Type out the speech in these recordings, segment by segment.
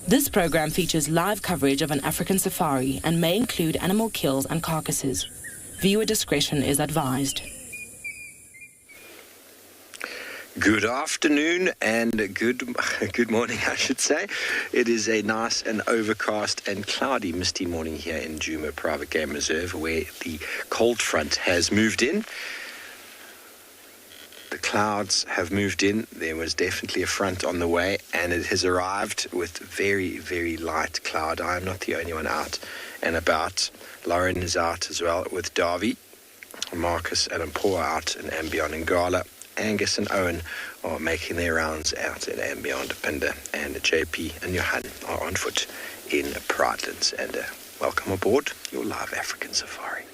This program features live coverage of an African safari and may include animal kills and carcasses. Viewer discretion is advised. Good afternoon and good morning, I should say. It is a nice and overcast and cloudy, misty morning here in Djuma Private Game Reserve, where the cold front has moved in. The clouds have moved in. There was definitely a front on the way, and it has arrived with very, very light cloud. I am not the only one out and about. Lauren is out as well with Davy, Marcus and Mpho out in andBeyond and Ngala. Angus and Owen are making their rounds out at andBeyond. Phinda and JP and Johan are on foot in Prrivate. And welcome aboard your live African safari.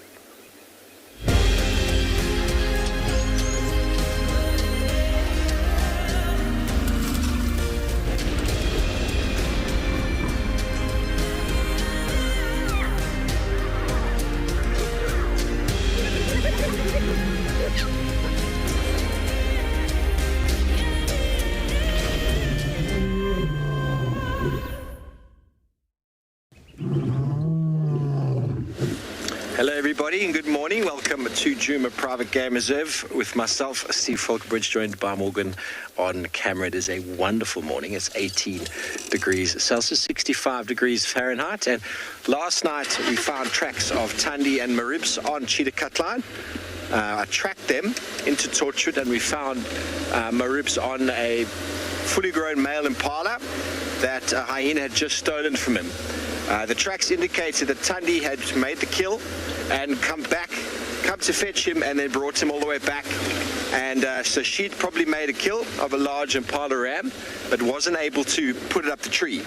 Hello everybody and good morning. Welcome to Djuma Private Game Reserve with myself, Steve FAULCONBRIDGE, joined by Morgan on camera. It is a wonderful morning. It's 18 degrees Celsius, 65 degrees Fahrenheit. And last night we found tracks of Thandi and Maribs on Cheetah Cut Line. I tracked them into Torchwood and we found Maribs on a fully grown male impala that a hyena had just stolen from him. The tracks indicated that Thandi had made the kill and come to fetch him and then brought him all the way back. And so she'd probably made a kill of a large impala ram, but wasn't able to put it up the tree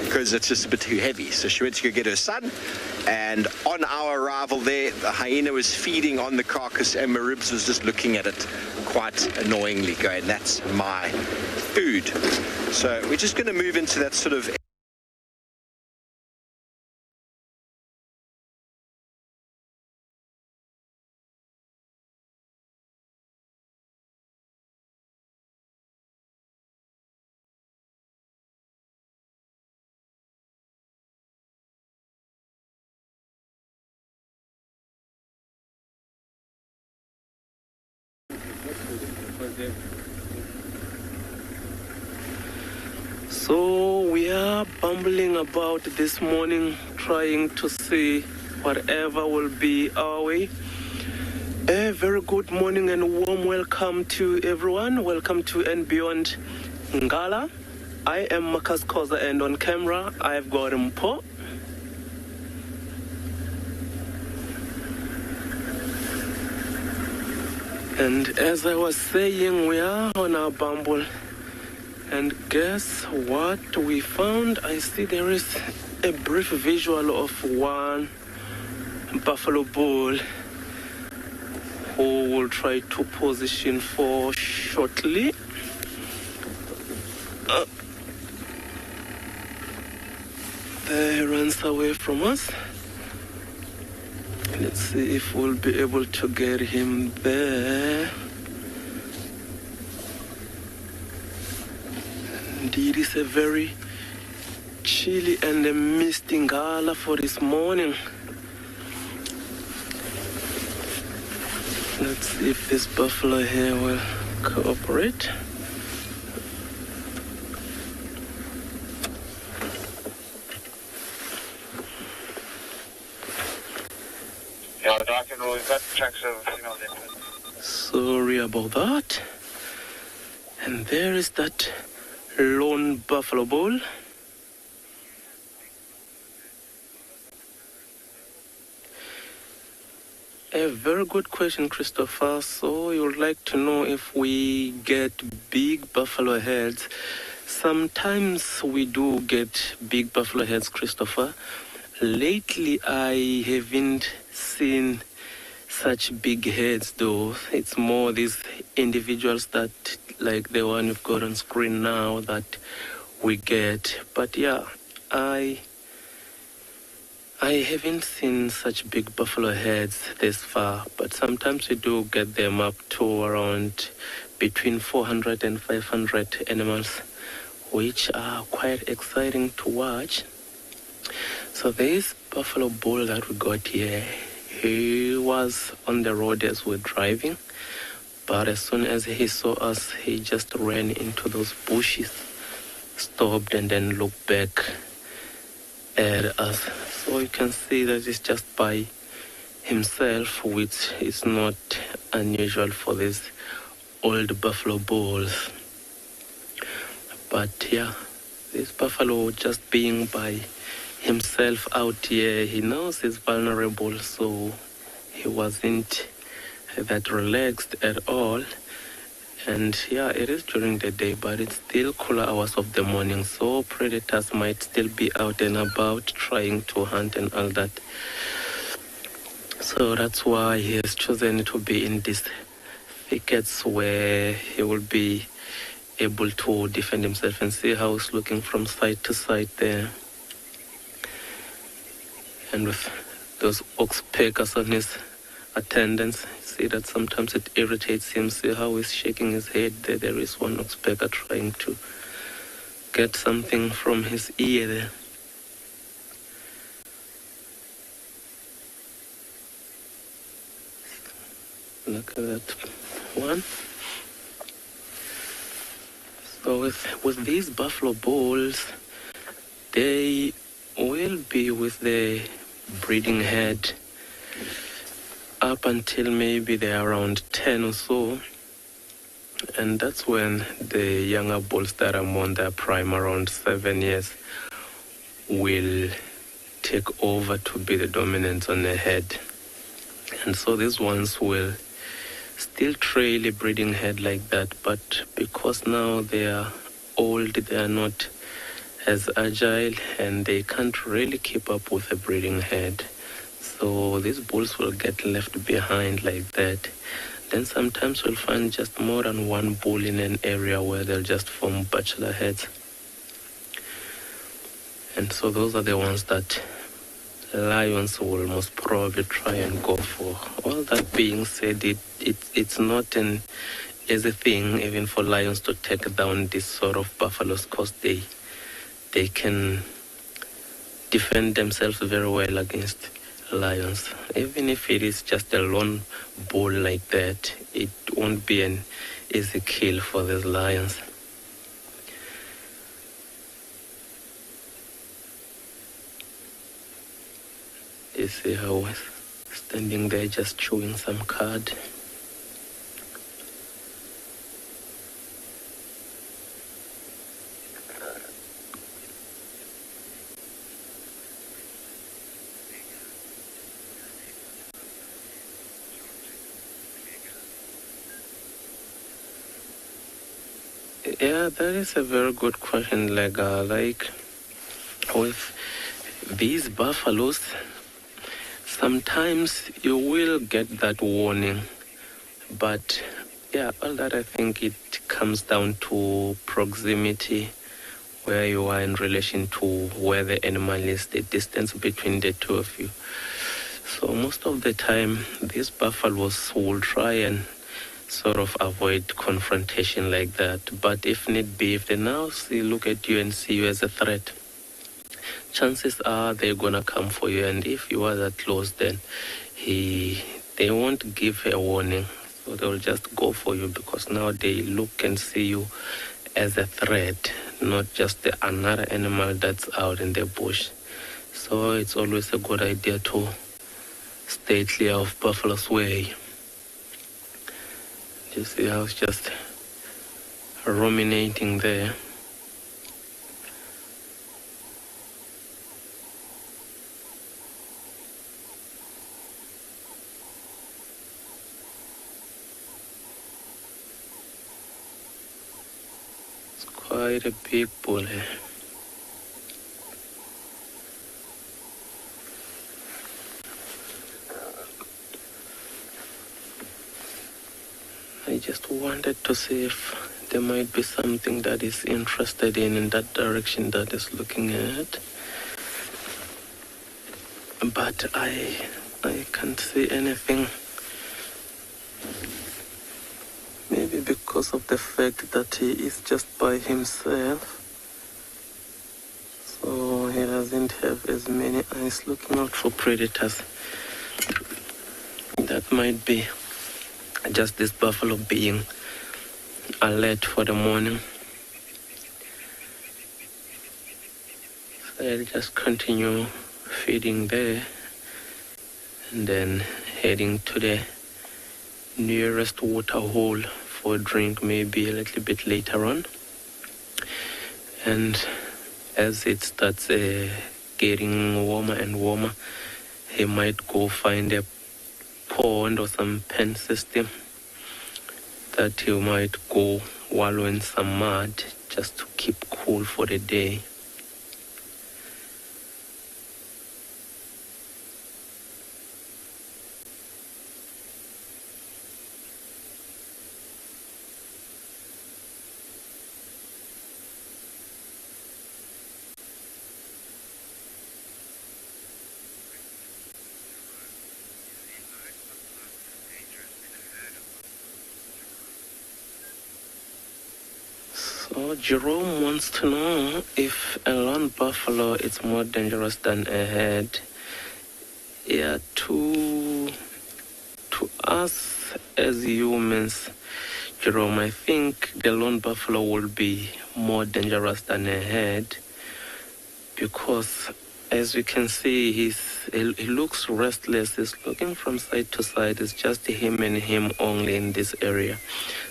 because it's just a bit too heavy. So she went to go get her son, and on our arrival there, the hyena was feeding on the carcass and Maribs was just looking at it quite annoyingly going, "That's my food." So we're just going to move into that sort of So we are bumbling about this morning, trying to see whatever will be our way. A very good morning and warm welcome to everyone. Welcome to andBeyond Ngala. I am Marcus Koza, and on camera I've got Mpho. And as I was saying, we are on our bumble. And guess what we found? I see there is a brief visual of one buffalo bull who will try to position for shortly. There he runs away from us. Let's see if we'll be able to get him there. Indeed, it's a very chilly and a misty Ngala for this morning. Let's see if this buffalo here will cooperate. Yeah, the dark and roll, we've got tracks of female there. Sorry about that. And there is that lone buffalo bull. A very good question, Christopher. So you would like to know if we get big buffalo heads. Sometimes we do get big buffalo heads, Christopher. Lately, I haven't seen such big heads, though. It's more these individuals that, like the one you've got on screen now, that we get. But yeah, I haven't seen such big buffalo heads this far, but sometimes we do get them up to around between 400 and 500 animals which are quite exciting to watch. So this buffalo bull that we got here, he was on the road as we're driving, but as soon as he saw us, he just ran into those bushes, stopped, and then looked back at us. So you can see that it's just by himself, which is not unusual for these old buffalo bulls. But yeah, this buffalo just being by himself out here, he knows he's vulnerable, so he wasn't that relaxed at all. And yeah, it is during the day, but it's still cooler hours of the morning, so predators might still be out and about trying to hunt and all that. So that's why he has chosen to be in these thickets where he will be able to defend himself. And see how he's looking from side to side there. And with those ox peckers on his attendants, see that sometimes it irritates him. See how he's shaking his head there. There is one ox pecker trying to get something from his ear there. Look at that one. So with these buffalo bulls, they will be with the breeding head up until maybe they're around 10 or so. And that's when the younger bulls that are on their prime, around 7 years, will take over to be the dominant on the head. And so these ones will still trail a breeding head like that, but because now they are old, they are not as agile and they can't really keep up with a breeding head. So these bulls will get left behind like that. Then sometimes we'll find just more than one bull in an area where they'll just form bachelor heads. And so those are the ones that lions will most probably try and go for. All that being said, it's not an easy thing even for lions to take down this sort of buffaloes, because they can defend themselves very well against lions. Even if it is just a lone bull like that, it won't be an easy kill for these lions. You see how he's standing there just chewing some cud. Yeah, that is a very good question, Lega. Like, with these buffaloes, sometimes you will get that warning, but yeah, all that I think it comes down to proximity, where you are in relation to where the animal is, the distance between the two of you. So most of the time, these buffaloes will try and sort of avoid confrontation like that. But if need be, if they now look at you and see you as a threat, chances are they're gonna come for you. And if you are that close, then they won't give a warning. So they'll just go for you, because now they look and see you as a threat, not just another animal that's out in the bush. So it's always a good idea to stay clear of buffalo's way. You see how it's just ruminating there. It's quite a big bull here. I just wanted to see if there might be something that is interested in that direction that is looking at. But I can't see anything. Maybe because of the fact that he is just by himself. doesn't have as many eyes looking out for predators. That might be just this buffalo being alert for the morning. So I'll just continue feeding there and then heading to the nearest water hole for a drink, maybe a little bit later on. And as it starts getting warmer and warmer, he might go find a pond or some pen system that he might go wallow in some mud just to keep cool for the day. So Jerome wants to know if a lone buffalo is more dangerous than a herd. Yeah, to us as humans, Jerome, I think the lone buffalo will be more dangerous than a herd because, as we can see, he looks restless. He's looking from side to side. It's just him and him only in this area.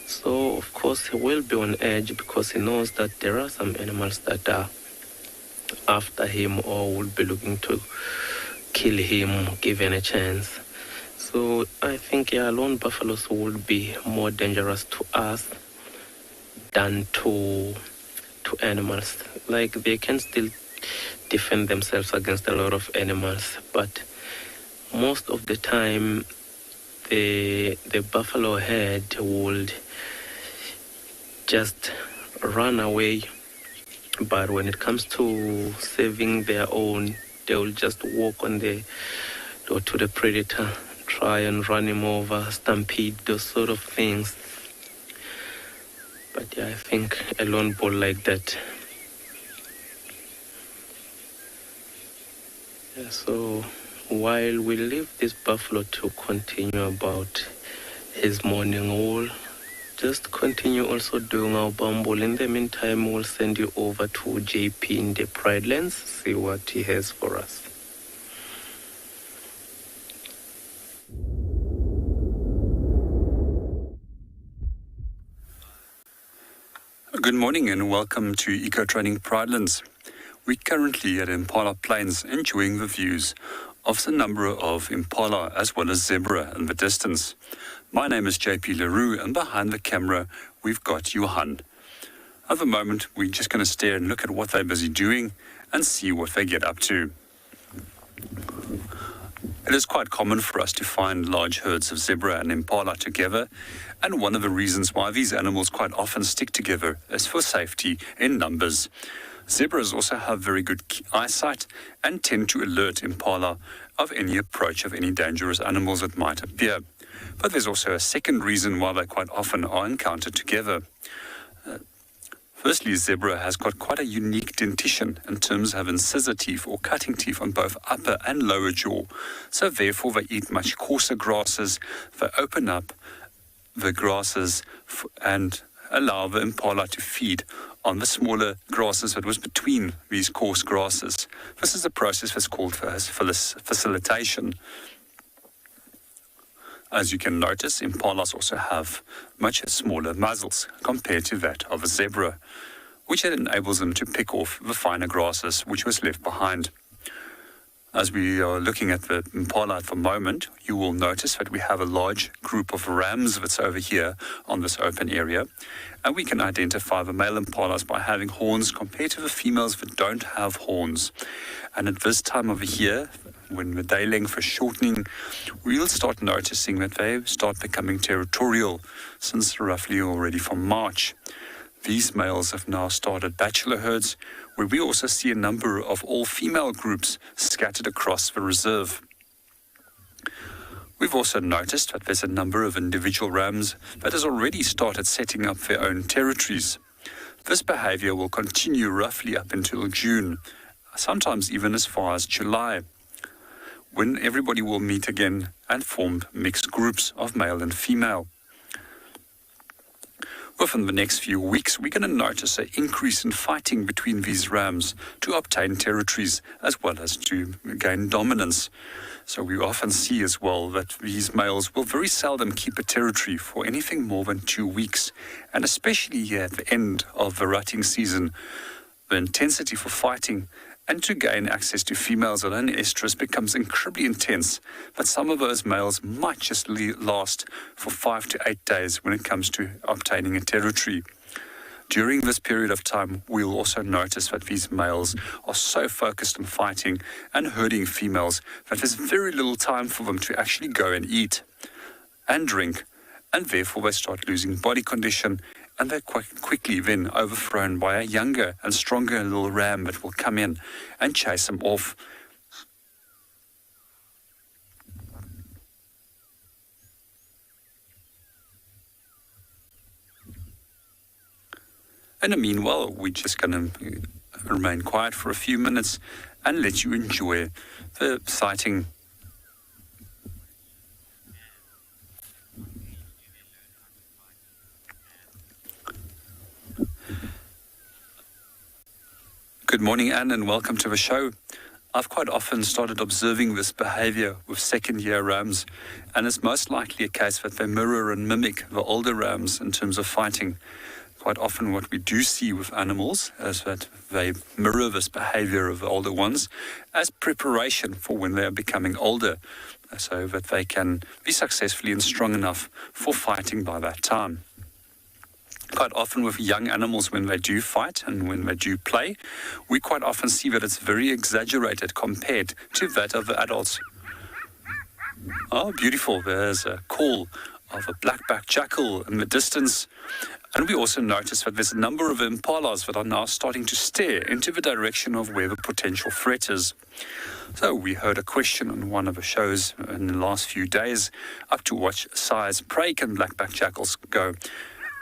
So, of course, he will be on edge because he knows that there are some animals that are after him or will be looking to kill him given a chance. So, I think, yeah, lone buffaloes will be more dangerous to us than to animals. Like, they can still defend themselves against a lot of animals, but most of the time, the buffalo herd would just run away, but when it comes to saving their own, they will just walk on to the predator, try and run him over, stampede, those sort of things. But yeah, I think a lone bull like that. Yeah, so while we leave this buffalo to continue about his morning wool, just continue also doing our bumble. In the meantime, we'll send you over to JP in the Pride Lands, see what he has for us. Good morning and welcome to Eco Training Pridelands. We're currently at Impala Plains enjoying the views of the number of impala as well as zebra in the distance. My name is JP LaRue and behind the camera we've got Johan. At the moment we're just going to stare and look at what they're busy doing and see what they get up to. It is quite common for us to find large herds of zebra and impala together, and one of the reasons why these animals quite often stick together is for safety in numbers. Zebras also have very good eyesight and tend to alert impala of any approach of any dangerous animals that might appear. But there's also a second reason why they quite often are encountered together. Firstly, zebra has got quite a unique dentition in terms of incisor teeth or cutting teeth on both upper and lower jaw. So therefore they eat much coarser grasses. They open up the grasses and allow the impala to feed on the smaller grasses that was between these coarse grasses. This is a process that's called facilitation. As you can notice, impalas also have much smaller muzzles compared to that of a zebra, which enables them to pick off the finer grasses which was left behind. As we are looking at the impala at the moment, you will notice that we have a large group of rams that's over here on this open area, and we can identify the male impalas by having horns compared to the females that don't have horns. And at this time of the year, when the day length is shortening, we'll start noticing that they start becoming territorial since roughly already from March. These males have now started bachelor herds, where we also see a number of all-female groups scattered across the reserve. We've also noticed that there's a number of individual rams that has already started setting up their own territories. This behavior will continue roughly up until June, sometimes even as far as July, when everybody will meet again and form mixed groups of male and female. Within the next few weeks, we're going to notice an increase in fighting between these rams to obtain territories as well as to gain dominance. So we often see as well that these males will very seldom keep a territory for anything more than 2 weeks. And especially here at the end of the rutting season, the intensity for fighting and to gain access to females along estrus becomes incredibly intense, but some of those males might just last for 5 to 8 days when it comes to obtaining a territory. During this period of time, we'll also notice that these males are so focused on fighting and herding females that there's very little time for them to actually go and eat and drink, and therefore they start losing body condition, and they're quite quickly then overthrown by a younger and stronger little ram that will come in and chase them off. In the meanwhile, we're just going to remain quiet for a few minutes and let you enjoy the sighting. Good morning, Anne, and welcome to the show. I've quite often started observing this behavior with second-year rams, and it's most likely a case that they mirror and mimic the older rams in terms of fighting. Quite often what we do see with animals is that they mirror this behavior of the older ones as preparation for when they are becoming older, so that they can be successfully and strong enough for fighting by that time. Quite often with young animals, when they do fight and when they do play, we quite often see that it's very exaggerated compared to that of the adults. Oh, beautiful. There's a call of a black-backed jackal in the distance. And we also notice that there's a number of impalas that are now starting to stare into the direction of where the potential threat is. So we heard a question on one of the shows in the last few days up to what size prey can black-backed jackals go.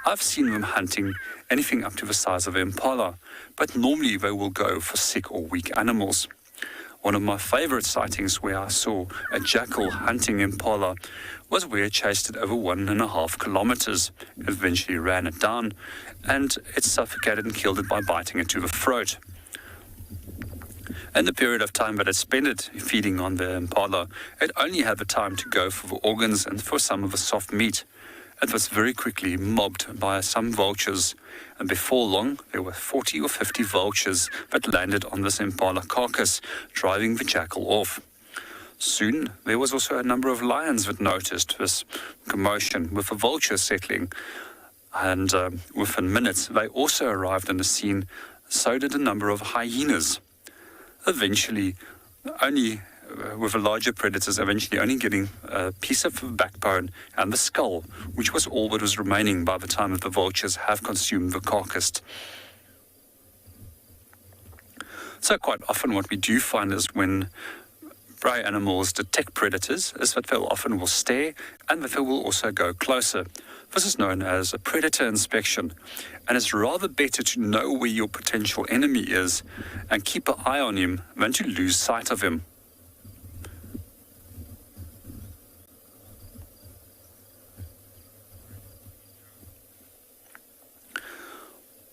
I've seen them hunting anything up to the size of an impala, but normally they will go for sick or weak animals. One of my favorite sightings where I saw a jackal hunting impala was where it chased it over 1.5 kilometers. It eventually ran it down, and it suffocated and killed it by biting it to the throat. In the period of time that it spent it feeding on the impala, it only had the time to go for the organs and for some of the soft meat. It was very quickly mobbed by some vultures, and before long there were 40 or 50 vultures that landed on this impala carcass, driving the jackal off. Soon there was also a number of lions that noticed this commotion with the vultures settling, and within minutes they also arrived on the scene. So did a number of hyenas. Eventually, with the larger predators eventually only getting a piece of the backbone and the skull, which was all that was remaining by the time that the vultures have consumed the carcass. So quite often what we do find is when prey animals detect predators is that they often will stare and that they will also go closer. This is known as a predator inspection, and it's rather better to know where your potential enemy is and keep an eye on him than to lose sight of him.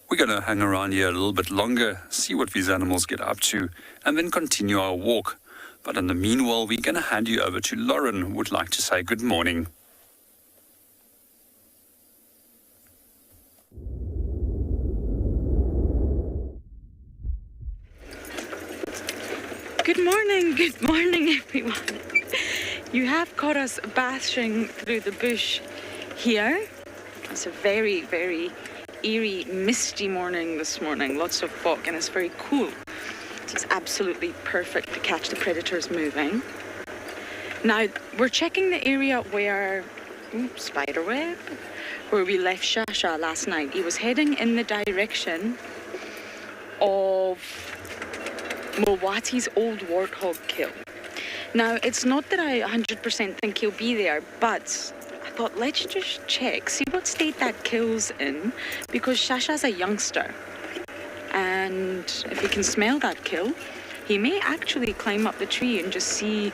We're going to hang around here a little bit longer, see what these animals get up to, and then continue our walk. But in the meanwhile, we're going to hand you over to Lauren, who would like to say good morning. Good morning everyone. You have caught us bashing through the bush here. It's a very, very eerie, misty morning this morning, lots of fog, and it's very cool. It's absolutely perfect to catch the predators moving. Now, we're checking the area where, spiderweb, where we left Shasha last night. He was heading in the direction of Mulwati's old warthog kill. Now, it's not that I 100% think he'll be there, but I thought, let's just check, see what state that kill's in, because Shasha's a youngster. And if we can smell that kill, he may actually climb up the tree and just see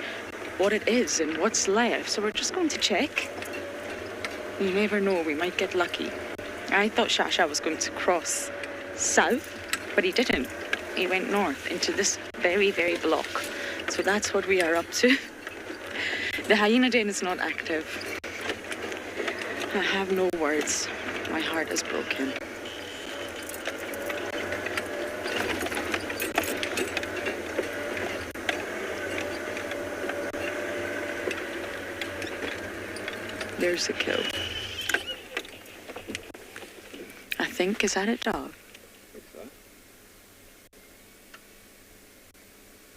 what it is and what's left. So we're just going to check. You never know, we might get lucky. I thought Shasha was going to cross south, but he didn't. He went north into this very, very block. So that's what we are up to. The hyena den is not active. I have no words. My heart is broken. There's a kill. I think, is that a dog?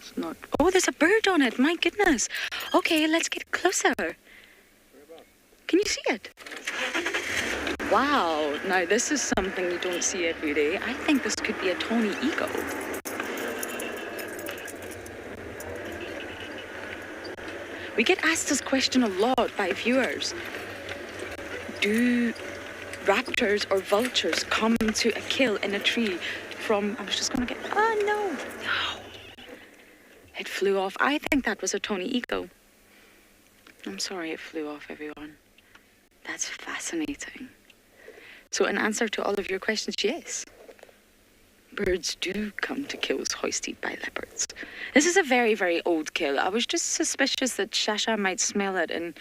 It's not. Oh, there's a bird on it. My goodness. Okay, let's get closer. Can you see it? Wow. Now, this is something you don't see every day. I think this could be a tawny eagle. We get asked this question a lot by viewers. Do raptors or vultures come to a kill in a tree from... I was just going to get... Oh, no. No. It flew off. I think that was a tawny eagle. I'm sorry it flew off, everyone. That's fascinating. So in answer to all of your questions, yes. Birds do come to kills hoisted by leopards. This is a very, very old kill. I was just suspicious that Shasha might smell it and,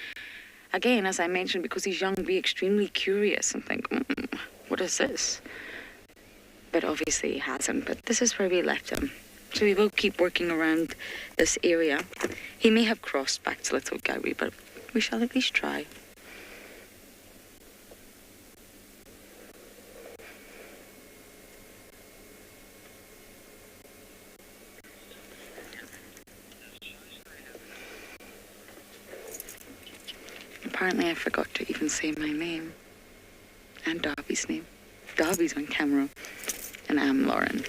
again, as I mentioned, because he's young, be extremely curious and think, what is this? But obviously he hasn't, but this is where we left him. So we will keep working around this area. He may have crossed back to Little Gowrie, but we shall at least try. Apparently I forgot to even say my name. And Darby's name. Darby's on camera. And I'm Lauren.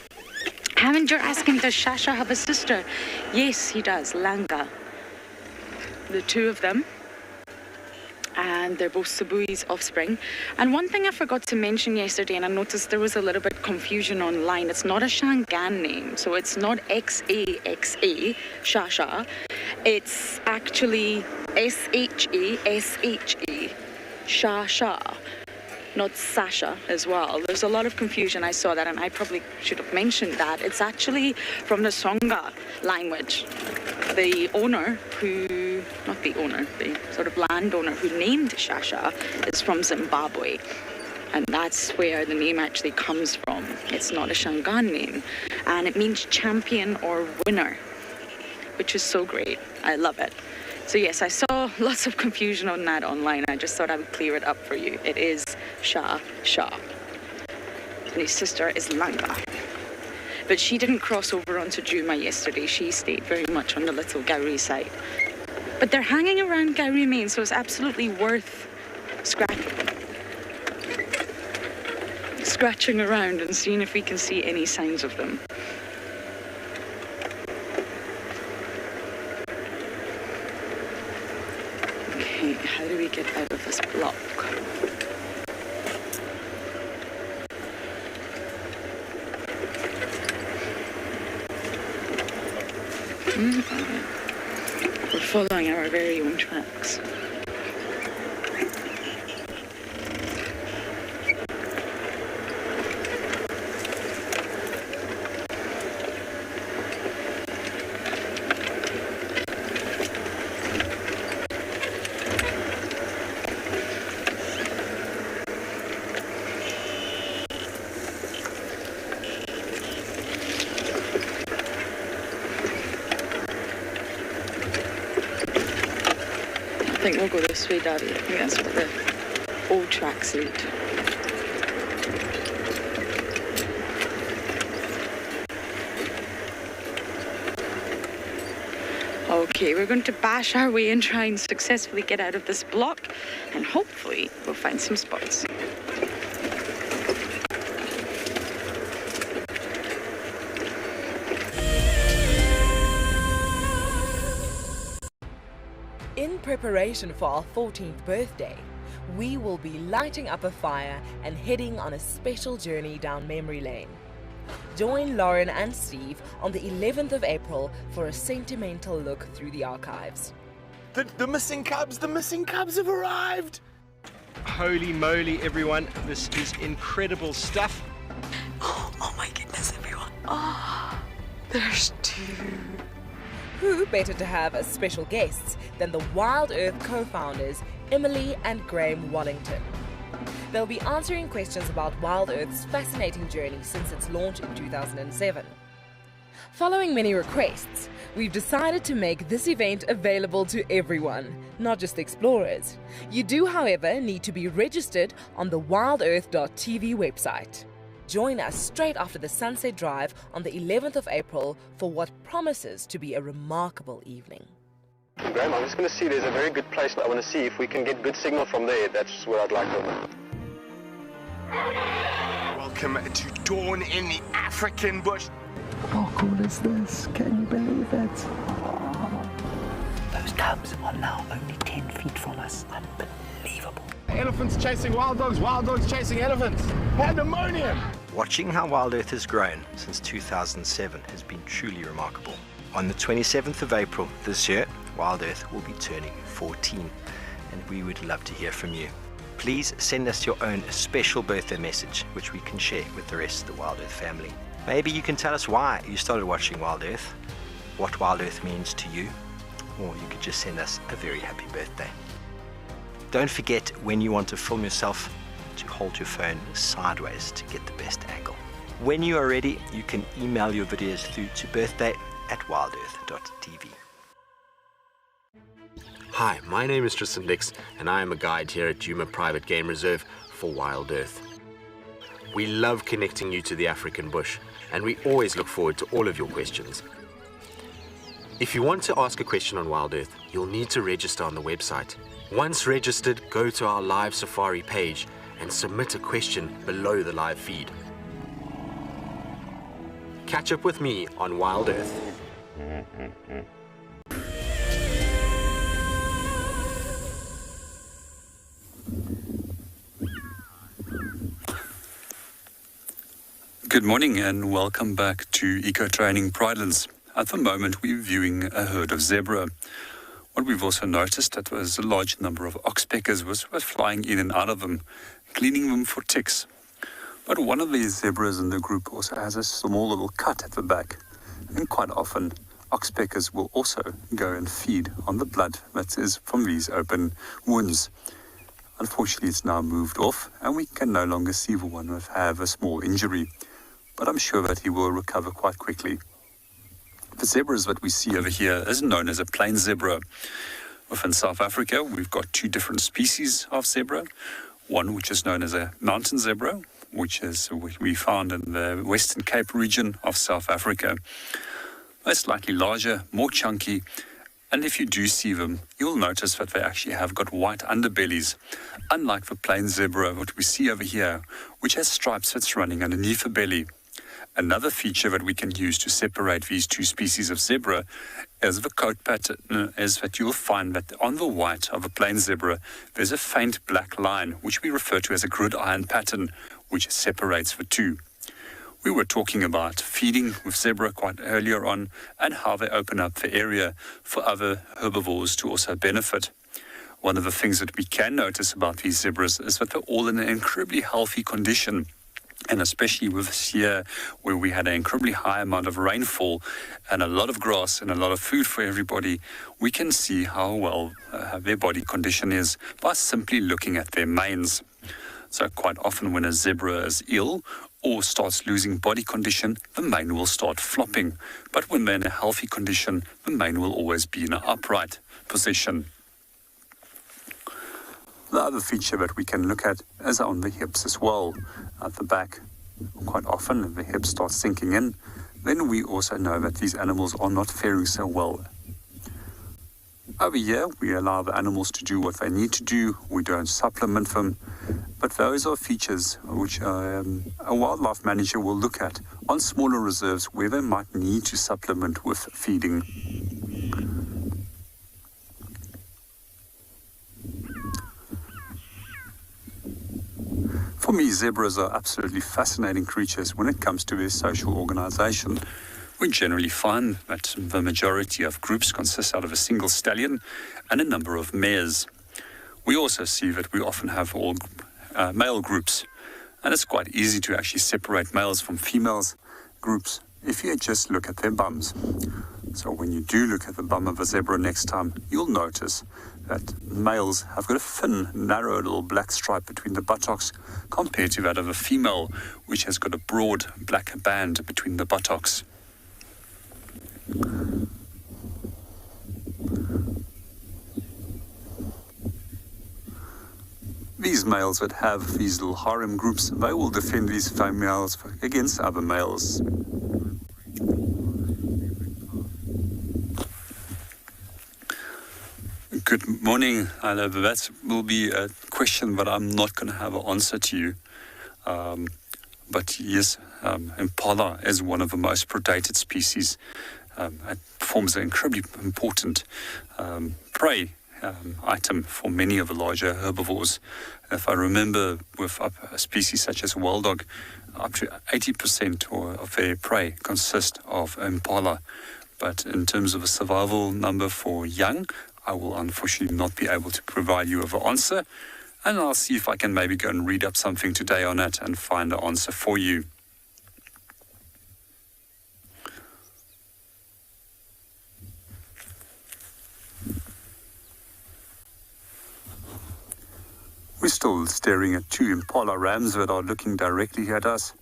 Hammond, you're asking, does Shasha have a sister? Yes, he does. Langa. The two of them. And they're both Sabui's offspring. And one thing I forgot to mention yesterday, and I noticed there was a little bit confusion online. It's not a Shangaan name. So it's not X-A-X-A, Shasha. It's actually S-H-A-S-H-A, Shasha, not Sasha as well. There's a lot of confusion. I saw that, and I probably should have mentioned that. It's actually from the Songa language. The owner who, not the owner, the sort of landowner who named Shasha is from Zimbabwe. And that's where the name actually comes from. It's not a Shangaan name. And it means champion or winner, which is so great. I love it. So yes, I saw lots of confusion on that online. I just thought I would clear it up for you. It is Shah. And his sister is Langa. But she didn't cross over onto Djuma yesterday. She stayed very much on the Little Gowrie side. But they're hanging around Gowrie Main, so it's absolutely worth scratching around and seeing if we can see any signs of them. Okay, how do we get out of this block? We're following our very own tracks. I think we'll go this way, Daddy. I think that's where the old tracks lead. Okay, we're going to bash our way and try and successfully get out of this block, and hopefully we'll find some spots. In preparation for our 14th birthday, we will be lighting up a fire and heading on a special journey down memory lane. Join Lauren and Steve on the 11th of April for a sentimental look through the archives. The missing cubs have arrived! Holy moly, everyone, this is incredible stuff. Oh my goodness, everyone. Oh, there's two. Who better to have as special guests than the WildEarth co-founders Emily and Graham Wallington. They'll be answering questions about WildEarth's fascinating journey since its launch in 2007. Following many requests, we've decided to make this event available to everyone, not just explorers. You do, however, need to be registered on the WildEarth.tv website. Join us straight after the sunset drive on the 11th of April for what promises to be a remarkable evening. Graham, I'm just going to see, there's a very good place that I want to see if we can get good signal from there. That's what I'd like to know. Welcome to dawn in the African bush. How cool is this? Can you believe it? Those cubs are now only 10 feet from us. Unbelievable. Elephants chasing wild dogs chasing elephants. Pandemonium! Watching how WildEarth has grown since 2007 has been truly remarkable. On the 27th of April this year, WildEarth will be turning 14, and we would love to hear from you. Please send us your own special birthday message, which we can share with the rest of the WildEarth family. Maybe you can tell us why you started watching WildEarth, what WildEarth means to you, or you could just send us a very happy birthday. Don't forget, when you want to film yourself, to hold your phone sideways to get the best angle. When you are ready, you can email your videos through to birthday@wildearth.tv. Hi, my name is Tristan and I am a guide here at Djuma Private Game Reserve for WildEarth. We love connecting you to the African bush, and we always look forward to all of your questions. If you want to ask a question on WildEarth, you'll need to register on the website. Once registered, go to our live safari page and submit a question below the live feed. Catch up with me on WildEarth. Good morning and welcome back to Eco Training Pridelands. At the moment we're viewing a herd of zebra. What we've also noticed that was a large number of oxpeckers was flying in and out of them, cleaning them for ticks. But one of these zebras in the group also has a small little cut at the back, and quite often oxpeckers will also go and feed on the blood that is from these open wounds. Unfortunately it's now moved off and we can no longer see the one that have a small injury, but I'm sure that he will recover quite quickly. The zebras that we see over here is known as a plain zebra. Within South Africa, we've got two different species of zebra. One which is known as a mountain zebra, which we found in the Western Cape region of South Africa. They're slightly larger, more chunky, and if you do see them, you'll notice that they actually have got white underbellies, unlike the plain zebra that we see over here, which has stripes that's running underneath the belly. Another feature that we can use to separate these two species of zebra is the coat pattern, is that you'll find that on the white of a plain zebra, there's a faint black line, which we refer to as a gridiron pattern, which separates the two. We were talking about feeding with zebra quite earlier on and how they open up the area for other herbivores to also benefit. One of the things that we can notice about these zebras is that they're all in an incredibly healthy condition. And especially with this year where we had an incredibly high amount of rainfall and a lot of grass and a lot of food for everybody, we can see how well their body condition is by simply looking at their manes. So quite often when a zebra is ill or starts losing body condition, the mane will start flopping. But when they're in a healthy condition, the mane will always be in an upright position. The other feature that we can look at is on the hips as well. At the back, quite often if the hips start sinking in, then we also know that these animals are not faring so well. Over here, we allow the animals to do what they need to do. We don't supplement them. But those are features which a wildlife manager will look at on smaller reserves where they might need to supplement with feeding. For me, zebras are absolutely fascinating creatures when it comes to their social organization. We generally find that the majority of groups consist out of a single stallion and a number of mares. We also see that we often have all male groups, and it's quite easy to actually separate males from females groups if you just look at their bums. So when you do look at the bum of a zebra next time, you'll notice that males have got a thin, narrow little black stripe between the buttocks compared to that of a female, which has got a broad black band between the buttocks. These males that have these little harem groups, they will defend these females against other males. Good morning. I know that will be a question that I'm not going to have an answer to you. But yes, impala is one of the most predated species. It forms an incredibly important prey item for many of the larger herbivores. If I remember, with a species such as wild dog, up to 80% of their prey consist of impala. But in terms of a survival number for young, I will unfortunately not be able to provide you with an answer, and I'll see if I can maybe go and read up something today on it and find an answer for you. We're still staring at two impala rams that are looking directly at us.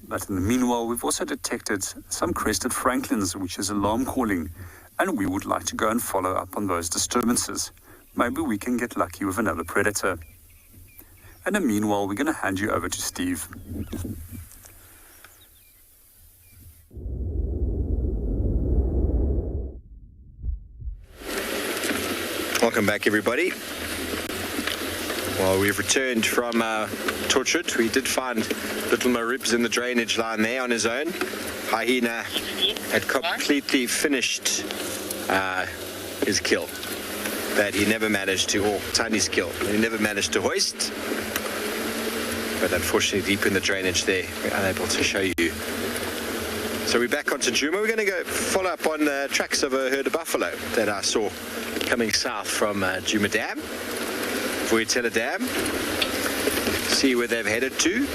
But in the meanwhile, we've also detected some crested francolins, which is alarm calling, and we would like to go and follow up on those disturbances. Maybe we can get lucky with another predator. And in the meanwhile, we're going to hand you over to Steve. Welcome back, everybody. Well, we've returned from Torchwood. We did find little Maribs in the drainage line there on his own. Hyena had completely finished his kill that he never managed to, or Tiny's kill, he never managed to hoist. But unfortunately, deep in the drainage there, we're unable to show you. So we're back onto Djuma. We're going to go follow up on tracks of a herd of buffalo that I saw coming south from Djuma Dam, Vuyatela Dam. See where they've headed to.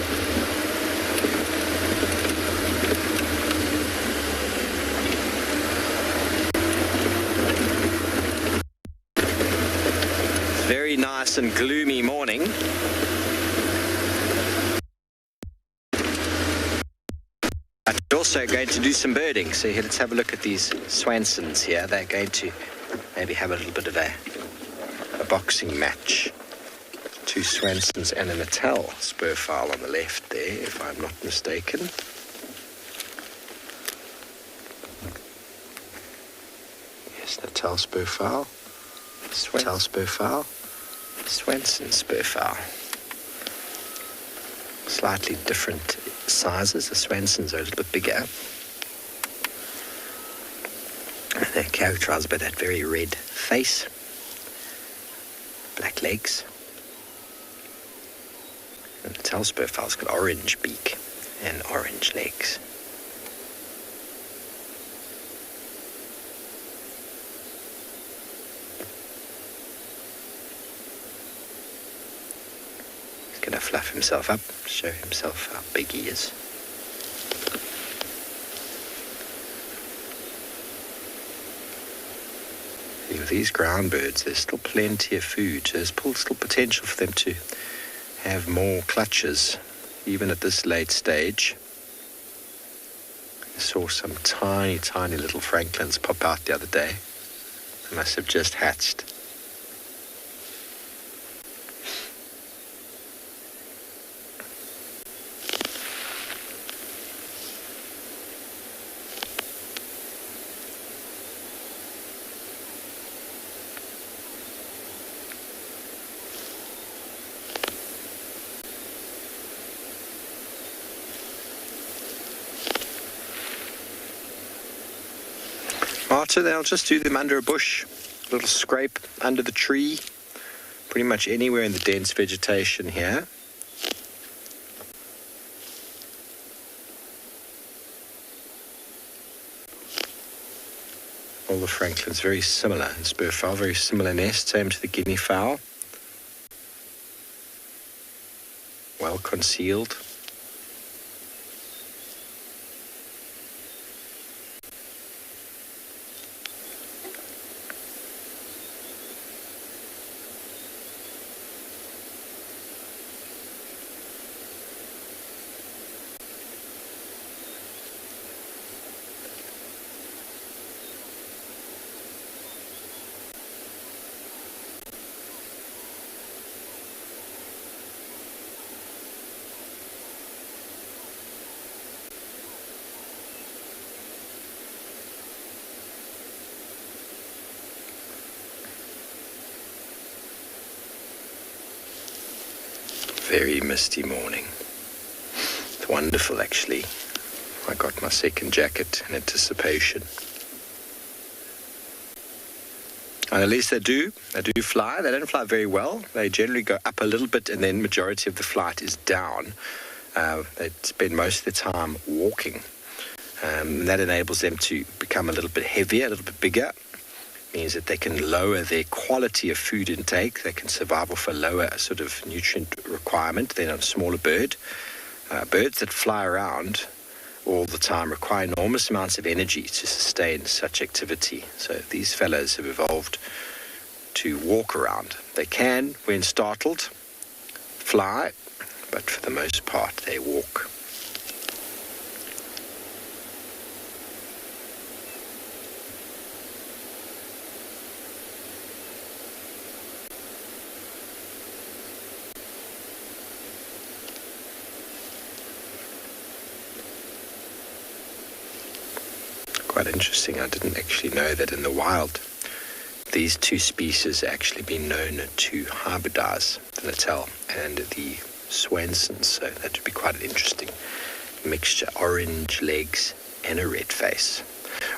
Very nice and gloomy morning. I'm also going to do some birding. So here, let's have a look at these Swansons here. They're going to maybe have a little bit of a boxing match. Two Swansons and a Natal spur fowl on the left there, if I'm not mistaken. Yes, Natal spur fowl. Natal spur fowl. Swanson spur fowl. Slightly different sizes. The Swansons are a little bit bigger. They're characterized by that very red face, black legs. And the Natal spur fowl's got orange beak and orange legs. Gonna fluff himself up, show himself how big he is. See, with these ground birds, there's still plenty of food. There's still potential for them to have more clutches, even at this late stage. I saw some tiny, tiny little francolins pop out the other day. They must have just hatched. After that, I'll just do them under a bush, a little scrape under the tree, pretty much anywhere in the dense vegetation here. all the francolins very similar. The spurfowl, very similar nest, same to the guinea fowl. Well concealed. Very misty morning. It's wonderful, actually. I got my second jacket in anticipation. And at least they do fly. They don't fly very well. They generally go up a little bit, and then majority of the flight is down. They spend most of the time walking. And that enables them to become a little bit heavier, a little bit bigger. Means that they can lower their quality of food intake. They can survive off a lower sort of nutrient requirement than a smaller bird. Birds that fly around all the time require enormous amounts of energy to sustain such activity. So these fellows have evolved to walk around. They can, when startled, fly, but for the most part they walk. Quite interesting. I didn't actually know that in the wild these two species have actually been known to hybridize, the Natal and the Swansons, so that would be quite an interesting mixture. Orange legs and a red face.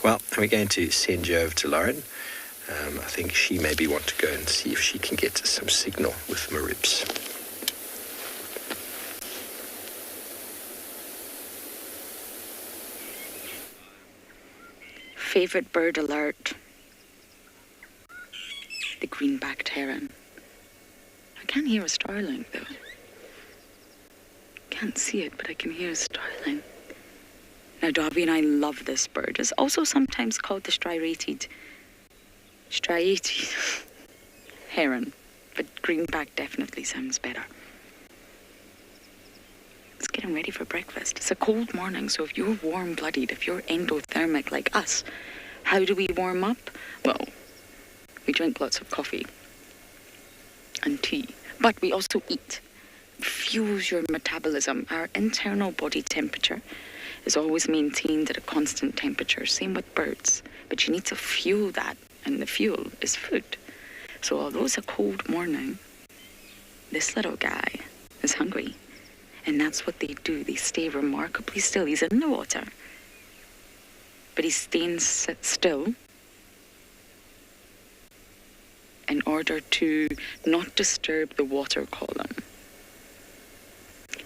Well, we're going to send you over to Lauren. I think she maybe want to go and see if she can get some signal with Maribs. Favorite bird alert. The green-backed heron. I can't hear a starling though. Can't see it, but I can hear a starling. Now Darby and I love this bird. It's also sometimes called the striated heron, but greenback definitely sounds better. It's getting ready for breakfast. It's a cold morning, so if you're warm-blooded, if you're endothermic like us, how do we warm up? Well, we drink lots of coffee and tea, but we also eat. It fuels your metabolism. Our internal body temperature is always maintained at a constant temperature, same with birds, but you need to fuel that, and the fuel is food. So although it's a cold morning, this little guy is hungry. And that's what they do. They stay remarkably still. He's in the water, but he's staying still in order to not disturb the water column.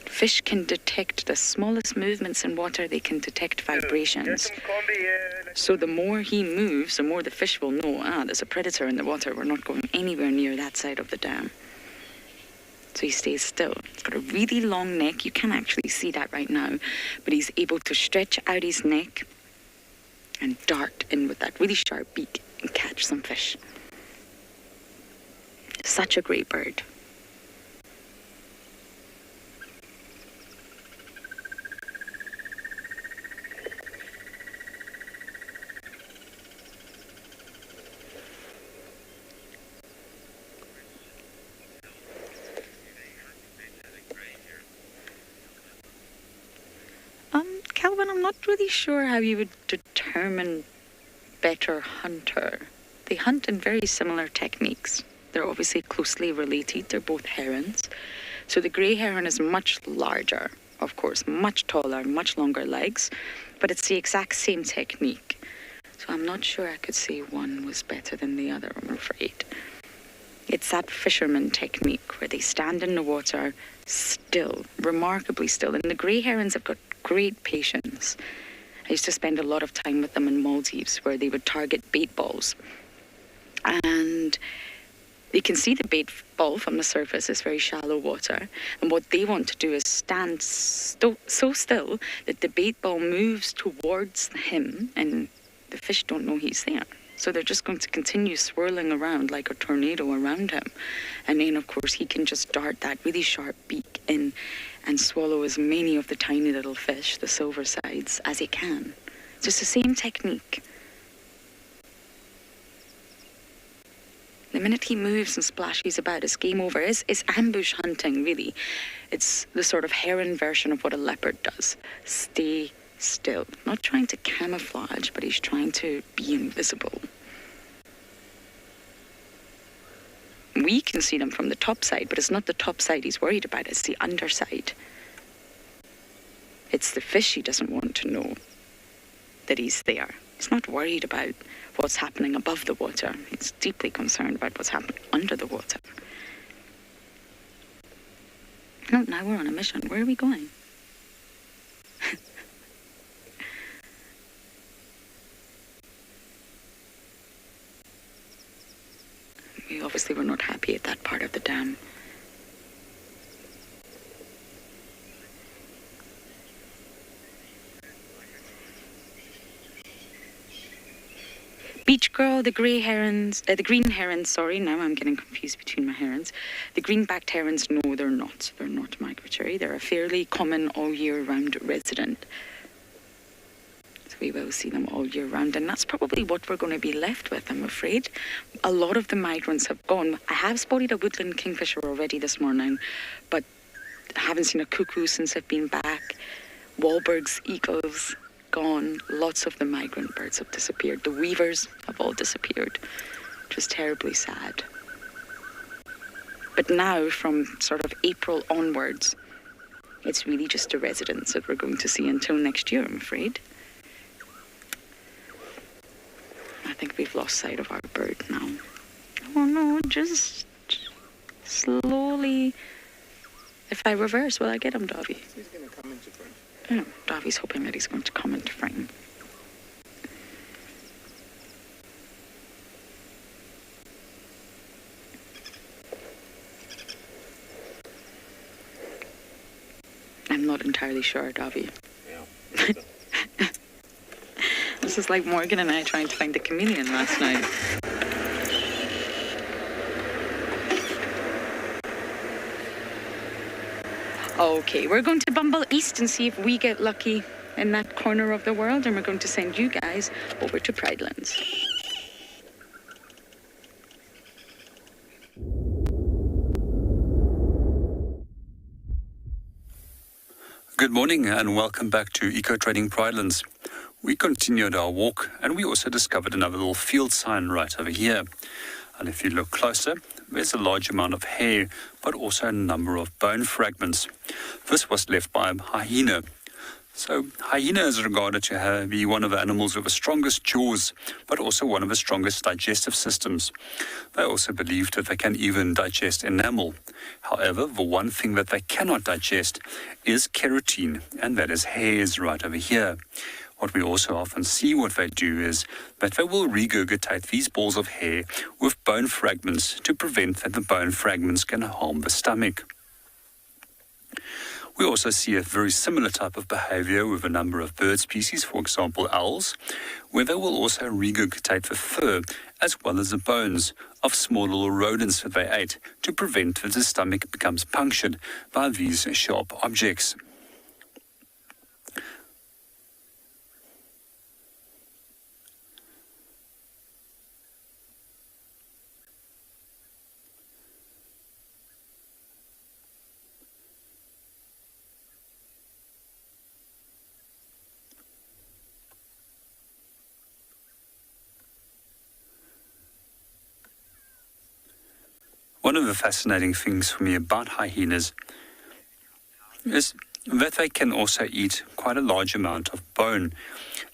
Fish can detect the smallest movements in water. They can detect vibrations. So the more he moves, the more the fish will know, there's a predator in the water. We're not going anywhere near that side of the dam. So he stays still. He's got a really long neck. You can't actually see that right now, but he's able to stretch out his neck and dart in with that really sharp beak and catch some fish. Such a great bird. Calvin, I'm not really sure how you would determine better hunter. They hunt in very similar techniques. They're obviously closely related. They're both herons. So the grey heron is much larger, of course, much taller, much longer legs, but it's the exact same technique. So I'm not sure I could say one was better than the other, I'm afraid. It's that fisherman technique where they stand in the water still, remarkably still. And the grey herons have got great patience I used to spend a lot of time with them in Maldives, where they would target bait balls. And you can see the bait ball from the surface. It's very shallow water. And what they want to do is stand so still that the bait ball moves towards him, and the fish don't know he's there. So they're just going to continue swirling around like a tornado around him. And then, of course, he can just dart that really sharp beak in and swallow as many of the tiny little fish, the silver sides, as he can. So it's the same technique. The minute he moves and splashes about, it's game over. It's ambush hunting, really. It's the sort of heron version of what a leopard does. Stay still. Not trying to camouflage, but he's trying to be invisible. We can see them from the top side, but it's not the top side he's worried about, it's the underside. It's the fish he doesn't want to know that he's there. He's not worried about what's happening above the water. He's deeply concerned about what's happening under the water. No, now we're on a mission. Where are we going? We obviously were not happy at that part of the dam. Beach girl, the green herons, sorry, now I'm getting confused between my herons. The green-backed herons, no, they're not. They're not migratory. They're a fairly common all-year-round resident. So we will see them all year round, and that's probably what we're going to be left with, I'm afraid. A lot of the migrants have gone. I have spotted a woodland kingfisher already this morning, but I haven't seen a cuckoo since I've been back. Wahlbergs, eagles, gone. Lots of the migrant birds have disappeared. The weavers have all disappeared, which is terribly sad. But now, from sort of April onwards, it's really just the residents that we're going to see until next year, I'm afraid. I think we've lost sight of our bird now. Oh no, just slowly. If I reverse, will I get him, Davy? He's going to come into frame. Oh, Davy's hoping that he's going to come into frame. I'm not entirely sure, Davy. Yeah. This is like Morgan and I trying to find the chameleon last night. Okay, we're going to bumble east and see if we get lucky in that corner of the world, and we're going to send you guys over to Pridelands. Good morning and welcome back to Eco Trading Pridelands. We continued our walk and we also discovered another little field sign right over here. And if you look closer, there's a large amount of hair, but also a number of bone fragments. This was left by a hyena. So hyena is regarded to be one of the animals with the strongest jaws, but also one of the strongest digestive systems. They also believe that they can even digest enamel. However, the one thing that they cannot digest is keratin, and that is hairs right over here. What we also often see what they do is that they will regurgitate these balls of hair with bone fragments to prevent that the bone fragments can harm the stomach. We also see a very similar type of behavior with a number of bird species, for example owls, where they will also regurgitate the fur as well as the bones of small little rodents that they ate to prevent that the stomach becomes punctured by these sharp objects. One of the fascinating things for me about hyenas is that they can also eat quite a large amount of bone.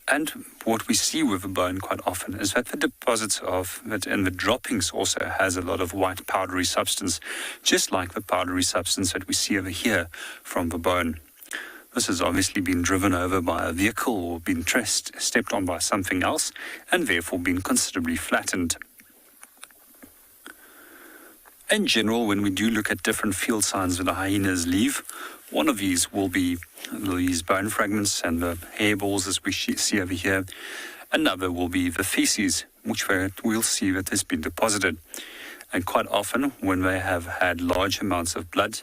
And what we see with the bone quite often is that the deposits of it and the droppings also has a lot of white powdery substance, just like the powdery substance that we see over here from the bone. This has obviously been driven over by a vehicle or been stepped on by something else and therefore been considerably flattened. In general, when we do look at different field signs that the hyenas leave, one of these will be these bone fragments and the hairballs as we see over here. Another will be the feces, which we'll see that has been deposited. And quite often, when they have had large amounts of blood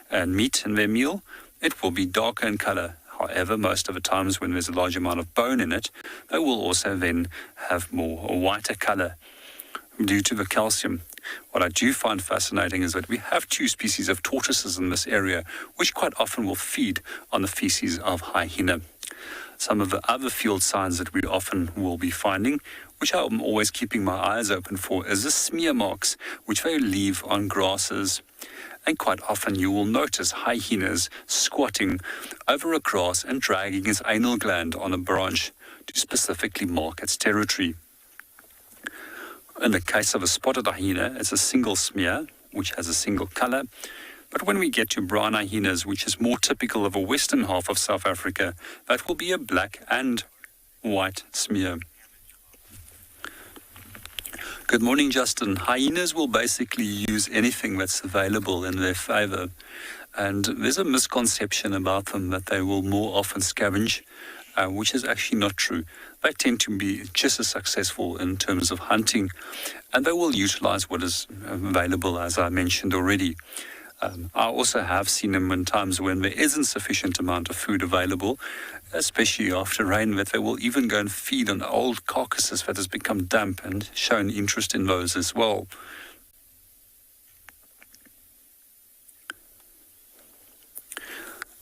and meat in their meal, it will be darker in color. However, most of the times when there's a large amount of bone in it, they will also then have more or whiter color due to the calcium. What I do find fascinating is that we have two species of tortoises in this area, which quite often will feed on the feces of hyena. Some of the other field signs that we often will be finding, which I'm always keeping my eyes open for, is the smear marks, which they leave on grasses. And quite often you will notice hyenas squatting over a grass and dragging its anal gland on a branch to specifically mark its territory. In the case of a spotted hyena, it's a single smear, which has a single color. But when we get to brown hyenas, which is more typical of a western half of South Africa, that will be a black and white smear. Good morning, Justin. Hyenas will basically use anything that's available in their favor. And there's a misconception about them that they will more often scavenge, which is actually not true. They tend to be just as successful in terms of hunting, and they will utilize what is available, as I mentioned already. I also have seen them in times when there isn't sufficient amount of food available, especially after rain, that they will even go and feed on old carcasses that has become damp and shown interest in those as well.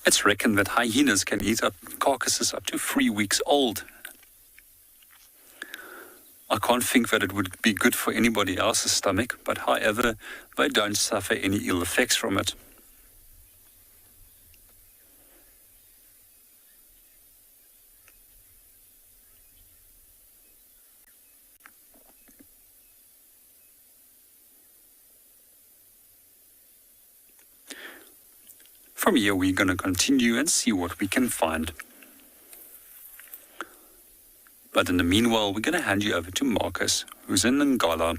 It's reckoned that hyenas can eat up carcasses up to 3 weeks old. I can't think that it would be good for anybody else's stomach, but however, they don't suffer any ill effects from it. From here, we're going to continue and see what we can find. But in the meanwhile, we're going to hand you over to Marcus, who's in Ngala.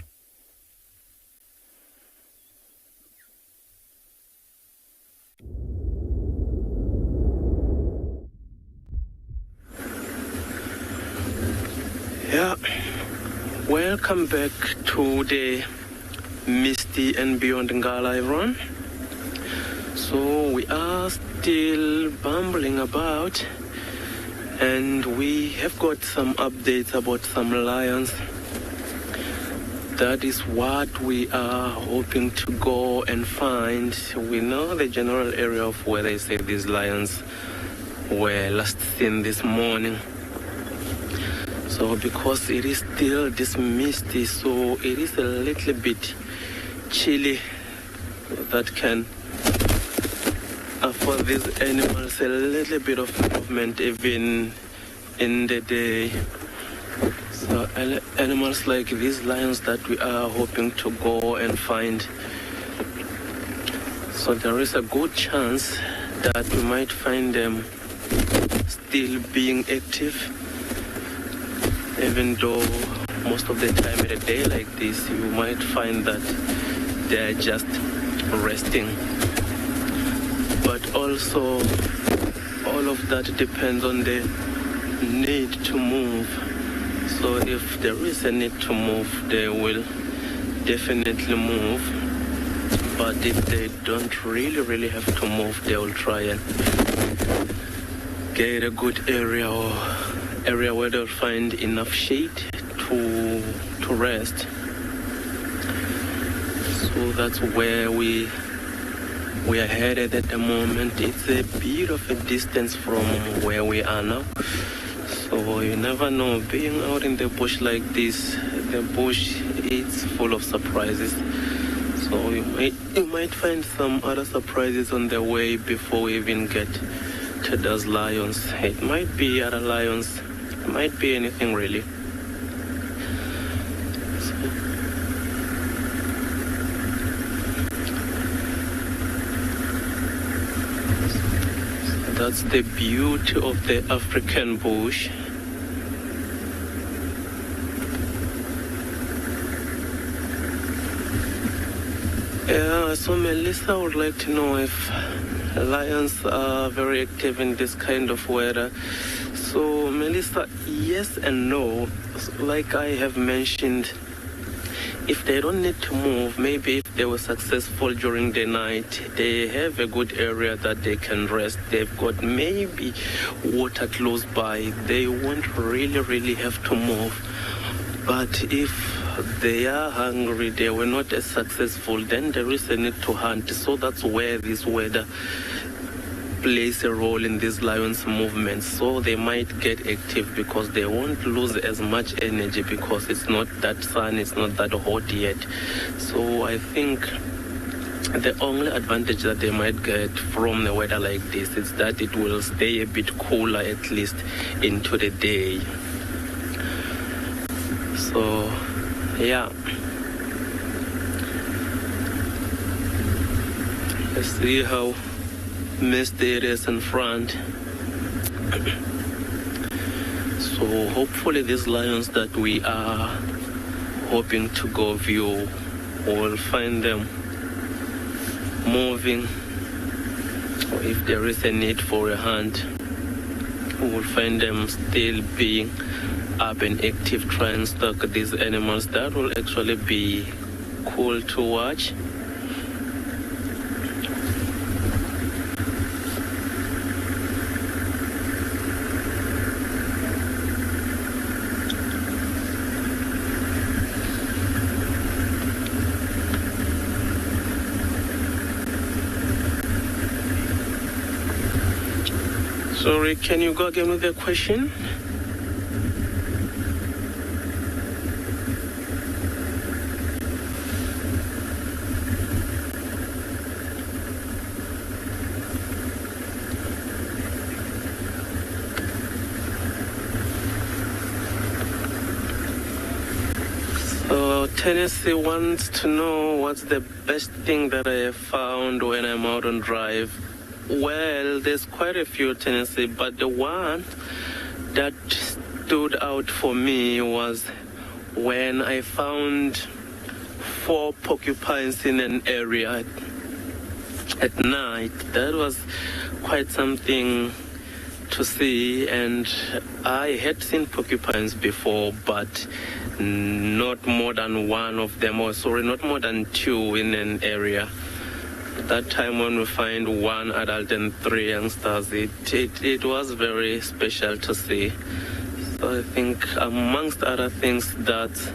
Yeah, welcome back to the Misty and Beyond Ngala, everyone. So we are still bumbling about, and we have got some updates about some lions. That is what we are hoping to go and find. We know the general area of where they say these lions were last seen this morning. So because it is still this misty, so it is a little bit chilly, that can for these animals a little bit of movement even in the day. So animals like these lions that we are hoping to go and find, so there is a good chance that we might find them still being active, even though most of the time in a day like this you might find that they are just resting. But also, all of that depends on the need to move. So if there is a need to move, they will definitely move. But if they don't really have to move, they will try and get a good area or area where they'll find enough shade to rest. So that's where we are headed at the moment. It's a bit of a distance from where we are now. So you never know, being out in the bush like this, the bush is full of surprises. So you might find some other surprises on the way before we even get to those lions. It might be other lions, it might be anything really. That's the beauty of the African bush. Yeah, so Melissa would like to know if lions are very active in this kind of weather. So Melissa, yes and no. Like I have mentioned, if they don't need to move, maybe if they were successful during the night, they have a good area that they can rest. They've got maybe water close by. They won't really have to move. But if they are hungry, they were not as successful, then there is a need to hunt. So that's where this weather plays a role in these lions' movements. So they might get active because they won't lose as much energy because it's not that sun, it's not that hot yet. So I think the only advantage that they might get from the weather like this is that it will stay a bit cooler, at least into the day. So yeah, let's see how misty it is in front. So hopefully these lions that we are hoping to go view, we'll find them moving, or if there is a need for a hunt, we'll find them still being up and active, try and stalk these animals. That will actually be cool to watch. Sorry, can you go again with the question? Tennessee wants to know what's the best thing that I have found when I'm out on drive. Well, there's quite a few, Tennessee, but the one that stood out for me was when I found 4 porcupines in an area at night. That was quite something to see, and I had seen porcupines before, but not more than one of them, or sorry, not more than 2 in an area. That time when we find 1 adult and 3 youngsters, it was very special to see. So I think amongst other things, that's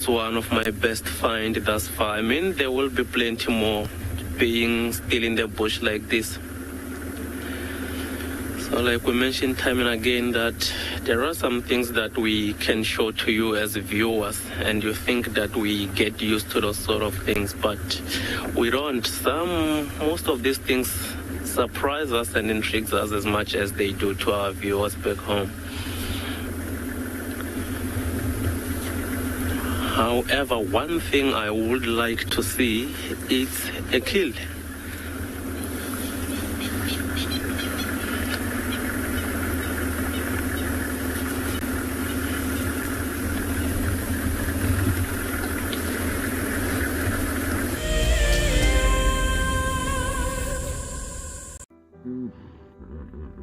one of my best finds thus far. I mean, there will be plenty more being still in the bush like this. So like we mentioned time and again, that there are some things that we can show to you as viewers, and you think that we get used to those sort of things, but we don't. Most of these things surprise us and intrigues us as much as they do to our viewers back home. However, one thing I would like to see is a kill.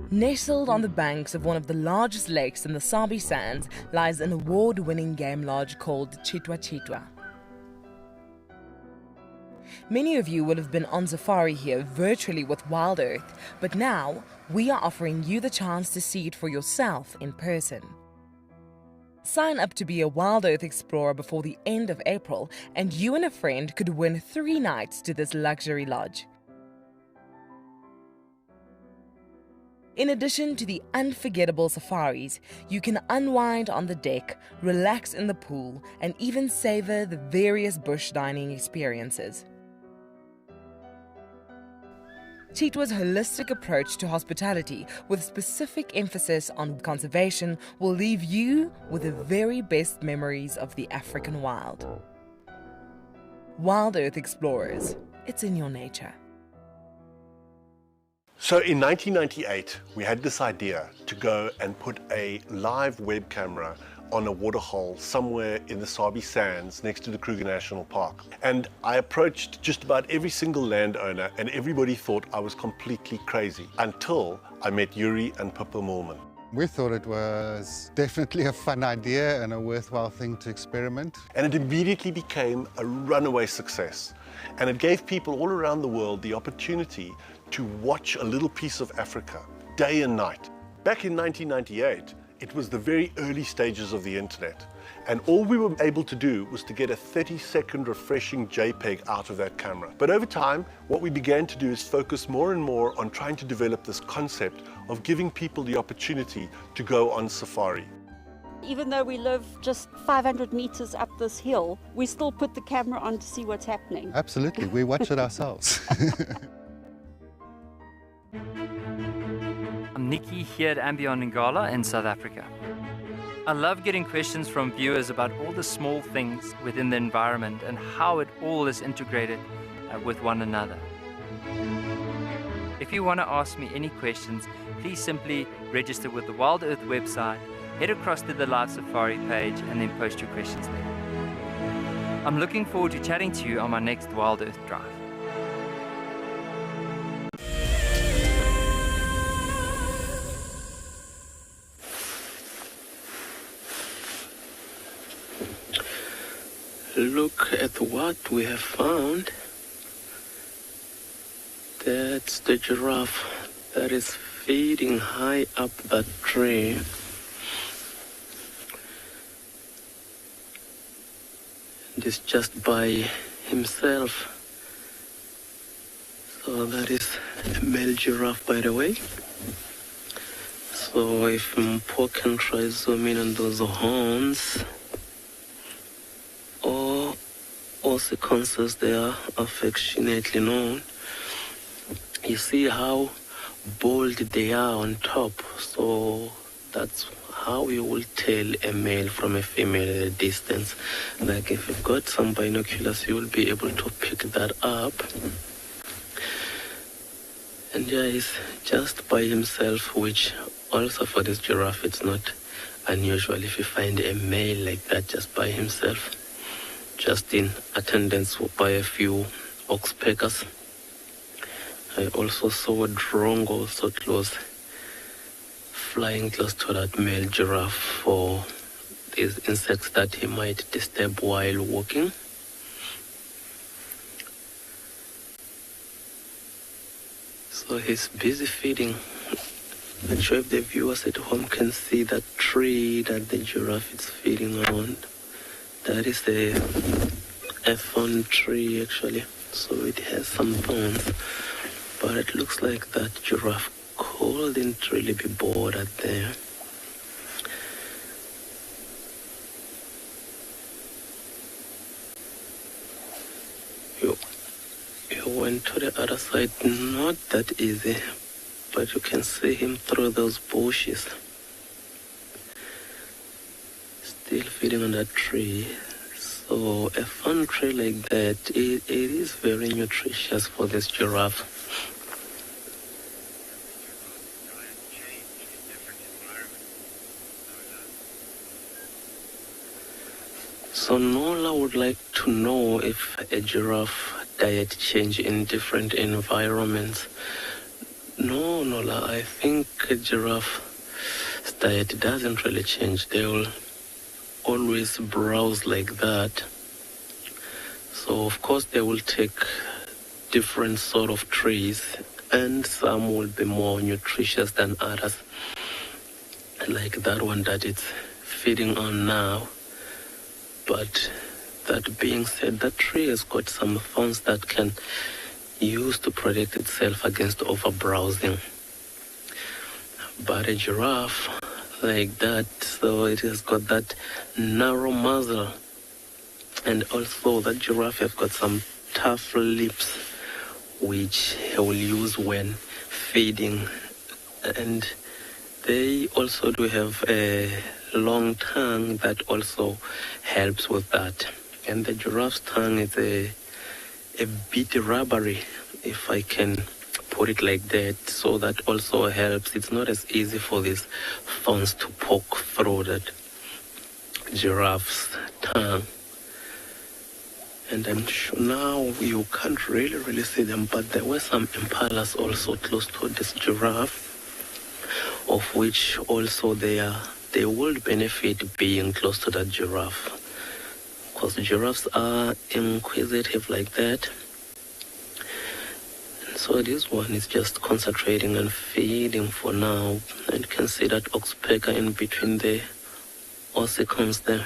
Nestled on the banks of one of the largest lakes in the Sabi sands lies an award-winning game lodge called Tswalu. Many of you will have been on safari here virtually with WildEarth, but now we are offering you the chance to see it for yourself in person. Sign up to be a WildEarth explorer before the end of April, and you and a friend could win 3 nights to this luxury lodge. In addition to the unforgettable safaris, you can unwind on the deck, relax in the pool, and even savor the various bush dining experiences. Tswalu's holistic approach to hospitality, with specific emphasis on conservation, will leave you with the very best memories of the African wild. WildEarth Explorers, it's in your nature. So in 1998, we had this idea to go and put a live web camera on a waterhole somewhere in the Sabi sands next to the Kruger National Park. And I approached just about every single landowner and everybody thought I was completely crazy until I met Yuri and Pippa Moorman. We thought it was definitely a fun idea and a worthwhile thing to experiment. And it immediately became a runaway success. And it gave people all around the world the opportunity to watch a little piece of Africa day and night. Back in 1998, it was the very early stages of the internet, and all we were able to do was to get a 30-second refreshing JPEG out of that camera. But over time, what we began to do is focus more and more on trying to develop this concept of giving people the opportunity to go on safari. Even though we live just 500 meters up this hill, we still put the camera on to see what's happening. Absolutely, we watch it ourselves. I'm Nikki here at andBeyond in Ngala in South Africa. I love getting questions from viewers about all the small things within the environment and how it all is integrated with one another. If you want to ask me any questions, please simply register with the WildEarth website, head across to the Live Safari page and then post your questions there. I'm looking forward to chatting to you on my next WildEarth drive. Look at what we have found. That's the giraffe that is feeding high up that tree. And it's just by himself. So that is a male giraffe, by the way. So if Mpo can try to zoom in on those horns, or sequences they are affectionately known, you see how bold they are on top. So that's how you will tell a male from a female at a distance. Like if you've got some binoculars, you will be able to pick that up. And yeah, he's just by himself, which also for this giraffe, it's not unusual if you find a male like that just by himself, just in attendance by a few oxpeckers. I also saw a drongo also close, flying close to that male giraffe for these insects that he might disturb while walking. So he's busy feeding. I'm sure if the viewers at home can see that tree that the giraffe is feeding on. That is a thorn tree actually, so it has some thorns, but it looks like that giraffe couldn't really be bothered there. You went to the other side, not that easy, but you can see him through those bushes. Still feeding on that tree. So a fun tree like that, it is very nutritious for this giraffe. So Nola would like to know if a giraffe diet change in different environments. No, Nola, I think a giraffe's diet doesn't really change. They will always browse like that. So of course they will take different sort of trees, and some will be more nutritious than others, like that one that it's feeding on now. But that being said, that tree has got some thorns that can use to protect itself against over-browsing. But a giraffe like that, so it has got that narrow muzzle, and also that giraffe has got some tough lips which he will use when feeding, and they also do have a long tongue that also helps with that. And the giraffe's tongue is a bit rubbery, if I can put it like that, so that also helps. It's not as easy for these thorns to poke through that giraffe's tongue. And I'm sure now you can't really see them, but there were some impalas also close to this giraffe, of which also they would benefit being close to that giraffe, because giraffes are inquisitive like that. And so this one is just concentrating and feeding for now, and you can see that oxpecker in between the ossicles there.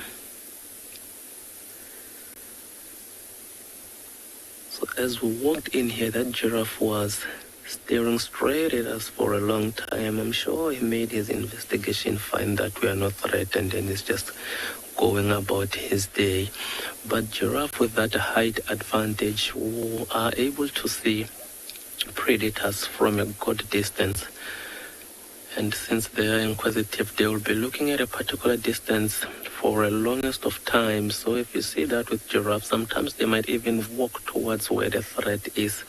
So as we walked in here, that giraffe was staring straight at us for a long time. I'm sure he made his investigation, find that we are not threatened, and is just going about his day. But giraffe with that height advantage who are able to see predators from a good distance. And since they are inquisitive, they will be looking at a particular distance for a longest of time. So if you see that with giraffes, sometimes they might even walk towards where the threat is.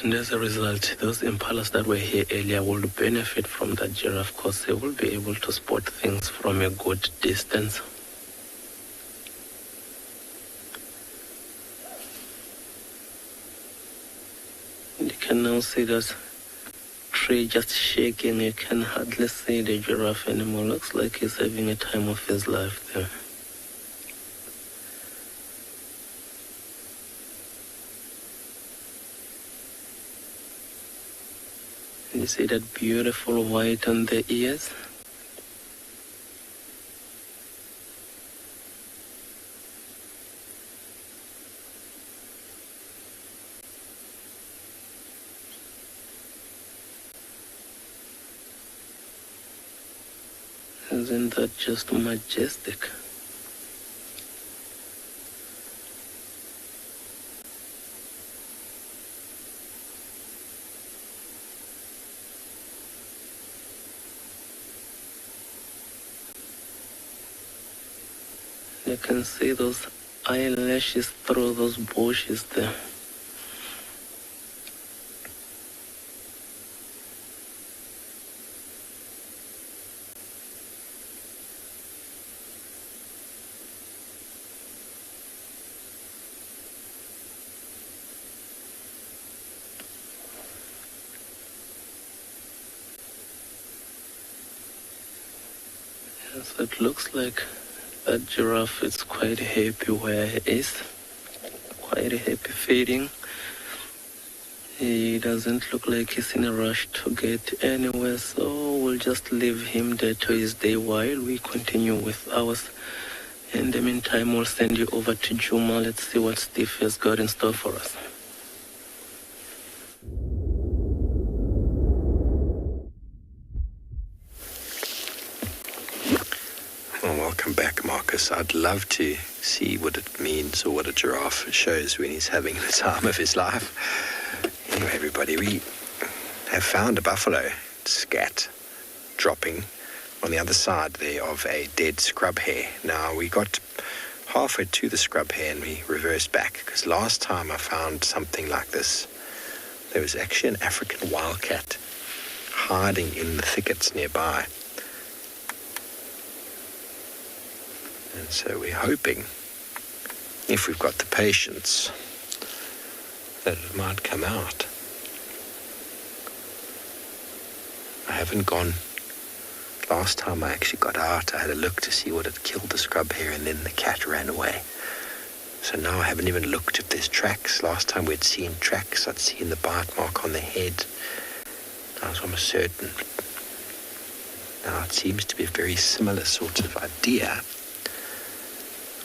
And as a result, those impalas that were here earlier will benefit from that giraffe, because they will be able to spot things from a good distance. And you can now see that tree just shaking. You can hardly see the giraffe anymore. Looks like he's having a time of his life there. And you see that beautiful white on the ears? Isn't that just majestic? You can see those eyelashes through those bushes there. Yes, it looks like that giraffe is quite happy where he is, quite happy feeding. He doesn't look like he's in a rush to get anywhere, so we'll just leave him there to his day while we continue with ours. In the meantime, we'll send you over to Djuma. Let's see what Steve has got in store for us. Well, welcome back, Marcus. I'd love to see what it means or what a giraffe shows when he's having the time of his life. Anyway, everybody, we have found a buffalo scat dropping on the other side there of a dead scrub hare. Now, we got halfway to the scrub hare and we reversed back, because last time I found something like this, there was actually an African wildcat hiding in the thickets nearby. And so we're hoping, if we've got the patience, that it might come out. I haven't gone. Last time I actually got out, I had a look to see what had killed the scrub hare, and then the cat ran away. So now I haven't even looked if there's tracks. Last time we'd seen tracks, I'd seen the bite mark on the head. I was almost certain. Now it seems to be a very similar sort of idea.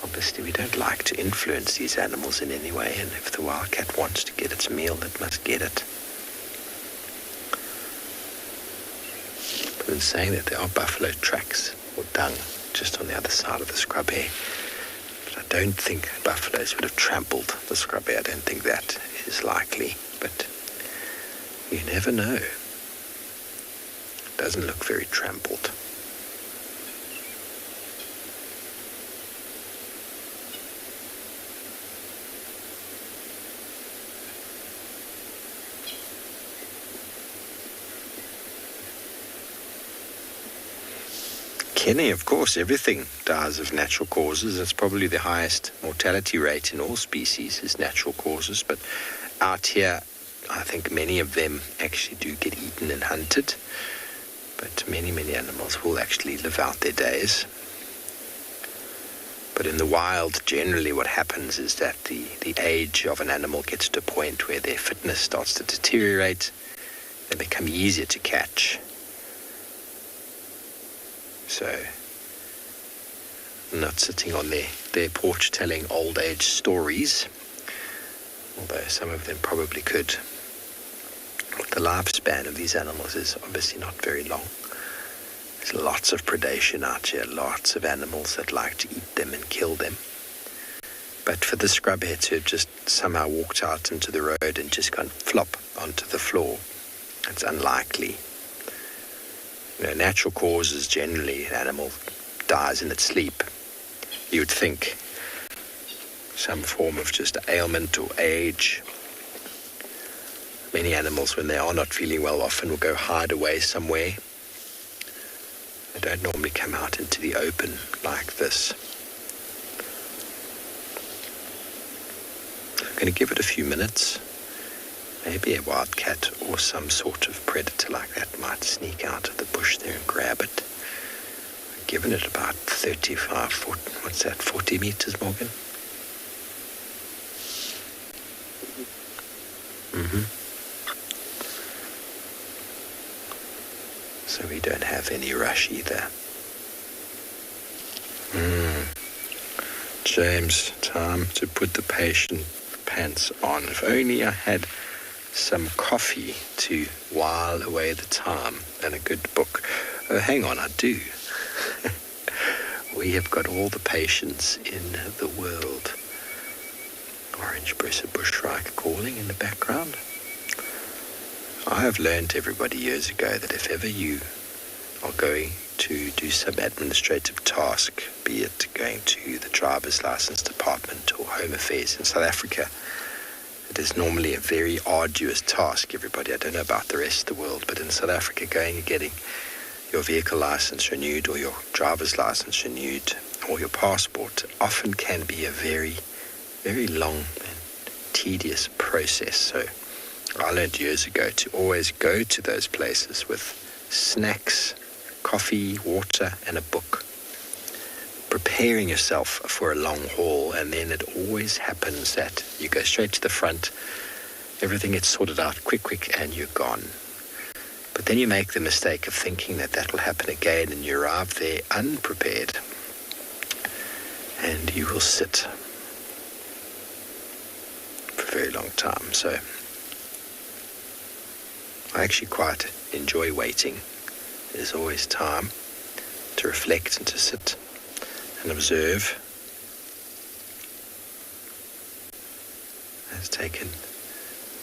Obviously, we don't like to influence these animals in any way, and if the wildcat wants to get its meal, it must get it. But in saying that, there are buffalo tracks or dung just on the other side of the scrub hare. But I don't think buffaloes would have trampled the scrub hare. I don't think that is likely, but you never know. It doesn't look very trampled. Kenya, of course, everything dies of natural causes. It's probably the highest mortality rate in all species is natural causes. But out here, I think many of them actually do get eaten and hunted. But many, many animals will actually live out their days. But in the wild, generally what happens is that the age of an animal gets to a point where their fitness starts to deteriorate. They become easier to catch. So, not sitting on their porch telling old age stories, although some of them probably could. The lifespan of these animals is obviously not very long. There's lots of predation out here, lots of animals that like to eat them and kill them. But for the scrubhead to have just somehow walked out into the road and just gone flop onto the floor, it's unlikely. You know, natural causes, generally, an animal dies in its sleep. You would think some form of just ailment or age. Many animals, when they are not feeling well, often will go hide away somewhere. They don't normally come out into the open like this. I'm going to give it a few minutes. Maybe a wildcat or some sort of predator like that might sneak out of the bush there and grab it. I've given it about 35, 40 meters, Morgan? So we don't have any rush either. James, time to put the patient pants on. If only I had some coffee to while away the time and a good book. Oh, hang on, I do. We have got all the patience in the world. Orange Brisser Bushreich calling in the background. I have learned, everybody, years ago that if ever you are going to do some administrative task, be it going to the driver's license department or home affairs in South Africa, it is normally a very arduous task, everybody. I don't know about the rest of the world, but in South Africa, going and getting your vehicle license renewed or your driver's license renewed or your passport often can be a very, very long and tedious process. So I learned years ago to always go to those places with snacks, coffee, water, and a book, preparing yourself for a long haul. And then it always happens that you go straight to the front, everything gets sorted out quick, and you're gone. But then you make the mistake of thinking that that will happen again, and you arrive there unprepared, and you will sit for a very long time. So I actually quite enjoy waiting. There's always time to reflect and to sit and observe. It's taken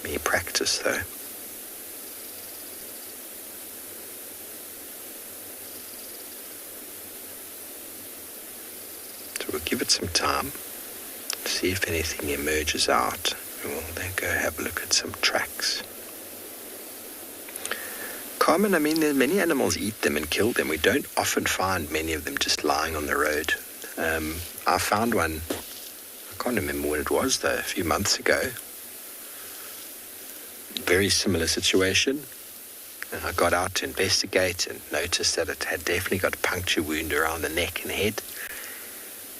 me practice, though. So we'll give it some time, see if anything emerges out. We'll then go have a look at some tracks. Common, I mean, there's many animals eat them and kill them. We don't often find many of them just lying on the road. I found one, I can't remember when it was though, a few months ago. Very similar situation. And I got out to investigate and noticed that it had definitely got a puncture wound around the neck and head.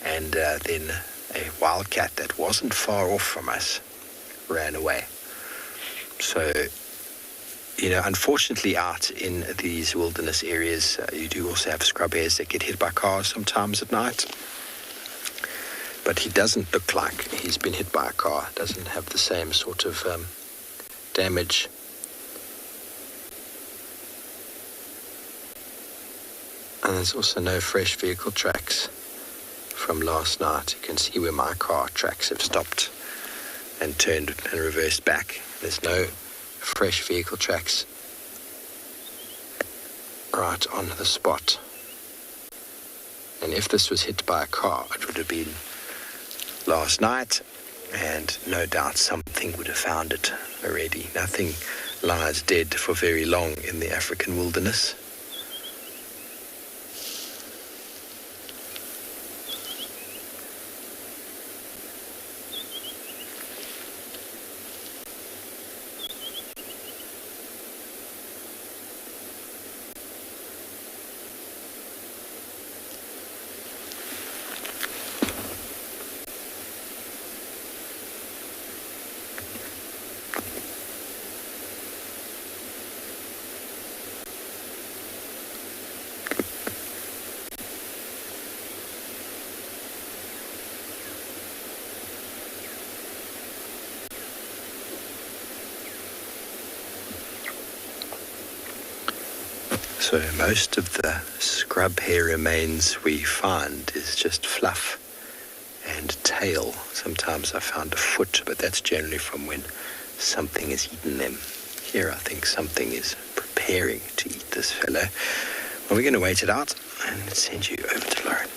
And then a wildcat that wasn't far off from us ran away. So, you know, unfortunately out in these wilderness areas, you do also have scrub hares that get hit by cars sometimes at night. But he doesn't look like he's been hit by a car, doesn't have the same sort of damage. And there's also no fresh vehicle tracks from last night. You can see where my car tracks have stopped and turned and reversed back. There's no fresh vehicle tracks right on the spot. And if this was hit by a car, it would have been last night, and no doubt something would have found it already. Nothing lies dead for very long in the African wilderness. So most of the scrub hair remains we find is just fluff and tail. Sometimes I found a foot, but that's generally from when something has eaten them. Here I think something is preparing to eat this fellow. Well, we're going to wait it out and send you over to Lauren.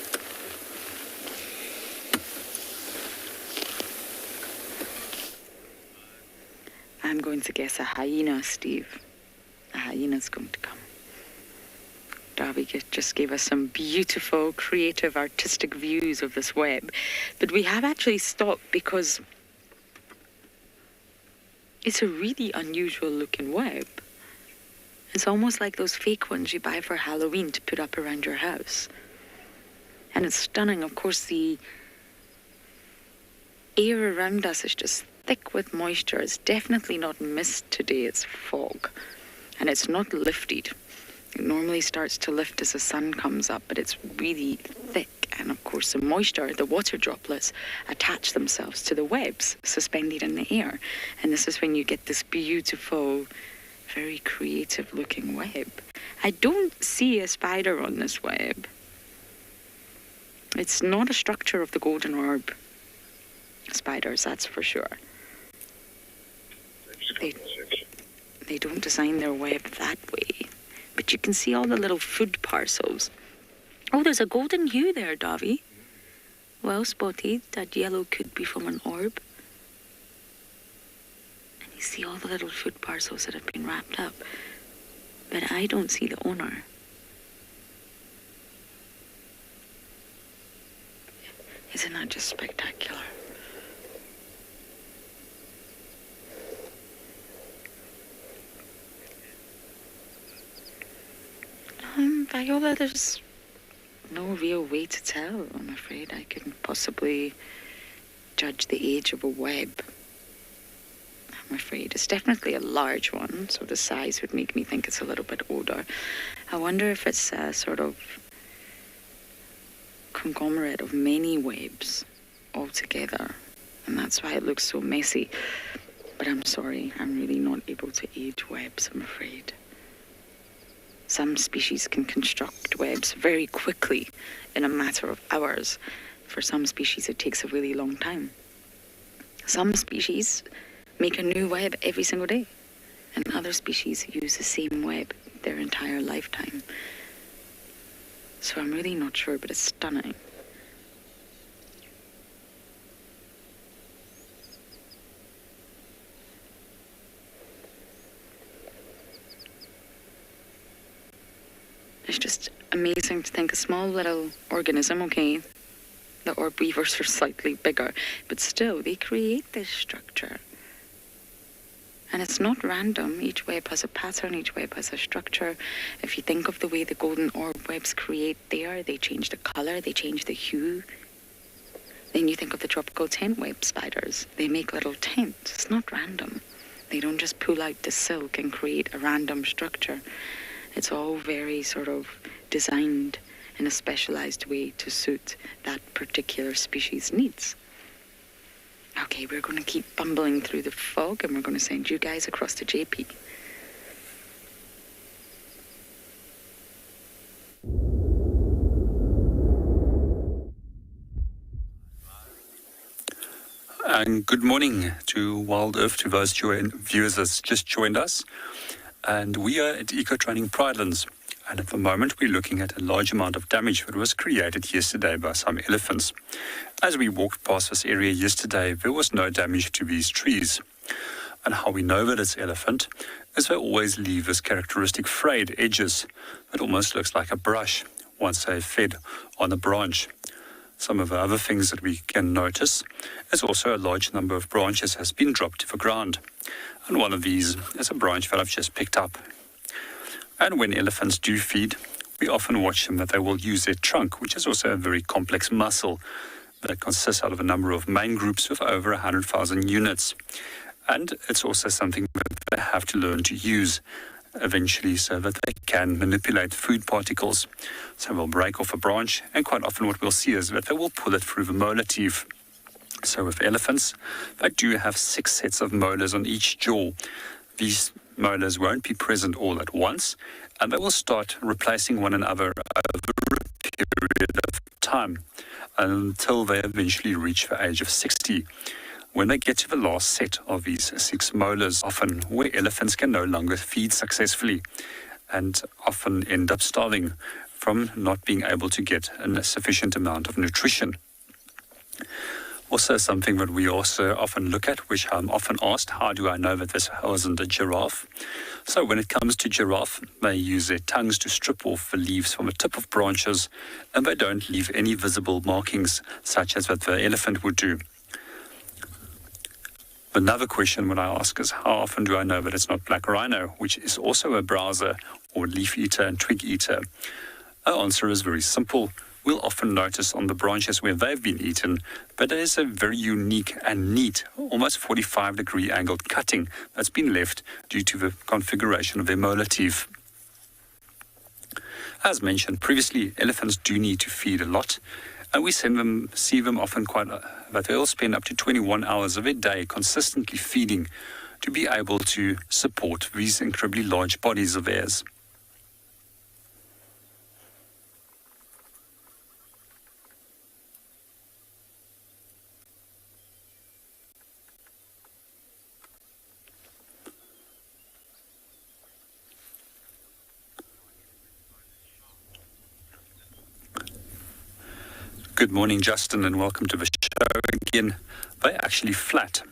I'm going to guess a hyena, Steve. A hyena's going to come. Darby just gave us some beautiful, creative, artistic views of this web. But we have actually stopped because it's a really unusual looking web. It's almost like those fake ones you buy for Halloween to put up around your house. And it's stunning. Of course, the air around us is just thick with moisture. It's definitely not mist today, it's fog. And it's not lifted. It normally starts to lift as the sun comes up, but it's really thick. And of course, the moisture, the water droplets, attach themselves to the webs suspended in the air. And this is when you get this beautiful, very creative looking web. I don't see a spider on this web. It's not a structure of the golden orb spiders, that's for sure. They don't design their web that way. But you can see all the little food parcels. Oh, there's a golden hue there, Davy. Well spotted. That yellow could be from an orb. And you see all the little food parcels that have been wrapped up. But I don't see the owner. Isn't that just spectacular? Viola, there's no real way to tell, I'm afraid. I couldn't possibly judge the age of a web. I'm afraid. It's definitely a large one, so the size would make me think it's a little bit older. I wonder if it's a sort of conglomerate of many webs all together, and that's why it looks so messy. But I'm sorry, I'm really not able to age webs, I'm afraid. Some species can construct webs very quickly in a matter of hours. For some species, it takes a really long time. Some species make a new web every single day, and other species use the same web their entire lifetime. So I'm really not sure, but it's stunning. It's just amazing to think a small little organism, okay, the orb weavers are slightly bigger, but still they create this structure. And it's not random. Each web has a pattern, each web has a structure. If you think of the way the golden orb webs create there, they change the color, they change the hue. Then you think of the tropical tent web spiders. They make little tents. It's not random. They don't just pull out the silk and create a random structure. It's all very sort of designed in a specialized way to suit that particular species' needs. Okay, we're going to keep bumbling through the fog and we're going to send you guys across to JP. And good morning to WildEarth, to those viewers that's just joined us. And we are at Eco Training Pridelands. And at the moment, we're looking at a large amount of damage that was created yesterday by some elephants. As we walked past this area yesterday, there was no damage to these trees. And how we know that it's elephant is they always leave this characteristic frayed edges that almost looks like a brush once they've fed on a branch. Some of the other things that we can notice is also a large number of branches has been dropped to the ground. And one of these is a branch that I've just picked up. And when elephants do feed, we often watch them that they will use their trunk, which is also a very complex muscle that consists out of a number of main groups with over 100,000 units. And it's also something that they have to learn to use eventually so that they can manipulate food particles. So they'll break off a branch, and quite often what we'll see is that they will pull it through the molar teeth. So with elephants, they do have 6 sets of molars on each jaw. These molars won't be present all at once, and they will start replacing one another over a period of time until they eventually reach the age of 60. When they get to the last set of these 6 molars, often where elephants can no longer feed successfully and often end up starving from not being able to get a sufficient amount of nutrition. Also something that we also often look at, which I'm often asked, how do I know that this wasn't a giraffe? So when it comes to giraffe, they use their tongues to strip off the leaves from the tip of branches, and they don't leave any visible markings, such as that the elephant would do. Another question when I ask is, how often do I know that it's not black rhino, which is also a browser or leaf eater and twig eater? Our answer is very simple. We'll often notice on the branches where they've been eaten, but there is a very unique and neat, almost 45-degree angled cutting that's been left due to the configuration of their molar teeth. As mentioned previously, elephants do need to feed a lot, and we see them often that they'll spend up to 21 hours of their day consistently feeding to be able to support these incredibly large bodies of theirs. Good morning, Justin, and welcome to the show again. They're actually flat.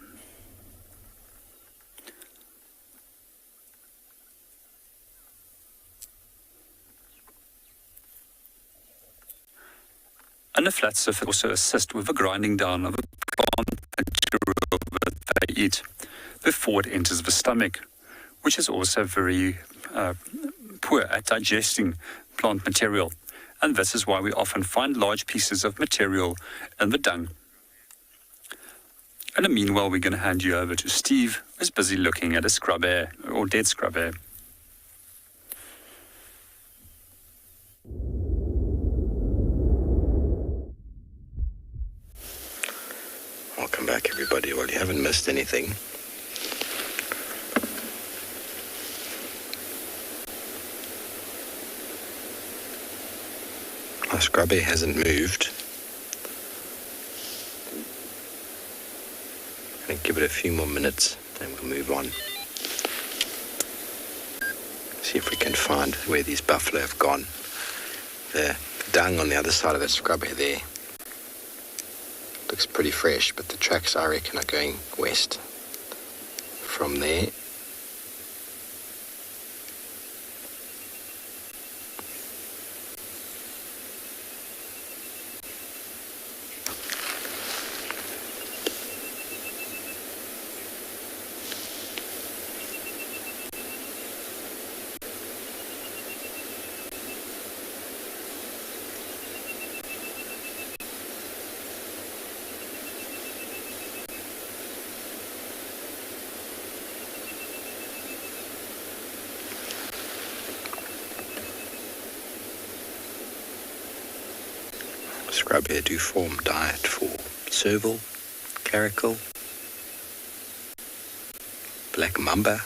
And a flat surface also assists with the grinding down of the plant material that they eat before it enters the stomach, which is also very poor at digesting plant material. And this is why we often find large pieces of material in the dung. And meanwhile, we're going to hand you over to Steve, who's busy looking at a scrub hare, or dead scrub hare. Welcome back, everybody. Well, you haven't missed anything. Our scrub hare hasn't moved. I'm going to give it a few more minutes, then we'll move on. See if we can find where these buffalo have gone. The dung on the other side of that scrub hare there looks pretty fresh, but the tracks, I reckon, are going west from there. Scrub hare do form diet for serval, caracal, black mamba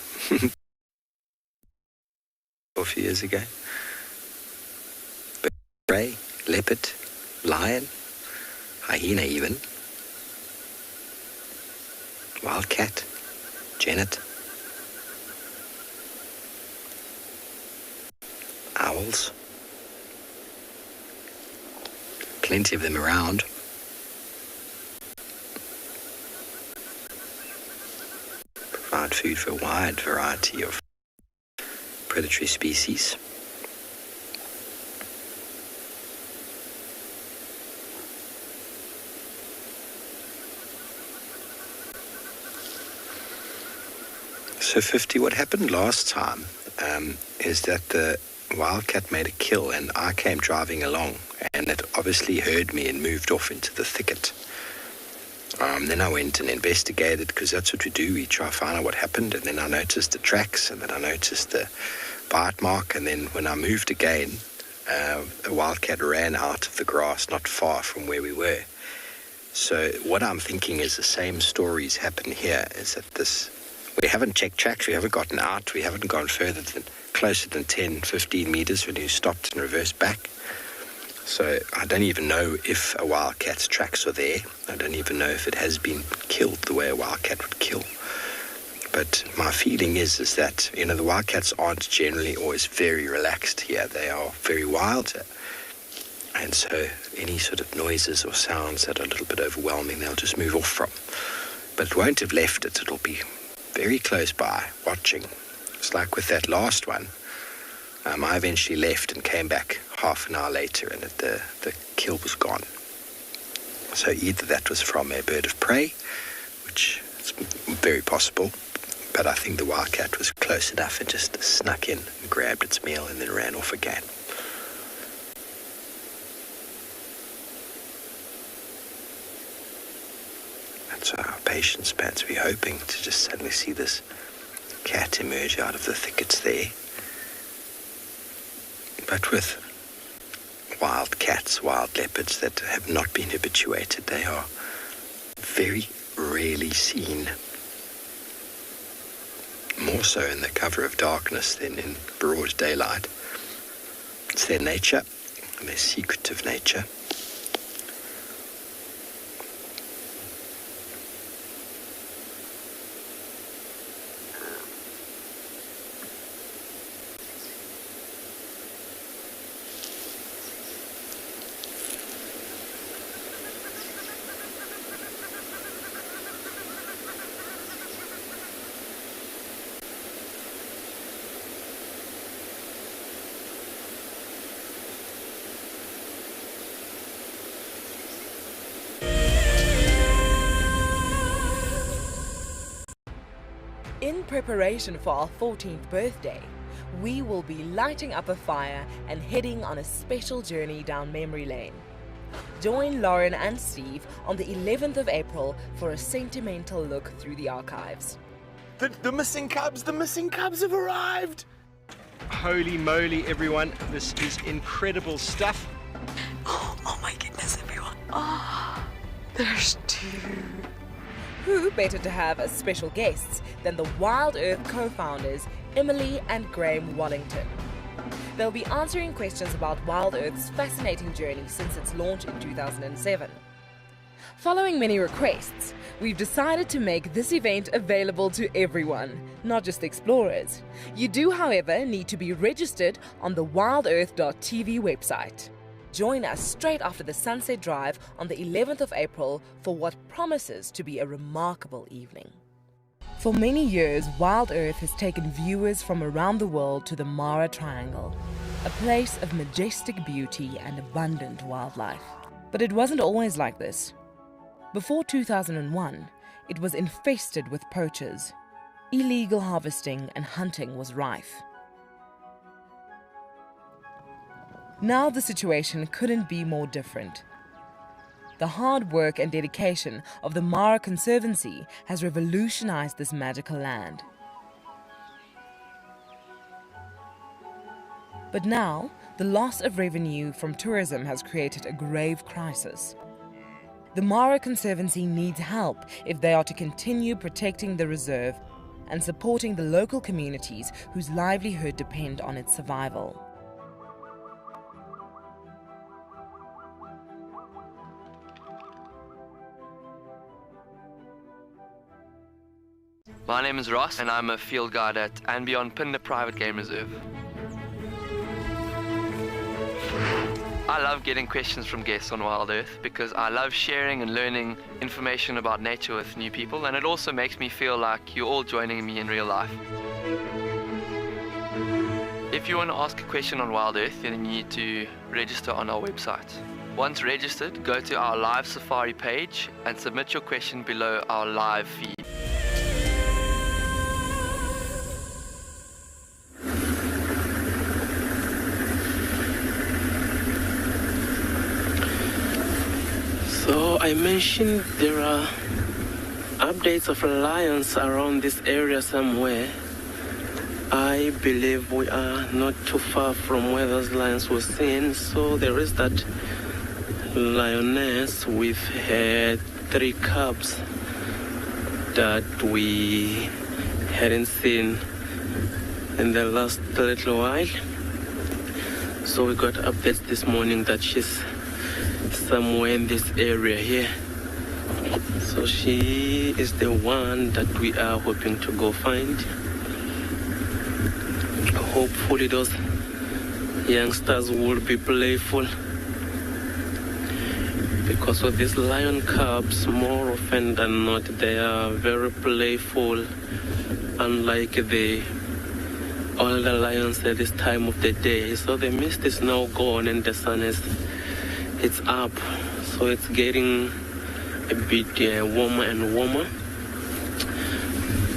a few years ago, ray, leopard, lion, hyena even, wildcat, genet, owls. Plenty of them around. Provide food for a wide variety of predatory species. So 50, what happened last time is that the wildcat made a kill and I came driving along and it obviously heard me and moved off into the thicket. Then I went and investigated, because that's what we do. We try to find out what happened, and then I noticed the tracks, and then I noticed the bite mark, and then when I moved again, a wildcat ran out of the grass not far from where we were. So what I'm thinking is the same stories happen here, is that this We haven't checked tracks, we haven't gotten out, we haven't gone closer than 10, 15 meters when you stopped and reversed back. So I don't even know if a wildcat's tracks are there. I don't even know if it has been killed the way a wildcat would kill. But my feeling is that, the wildcats aren't generally always very relaxed here. They are very wild. And so any sort of noises or sounds that are a little bit overwhelming, they'll just move off from. But it won't have left it. It'll be very close by, watching. It's like with that last one. I eventually left and came back half an hour later, and the kill was gone. So either that was from a bird of prey, which is very possible, but I think the wildcat was close enough and just snuck in and grabbed its meal and then ran off again. So our patience spans, we're hoping to just suddenly see this cat emerge out of the thickets there. But with wild cats, wild leopards that have not been habituated, they are very rarely seen. More so in the cover of darkness than in broad daylight. It's their nature, and their secretive nature. In preparation for our 14th birthday, we will be lighting up a fire and heading on a special journey down memory lane. Join Lauren and Steve on the 11th of April for a sentimental look through the archives. The missing cubs have arrived! Holy moly, everyone, this is incredible stuff. Oh my goodness, everyone. Oh, there's two. Who better to have as special guests than the WildEarth co-founders Emily and Graham Wallington. They'll be answering questions about WildEarth's fascinating journey since its launch in 2007. Following many requests, we've decided to make this event available to everyone, not just explorers. You do, however, need to be registered on the WildEarth.tv website. Join us straight after the sunset drive on the 11th of April for what promises to be a remarkable evening. For many years, WildEarth has taken viewers from around the world to the Mara Triangle, a place of majestic beauty and abundant wildlife. But it wasn't always like this. Before 2001, it was infested with poachers. Illegal harvesting and hunting was rife. Now the situation couldn't be more different. The hard work and dedication of the Mara Conservancy has revolutionized this magical land. But now, the loss of revenue from tourism has created a grave crisis. The Mara Conservancy needs help if they are to continue protecting the reserve and supporting the local communities whose livelihood depend on its survival. My name is Ross and I'm a field guide at andBeyond Phinda Private Game Reserve. I love getting questions from guests on WildEarth because I love sharing and learning information about nature with new people, and it also makes me feel like you're all joining me in real life. If you want to ask a question on WildEarth, then you need to register on our website. Once registered, go to our live safari page and submit your question below our live feed. So I mentioned there are updates of lions around this area somewhere. I believe we are not too far from where those lions were seen. So there is that lioness with her 3 cubs that we hadn't seen in the last little while. So we got updates this morning that she's somewhere in this area here. So she is the one that we are hoping to go find. Hopefully those youngsters will be playful, because of these lion cubs, more often than not, they are very playful, unlike all the lions at this time of the day. So the mist is now gone and the sun it's up, so it's getting a bit warmer and warmer.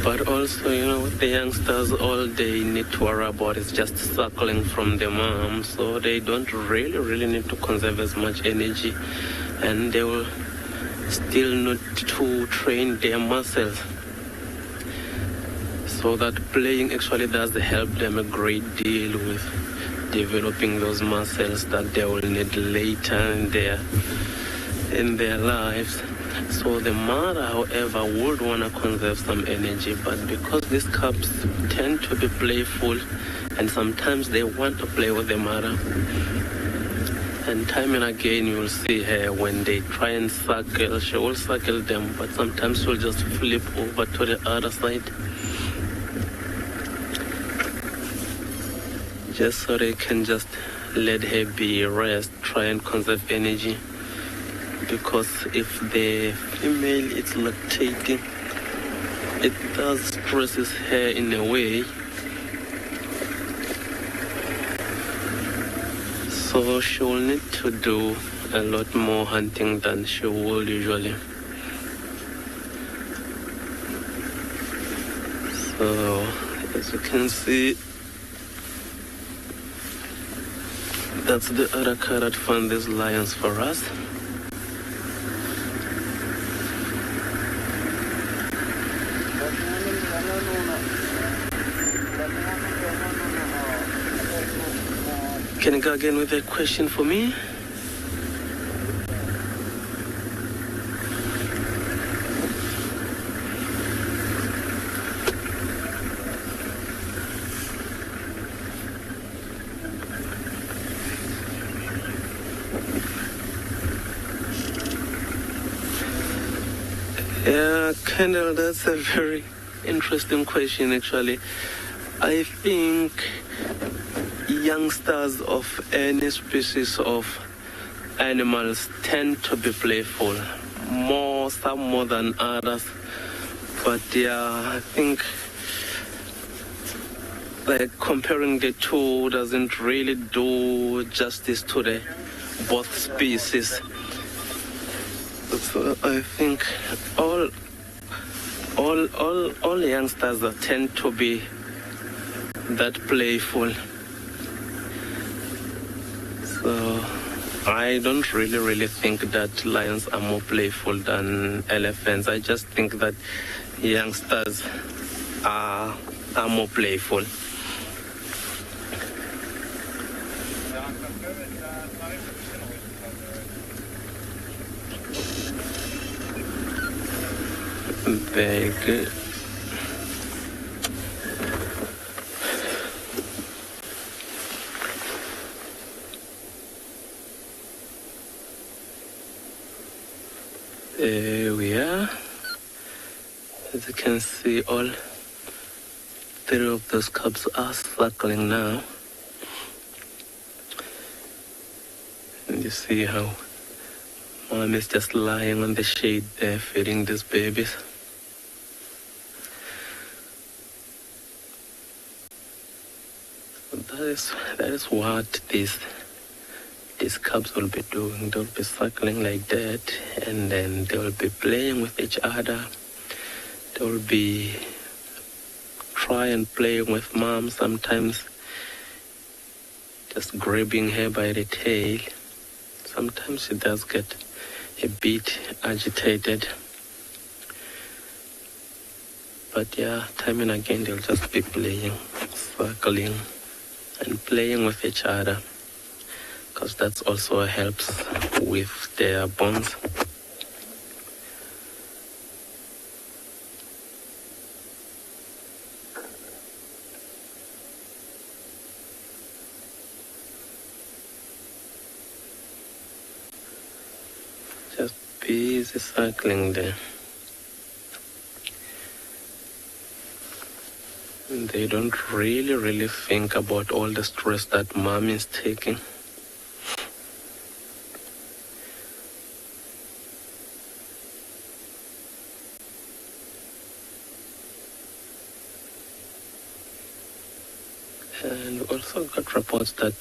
But also, you know, the youngsters, all they need to worry about is just suckling from the mom, so they don't really need to conserve as much energy, and they will still need to train their muscles. So that playing actually does help them a great deal with developing those muscles that they will need later in their lives. So the mother, however, would want to conserve some energy, but because these cubs tend to be playful and sometimes they want to play with the mother, and time and again you will see her when they try and suckle, she will suckle them, but sometimes she'll just flip over to the other side, just so they can just let her be rest, try and conserve energy. Because if the female is lactating, it does stresses her in a way. So she will need to do a lot more hunting than she will usually. So as you can see, that's the other car that found these lions for us. Can you go again with a question for me? Yeah, Kendall, that's a very interesting question actually. I think youngsters of any species of animals tend to be playful, some more than others. But yeah, I think like comparing the two doesn't really do justice to the both species. So I think all youngsters that tend to be that playful. So I don't really think that lions are more playful than elephants. I just think that youngsters are more playful. Very good. There we are. As you can see, all three of those cubs are suckling now. And you see how mom is just lying on the shade there feeding these babies. So that is what these cubs will be doing. They'll be suckling like that, and then they will be playing with each other. They will be trying playing with mom, sometimes just grabbing her by the tail. Sometimes she does get a bit agitated. But yeah, time and again they'll just be playing, circling, and playing with each other, because that also helps with their bonds. busy circling there. They don't really think about all the stress that mom is taking. And we also got reports that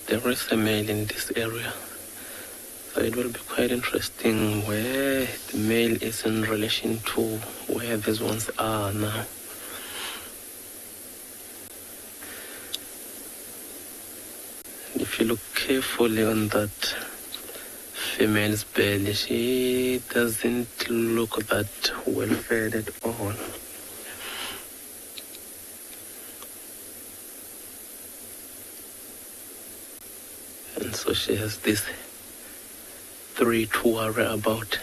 there is a male in this area. So it will be quite interesting where the male is in relation to where these ones are now. And if you look carefully on that female's belly, she doesn't look that well fed at all. And so she has this 3 to worry about.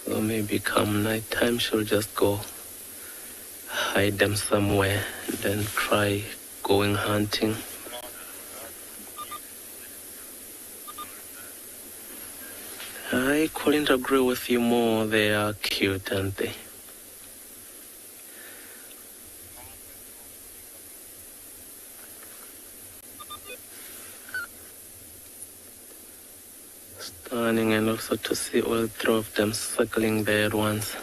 So maybe come night time she'll just go hide them somewhere and then try going hunting. I couldn't agree with you more. They are cute, aren't they? Stunning, and also to see all 3 of them circling there at once.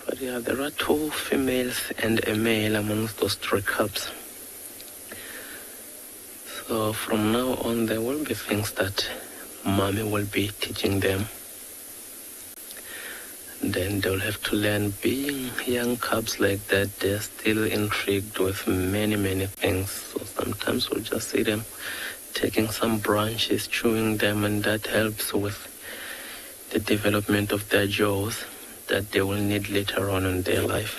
But yeah, there are 2 females and a male amongst those 3 cubs. So from now on there will be things that mommy will be teaching them. Then they'll have to learn. Being young cubs like that, they're still intrigued with many things. So sometimes we'll just see them taking some branches, chewing them, and that helps with the development of their jaws that they will need later on in their life.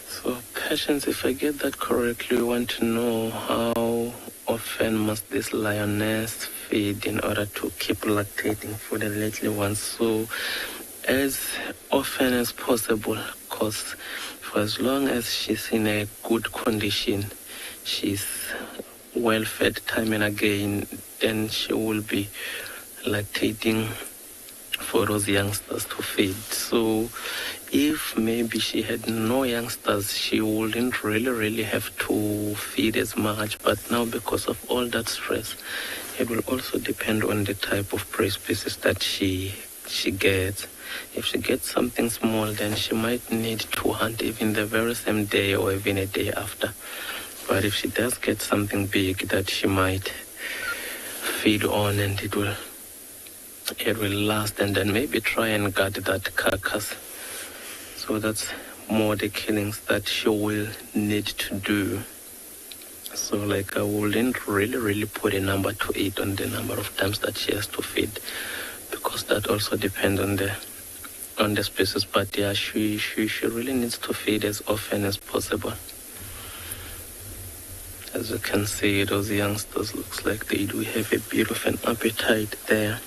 So, Patience, if I get that correctly, you want to know how often must this lioness feed in order to keep lactating for the little ones? So, as often as possible, because for as long as she's in a good condition, she's well fed time and again, then she will be lactating for those youngsters to feed. So if maybe she had no youngsters, she wouldn't really have to feed as much. But now, because of all that stress, it will also depend on the type of prey species that she gets. If she gets something small, then she might need to hunt even the very same day or even a day after. But if she does get something big that she might feed on, and it will last, and then maybe try and guard that carcass. So that's more the killings that she will need to do. So like, I wouldn't really put a number to it on the number of times that she has to feed, because that also depends on the species. But yeah, she really needs to feed as often as possible. As you can see, those youngsters looks like they do have a bit of an appetite there.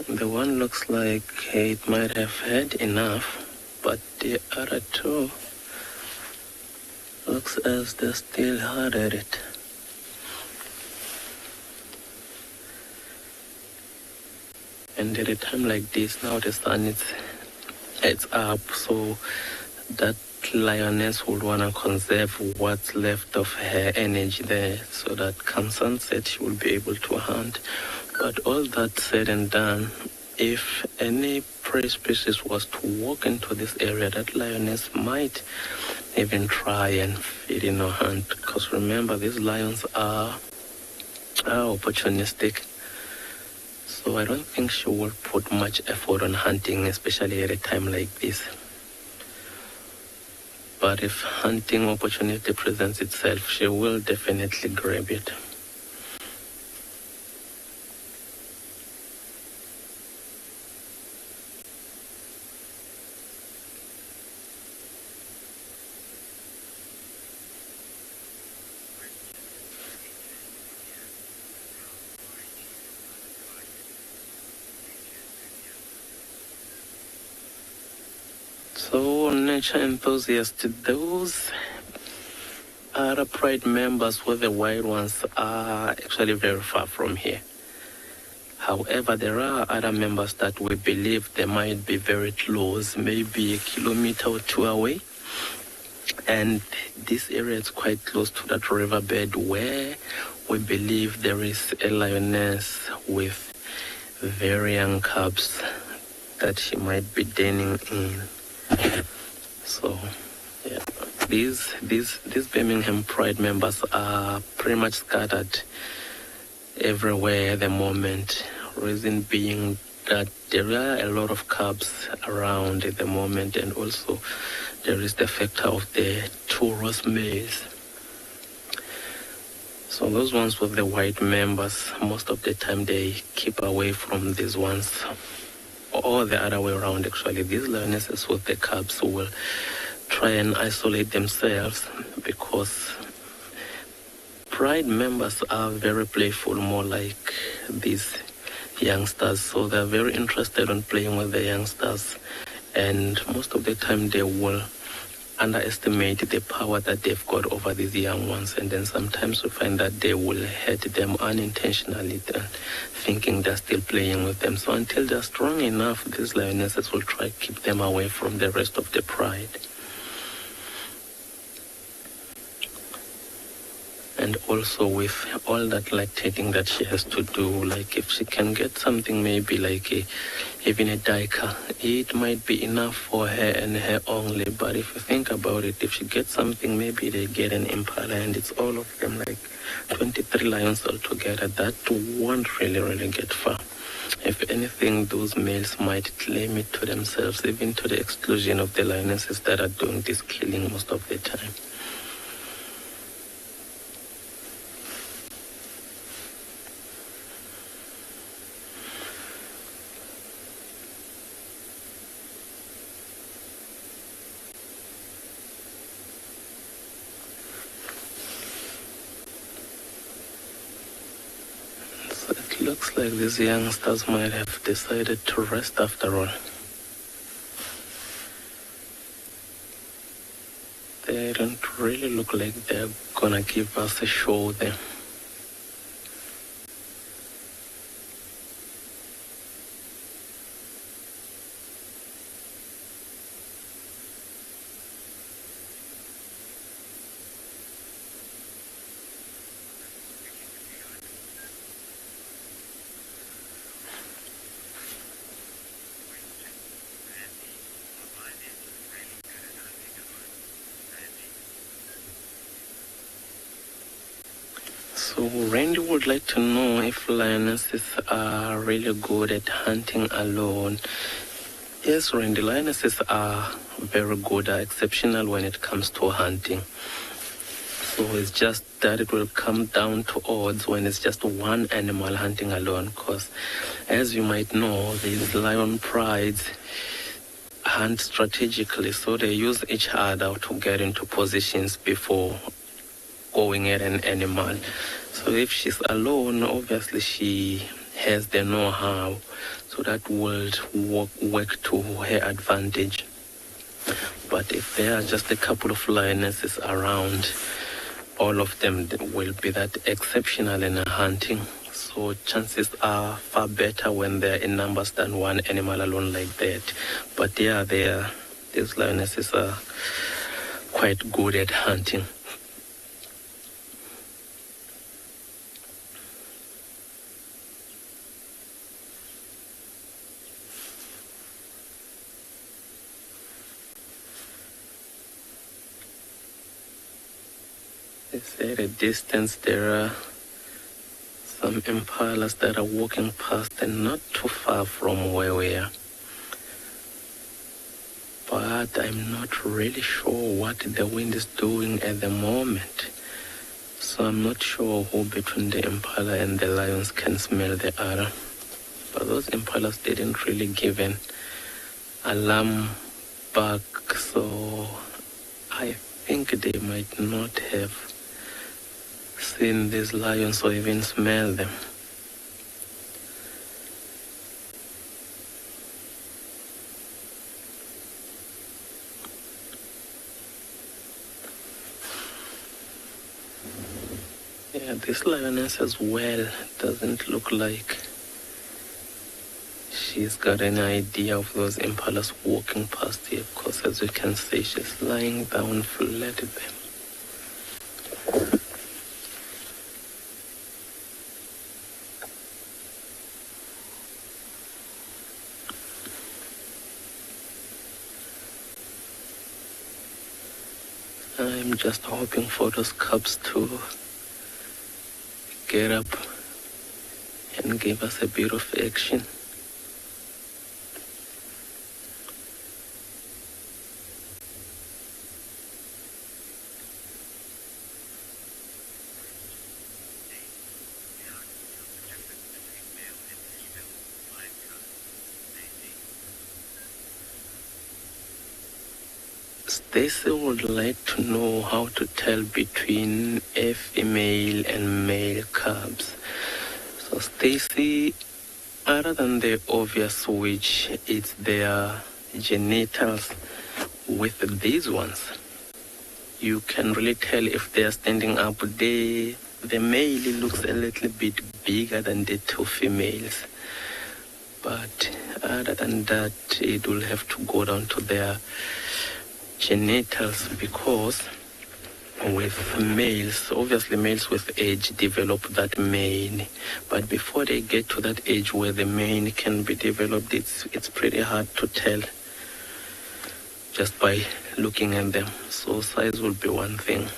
The one looks like it might have had enough, but the other 2 looks as they're still hard at it. And at a time like this, now the sun it's up, so that lioness would want to conserve what's left of her energy there, so that come sunset she will be able to hunt. But all that said and done, if any prey species was to walk into this area, that lioness might even try and feed in or hunt. Because remember, these lions are opportunistic. So I don't think she will put much effort on hunting, especially at a time like this. But if hunting opportunity presents itself, she will definitely grab it. nature enthusiasts, those other Pride members where the wild ones are actually very far from here. However, there are other members that we believe they might be very close, maybe a kilometer or two away. And this area is quite close to that riverbed where we believe there is a lioness with very young cubs that she might be denning in. So, yeah, these Birmingham Pride members are pretty much scattered everywhere at the moment. Reason being that there are a lot of cubs around at the moment, and also there is the factor of the Taurus males. So those ones with the white members, most of the time they keep away from these ones, or the other way around actually. These lionesses with the cubs will try and isolate themselves, because Pride members are very playful, more like these youngsters, so they're very interested in playing with the youngsters, and most of the time they will underestimate the power that they've got over these young ones, and then sometimes we find that they will hurt them unintentionally, thinking they're still playing with them. So until they're strong enough, these lionesses will try to keep them away from the rest of the pride. And also with all that lactating that she has to do, like if she can get something maybe like even a diker, it might be enough for her and her only. But if you think about it, if she gets something, maybe they get an impala, and it's all of them, like 23 lions altogether, that won't really get far. If anything, those males might claim it to themselves, even to the exclusion of the lionesses that are doing this killing most of the time. Looks like these youngsters might have decided to rest after all. They don't really look like they're gonna give us a show there. So Randy would like to know if lionesses are really good at hunting alone. Yes, Randy, lionesses are very good, are exceptional when it comes to hunting. So it's just that it will come down to odds when it's just one animal hunting alone, because as you might know, these lion prides hunt strategically, so they use each other to get into positions before going at an animal. So if she's alone, obviously she has the know-how, so that will work to her advantage. But if there are just a couple of lionesses around, all of them will be that exceptional in hunting. So chances are far better when they're in numbers than one animal alone like that. But yeah, these lionesses are quite good at hunting. At a distance, there are some impalas that are walking past and not too far from where we are. But I'm not really sure what the wind is doing at the moment. So I'm not sure who between the impala and the lions can smell the other. But those impalas didn't really give an alarm back, so I think they might not have seen these lions or even smell them. Yeah, this lioness as well doesn't look like she's got any idea of those impalas walking past here, because as you can see, she's lying down flat there. I'm just hoping for those cubs to get up and give us a bit of action. Stacy would like to know how to tell between a female and male cubs. So Stacy, other than the obvious, which is their genitals, with these ones, you can really tell if they are standing up. The male looks a little bit bigger than the two females. But other than that, it will have to go down to their genitals, because with males, obviously males with age develop that mane, but before they get to that age where the mane can be developed, it's pretty hard to tell just by looking at them. So size will be one thing.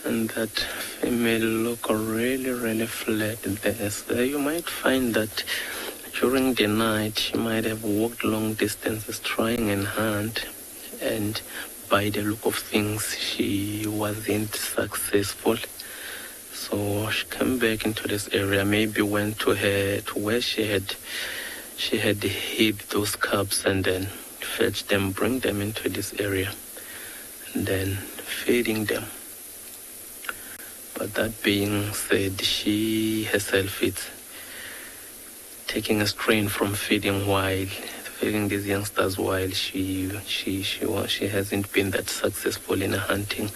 And that female look really flat there. So you might find that during the night she might have walked long distances trying and hunt, and by the look of things she wasn't successful. So she came back into this area, maybe went to where she had hid those cubs, and then fetch them, bring them into this area, and then feeding them. But that being said, she herself is taking a strain from feeding these youngsters while she hasn't been that successful in hunting,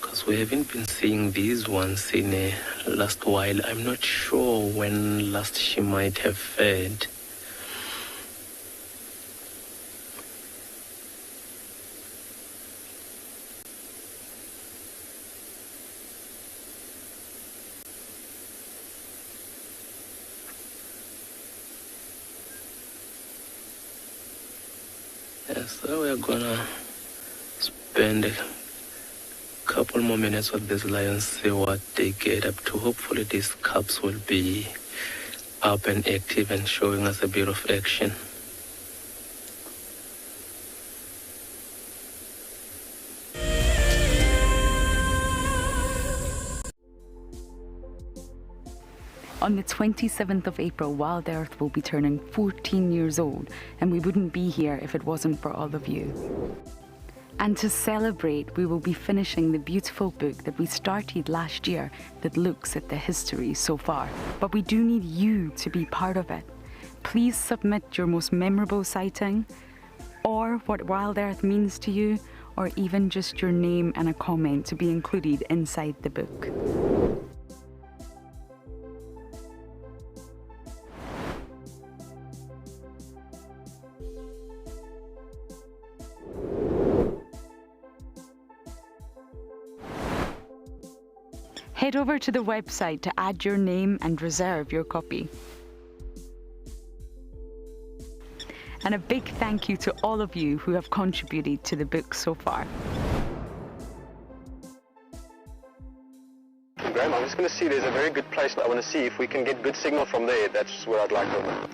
because we haven't been seeing these ones in a last while. I'm not sure when last she might have fed. So we're gonna spend a couple more minutes with these lions, see what they get up to. Hopefully these cubs will be up and active and showing us a bit of action. On the 27th of April, WildEarth will be turning 14 years old, and we wouldn't be here if it wasn't for all of you. And to celebrate, we will be finishing the beautiful book that we started last year that looks at the history so far. But we do need you to be part of it. Please submit your most memorable sighting, or what WildEarth means to you, or even just your name and a comment to be included inside the book. Head over to the website to add your name and reserve your copy. And a big thank you to all of you who have contributed to the book so far. Graham, I'm just going to see, there's a very good place that I want to see if we can get good signal from there. That's where I'd like to go.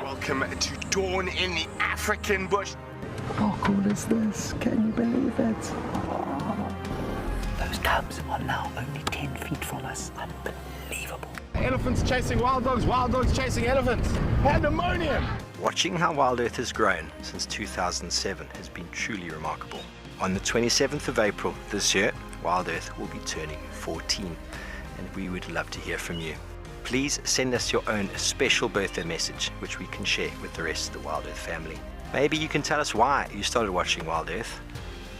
Welcome to dawn in the African bush. How cool is this? Can you believe it? Those cubs are now only 10 feet from us. Unbelievable. Elephants chasing wild dogs chasing elephants. Pandemonium! Watching how WildEarth has grown since 2007 has been truly remarkable. On the 27th of April this year, WildEarth will be turning 14, and we would love to hear from you. Please send us your own special birthday message, which we can share with the rest of the WildEarth family. Maybe you can tell us why you started watching WildEarth,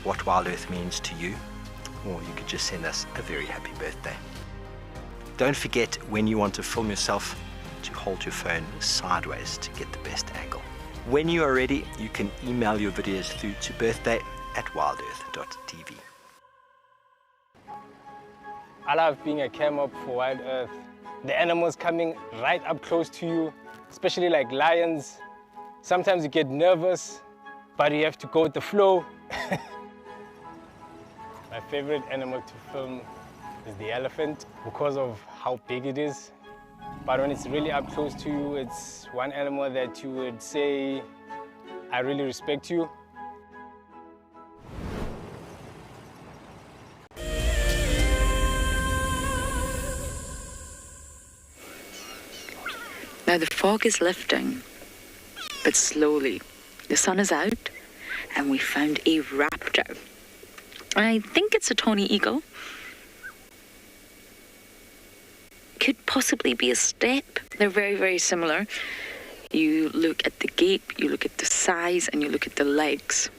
what WildEarth means to you, or you could just send us a very happy birthday. Don't forget, when you want to film yourself, to hold your phone sideways to get the best angle. When you are ready, you can email your videos through to birthday@wildearth.tv. I love being a cam op for WildEarth. The animals coming right up close to you, especially like lions. Sometimes you get nervous, but you have to go with the flow. My favorite animal to film is the elephant because of how big it is. But when it's really up close to you, it's one animal that you would say, I really respect you. Now the fog is lifting, but slowly. The sun is out, and we found a raptor. And I think it's a tawny eagle. Could possibly be a steppe. They're very, very similar. You look at the gape, you look at the size, and you look at the legs.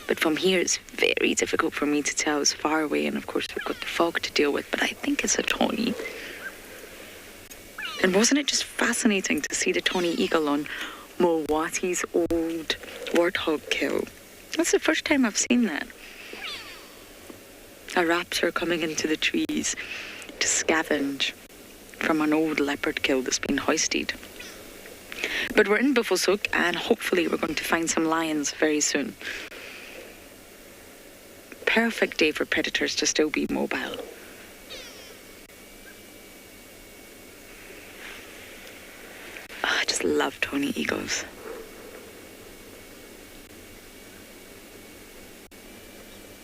But from here, it's very difficult for me to tell. It's far away, and of course, we've got the fog to deal with, but I think it's a tawny. And wasn't it just fascinating to see the tawny eagle on Mulwati's old warthog kill? That's the first time I've seen that. A raptor coming into the trees to scavenge from an old leopard kill that's been hoisted. But we're in Buffelshoek, and hopefully we're going to find some lions very soon. Perfect day for predators to still be mobile. Oh, I just love tawny eagles.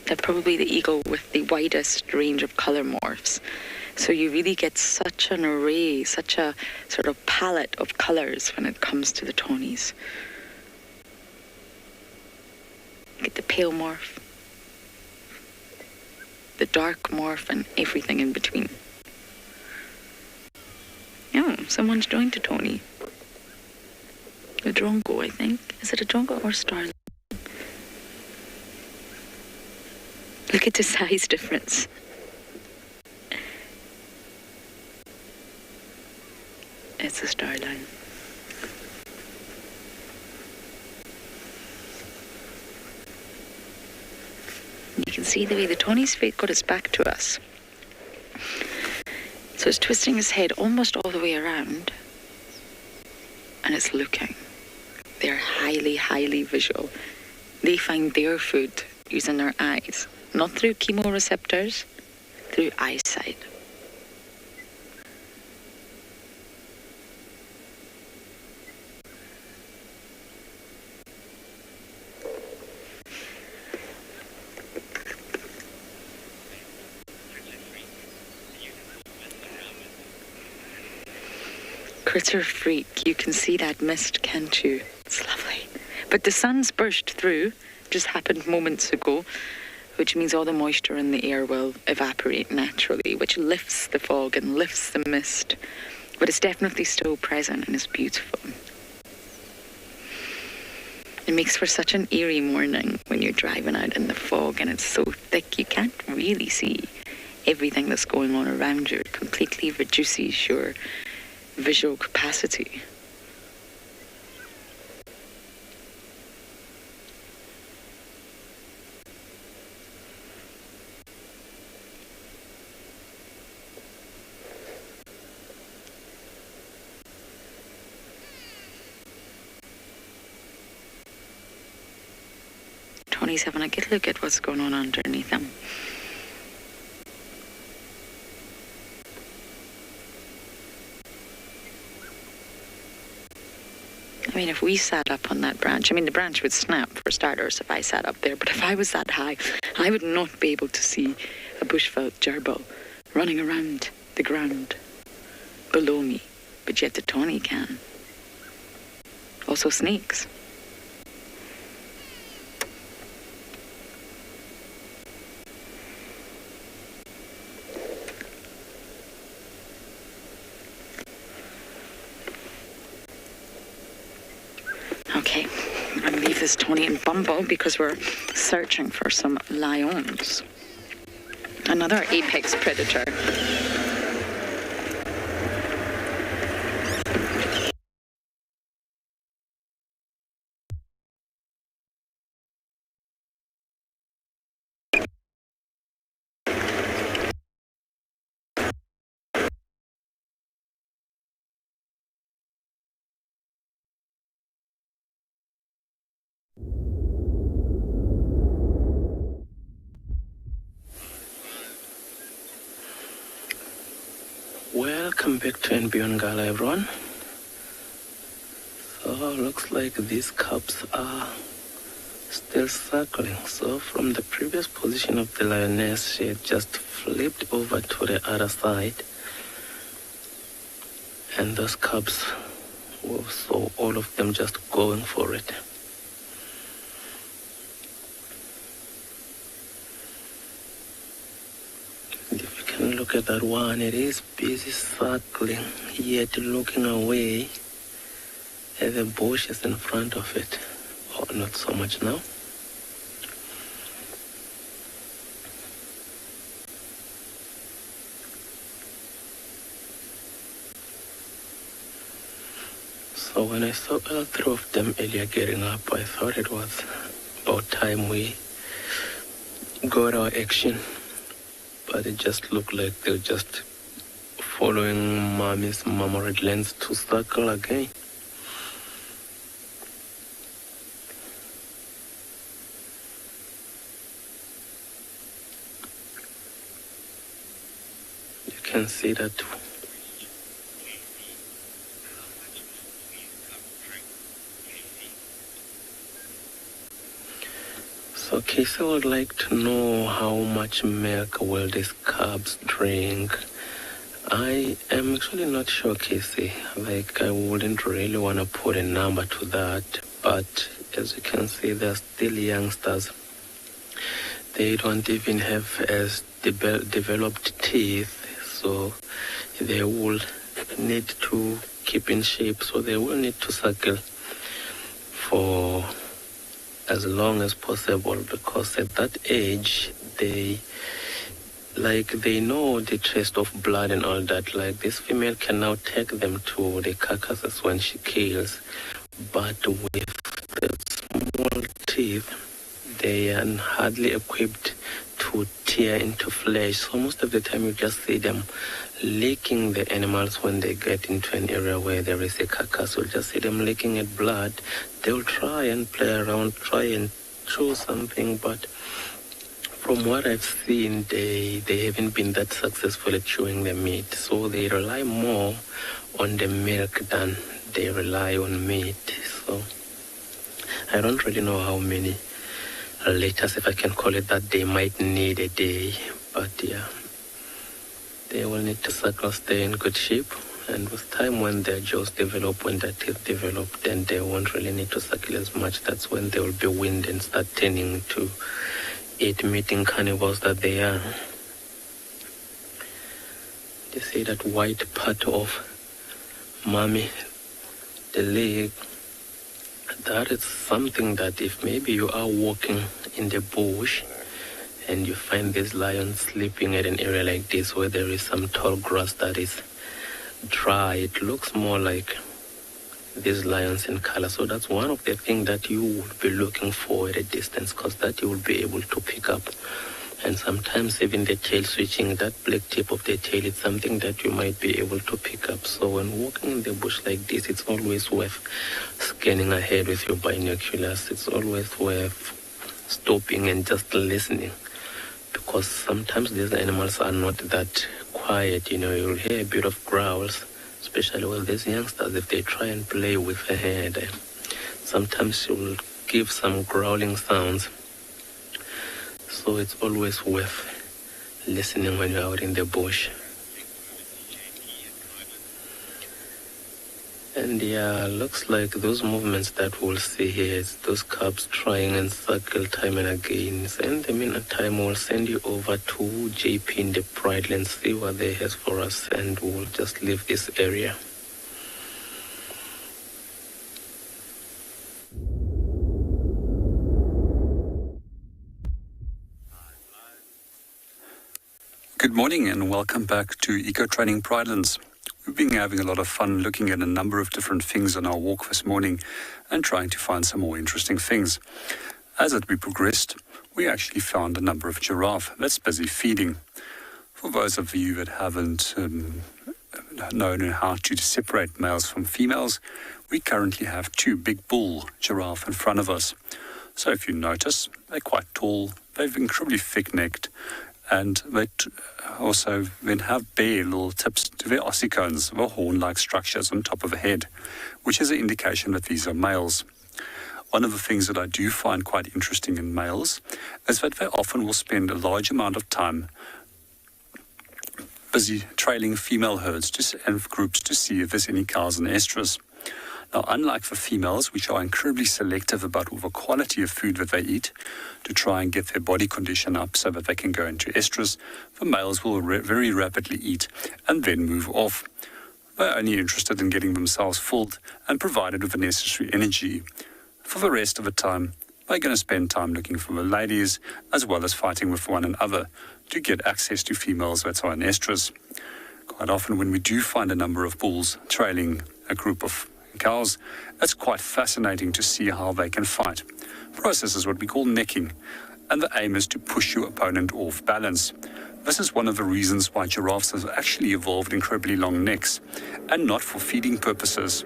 They're probably the eagle with the widest range of colour morphs. So you really get such an array, such a sort of palette of colours when it comes to the tawnies. You get the pale morph, the dark morph, and everything in between. Oh, someone's joined a tawny. A drongo, I think. Is it a drongo or starling? Look at the size difference. It's a starling. You can see the way the tawny's fate got its back to us. So it's twisting its head almost all the way around, and it's looking. They're highly, highly visual. They find their food using their eyes, not through chemoreceptors, through eyesight. Critter freak, you can see that mist, can't you? It's lovely. But the sun's burst through, just happened moments ago, which means all the moisture in the air will evaporate naturally, which lifts the fog and lifts the mist. But it's definitely still present and it's beautiful. It makes for such an eerie morning when you're driving out in the fog and it's so thick you can't really see everything that's going on around you. It completely reduces your visual capacity. Tony's having a good look at what's going on underneath him. I mean, if we sat up on that branch, I mean, the branch would snap for starters if I sat up there, but if I was that high, I would not be able to see a bushveld gerbil running around the ground below me, but yet the tawny can. Also snakes. Okay, I'm going to leave this Tony and Bumble because we're searching for some lions. Another apex predator. Welcome back to andBeyond, Ngala, everyone. So looks like these cubs are still circling. So from the previous position of the lioness, she had just flipped over to the other side, and those cubs, so all of them just going for it. Look at that one, it is busy circling, yet looking away at the bushes in front of it. Oh, not so much now. So when I saw all three of them earlier getting up, I thought it was about time we got our action. But it just looked like they were just following Mommy's red lens to circle again. You can see that. So Casey would like to know how much milk will these cubs drink. I am actually not sure, Casey. Like, I wouldn't really want to put a number to that. But as you can see, they're still youngsters. They don't even have as developed teeth, so they will need to keep in shape. So they will need to suckle for as long as possible, because at that age they know the taste of blood and all that. Like, this female can now take them to the carcasses when she kills, but with the small teeth they are hardly equipped to tear into flesh. So most of the time you just see them licking the animals when they get into an area where there is a carcass. You'll just see them licking at blood. They'll try and play around, try and chew something, but from what I've seen, they haven't been that successful at chewing the meat. So they rely more on the milk than they rely on meat. So I don't really know how many liters, if I can call it that, they might need a day. But yeah, they will need to suckle, stay in good shape. And with time, when their jaws develop, when their teeth develop, then they won't really need to suckle as much. That's when they will be weaned and start turning into eat-meeting carnivores that they are. They say that white part of mommy, the leg, that is something that if maybe you are walking in the bush and you find these lions sleeping at an area like this where there is some tall grass that is dry, it looks more like these lions in color. So that's one of the things that you would be looking for at a distance, because that you will be able to pick up. And sometimes even the tail switching, that black tip of the tail, it's something that you might be able to pick up. So when walking in the bush like this, it's always worth scanning ahead with your binoculars. It's always worth stopping and just listening, because sometimes these animals are not that quiet. You know, you'll hear a bit of growls, especially with these youngsters. If they try and play with the head, sometimes you'll give some growling sounds. So it's always worth listening when you're out in the bush. And yeah, looks like those movements that we'll see here is those cubs trying and circle time and again. So in the meantime, we'll send you over to JP in the Pride and see what they has for us, and we'll just leave this area. Good morning and welcome back to Eco Training Pridelands. We've been having a lot of fun looking at a number of different things on our walk this morning and trying to find some more interesting things. As we progressed, we actually found a number of giraffe that's busy feeding. For those of you that haven't known how to separate males from females, we currently have two big bull giraffe in front of us. So if you notice, they're quite tall, they're incredibly thick-necked, and they also then have bare little tips to their ossicones, the horn-like structures on top of the head, which is an indication that these are males. One of the things that I do find quite interesting in males is that they often will spend a large amount of time busy trailing female herds and groups to see if there's any cows in estrus. Now, unlike the females, which are incredibly selective about the quality of food that they eat to try and get their body condition up so that they can go into estrus, the males will very rapidly eat and then move off. They're only interested in getting themselves filled and provided with the necessary energy. For the rest of the time, they're going to spend time looking for the ladies as well as fighting with one another to get access to females that are in estrus. Quite often when we do find a number of bulls trailing a group of cows, it's quite fascinating to see how they can fight. The process is what we call necking, and the aim is to push your opponent off balance. This is one of the reasons why giraffes have actually evolved incredibly long necks, and not for feeding purposes.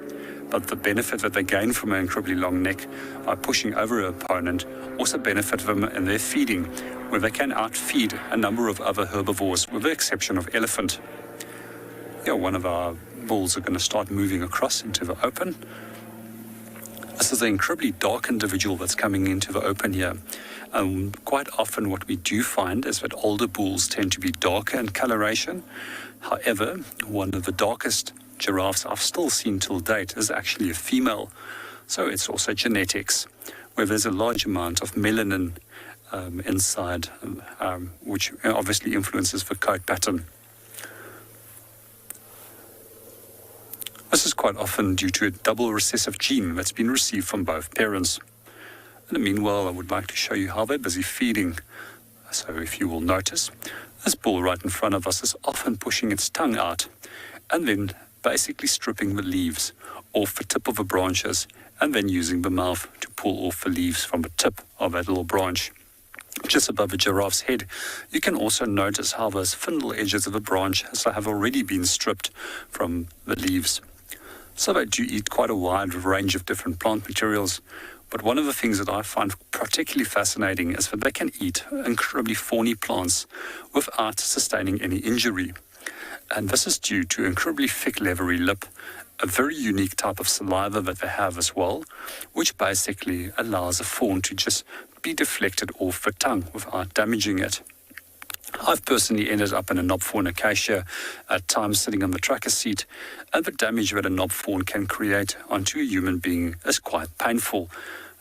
But the benefit that they gain from an incredibly long neck by pushing over an opponent also benefit them in their feeding, where they can outfeed a number of other herbivores, with the exception of elephant. Here, one of our bulls are going to start moving across into the open. This is an incredibly dark individual that's coming into the open here. Quite often what we do find is that older bulls tend to be darker in coloration. However, one of the darkest giraffes I've still seen till date is actually a female. So it's also genetics, where there's a large amount of melanin inside, which obviously influences the coat pattern. This is quite often due to a double recessive gene that's been received from both parents. In the meanwhile, I would like to show you how they're busy feeding. So if you will notice, this bull right in front of us is often pushing its tongue out and then basically stripping the leaves off the tip of the branches and then using the mouth to pull off the leaves from the tip of that little branch. Just above the giraffe's head, you can also notice how those thin little edges of the branch have already been stripped from the leaves. So they do eat quite a wide range of different plant materials, but one of the things that I find particularly fascinating is that they can eat incredibly thorny plants without sustaining any injury. And this is due to incredibly thick leathery lip, a very unique type of saliva that they have as well, which basically allows a thorn to just be deflected off the tongue without damaging it. I've personally ended up in a knobthorn acacia, at times sitting on the tracker seat, and the damage that a knobthorn can create onto a human being is quite painful.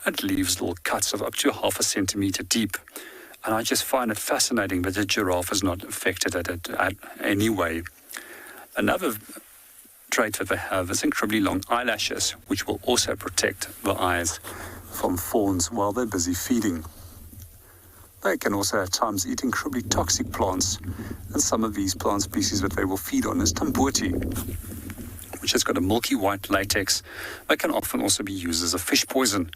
It leaves little cuts of up to 0.5 centimeter deep. And I just find it fascinating that a giraffe is not affected at any way. Another trait that they have is incredibly long eyelashes, which will also protect the eyes from thorns while they're busy feeding. They can also at times eat incredibly toxic plants, and some of these plant species that they will feed on is tambuti, which has got a milky white latex. They can often also be used as a fish poison.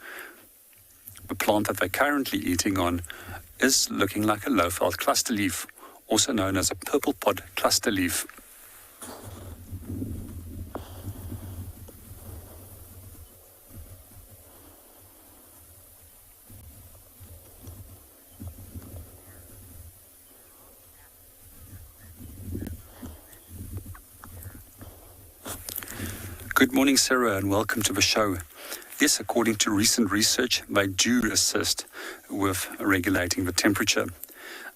The plant that they're currently eating on is looking like a low-felt cluster leaf, also known as a purple pod cluster leaf. Good morning, Sarah, and welcome to the show. Yes, according to recent research, they do assist with regulating the temperature.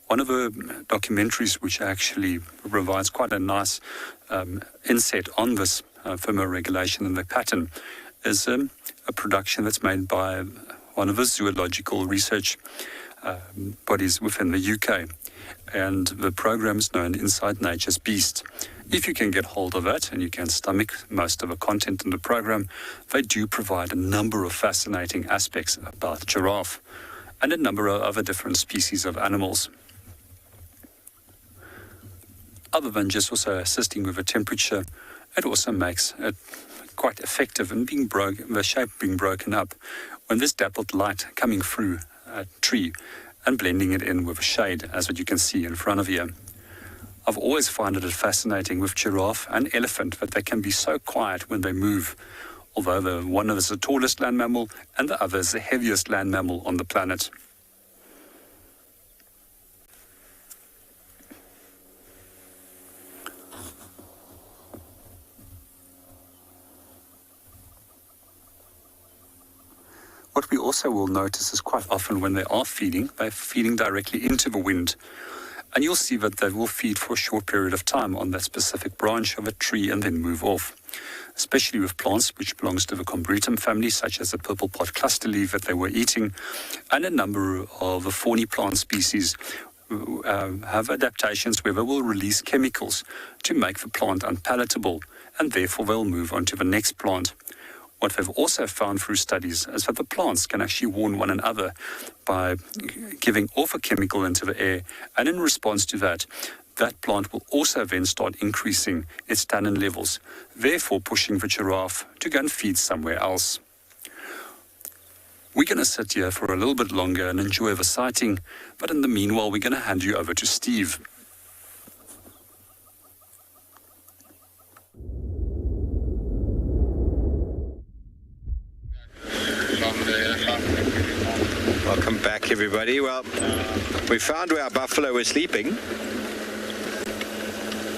One of the documentaries which actually provides quite a nice inset on this thermoregulation and the pattern is a production that's made by one of the zoological research bodies within the UK. And the program is known Inside Nature's Beast. If you can get hold of it and you can stomach most of the content in the program, they do provide a number of fascinating aspects about giraffe and a number of other different species of animals. Other than just also assisting with the temperature, it also makes it quite effective in the shape being broken up when there's dappled light coming through a tree and blending it in with a shade, as what you can see in front of you. I've always found it fascinating with giraffe and elephant that they can be so quiet when they move, although the one is the tallest land mammal and the other is the heaviest land mammal on the planet. What we also will notice is quite often when they are feeding, they're feeding directly into the wind. And you'll see that they will feed for a short period of time on that specific branch of a tree and then move off. Especially with plants which belongs to the Combretum family, such as the purple pot cluster leaf that they were eating, and a number of the thorny plant species have adaptations where they will release chemicals to make the plant unpalatable, and therefore they'll move on to the next plant. What they've also found through studies is that the plants can actually warn one another by giving off a chemical into the air, and in response to that, that plant will also then start increasing its tannin levels, therefore pushing the giraffe to go and feed somewhere else. We're going to sit here for a little bit longer and enjoy the sighting, but in the meanwhile, we're going to hand you over to Steve. Welcome back, everybody. Well, we found where our buffalo were sleeping,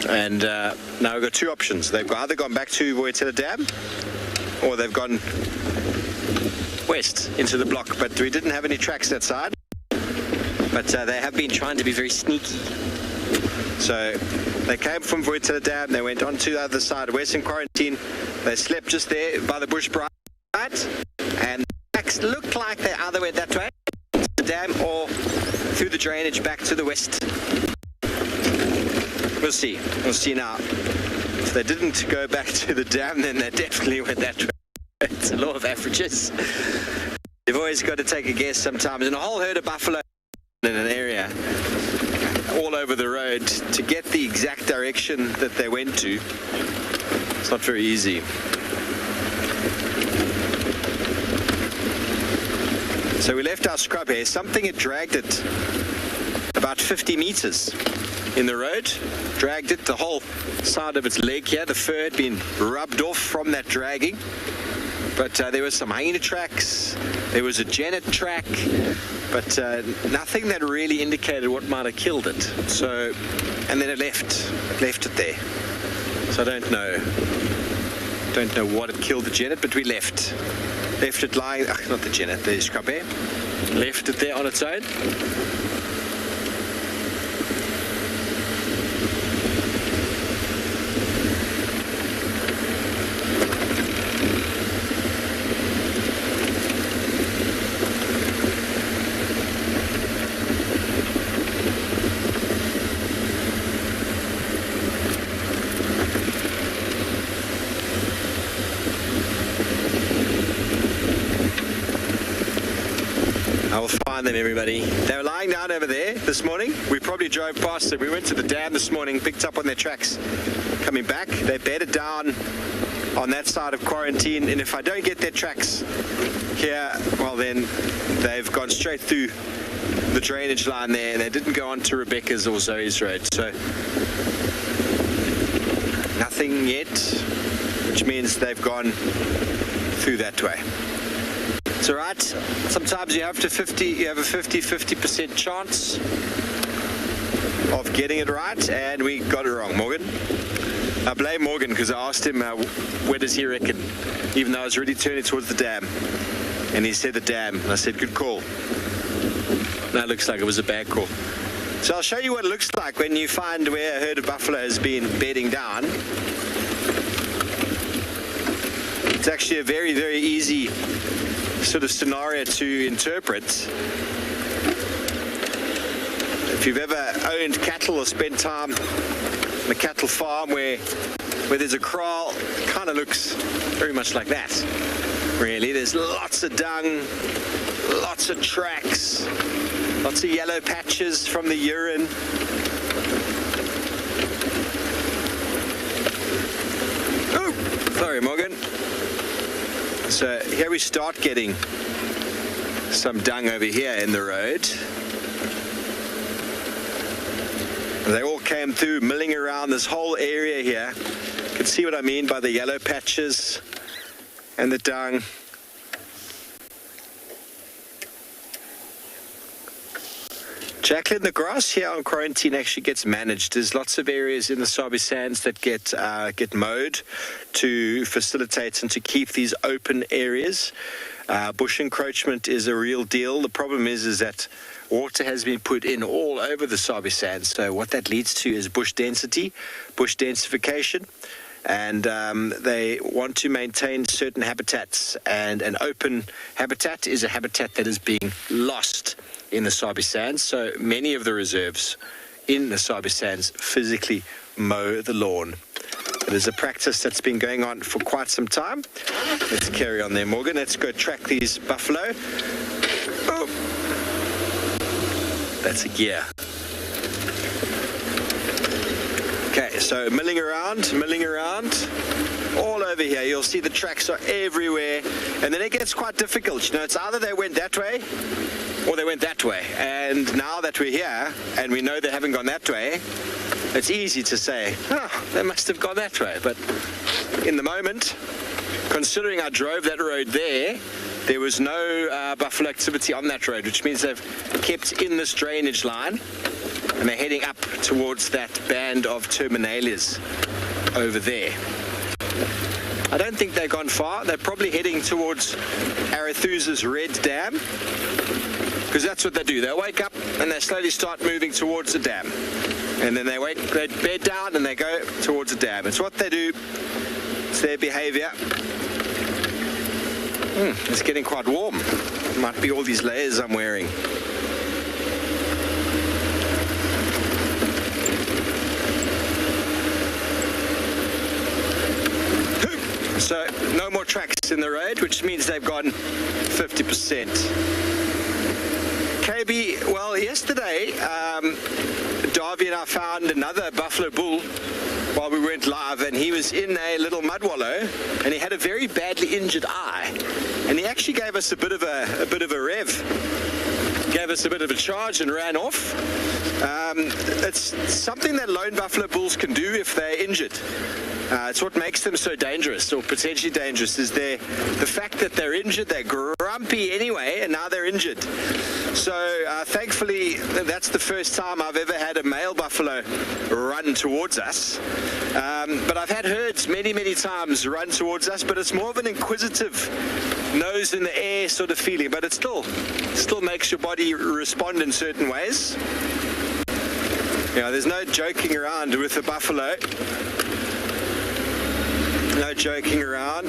and now we've got two options. They've either gone back to Voitela Dam, or they've gone west into the block, but we didn't have any tracks that side. But they have been trying to be very sneaky. So they came from Voitela Dam, they went on to the other side of Western Quarantine. They slept just there by the bush bright, and the tracks looked like they either went that way, to the dam, or through the drainage back to the west. We'll see. We'll see now. If they didn't go back to the dam, then they definitely went that way. It's a law of averages. You've always got to take a guess sometimes. And a whole herd of buffalo in an area all over the road, to get the exact direction that they went to, it's not very easy. So we left our scrub here. Something had dragged it about 50 meters in the road, dragged it the whole side of its leg here. The fur had been rubbed off from that dragging. But there were some hyena tracks, there was a genet track, but nothing that really indicated what might have killed it. So, and then it left it there. So I don't know what had killed the genet, but we left it lying, not the genet, the scrub bear, left it there on its own. Find them, everybody. They were lying down over there this morning. We probably drove past them. We went to the dam this morning, picked up on their tracks. Coming back, they bedded down on that side of Quarantine, and if I don't get their tracks here, well then they've gone straight through the drainage line there, and they didn't go on to Rebecca's or Zoe's road. So nothing yet, which means they've gone through that way. It's all right. Sometimes you have a 50% chance of getting it right, and we got it wrong, Morgan. I blame Morgan because I asked him where does he reckon, even though I was already turning towards the dam, and he said the dam, and I said good call. Now it looks like it was a bad call. So I'll show you what it looks like when you find where a herd of buffalo has been bedding down. It's actually a very, very easy sort of scenario to interpret. If you've ever owned cattle or spent time on a cattle farm where there's a kraal, it kind of looks very much like that, really. There's lots of dung, lots of tracks, lots of yellow patches from the urine. Sorry, Morgan. So here we start getting some dung over here in the road. They all came through, milling around this whole area here. You can see what I mean by the yellow patches and the dung. Jacqueline, the grass here on quarantine actually gets managed. There's lots of areas in the Sabi sands that get mowed to facilitate and to keep these open areas. Bush encroachment is a real deal. The problem is that water has been put in all over the Sabi sands. So what that leads to is bush density, bush densification. And they want to maintain certain habitats, and an open habitat is a habitat that is being lost in the Sabi sands. So many of the reserves in the Sabi sands physically mow the lawn. It is a practice that's been going on for quite some time. Let's carry on there, Morgan. Let's go track these buffalo. Oh. That's a gear. Okay, so milling around, all over here. You'll see the tracks are everywhere, and then it gets quite difficult. You know, it's either they went that way or they went that way. And now that we're here and we know they haven't gone that way, it's easy to say, oh, they must have gone that way. But in the moment, considering I drove that road there was no buffalo activity on that road, which means they've kept in this drainage line. And they're heading up towards that band of terminalias over there. I don't think they've gone far. They're probably heading towards Arathusa's Red Dam, because that's what they do. They wake up and they slowly start moving towards the dam. And then they bed down and they go towards the dam. It's what they do. It's their behavior. It's getting quite warm. It might be all these layers I'm wearing. So no more tracks in the road, which means they've gone 50%. KB, well, yesterday, Darby and I found another buffalo bull while we went live, and he was in a little mud wallow, and he had a very badly injured eye, and he actually gave us a bit of a rev, gave us a bit of a charge and ran off. It's something that lone buffalo bulls can do if they're injured. It's what makes them so dangerous, or potentially dangerous, is the fact that they're injured. They're grumpy anyway, and now they're injured. So thankfully, that's the first time I've ever had a male buffalo run towards us. But I've had herds many times run towards us, but it's more of an inquisitive, nose in the air sort of feeling. But it still makes your body respond in certain ways. You know, there's no joking around with a buffalo. No joking around.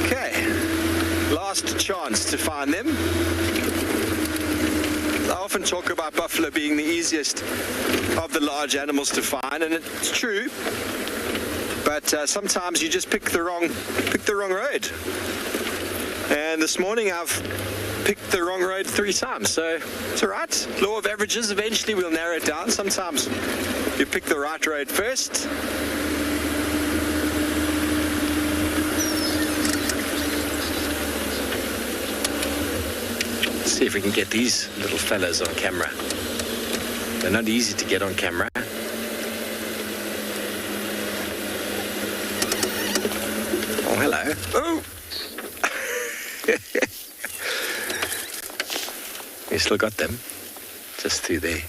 Okay, last chance to find them. I often talk about buffalo being the easiest of the large animals to find, and it's true. But sometimes you just pick the wrong road. And this morning I've picked the wrong road 3 times, so it's all right. Law of averages, eventually we'll narrow it down. Sometimes you pick the right road first. Let's see if we can get these little fellas on camera. They're not easy to get on camera. Oh, hello. Oh! You still got them, just through there.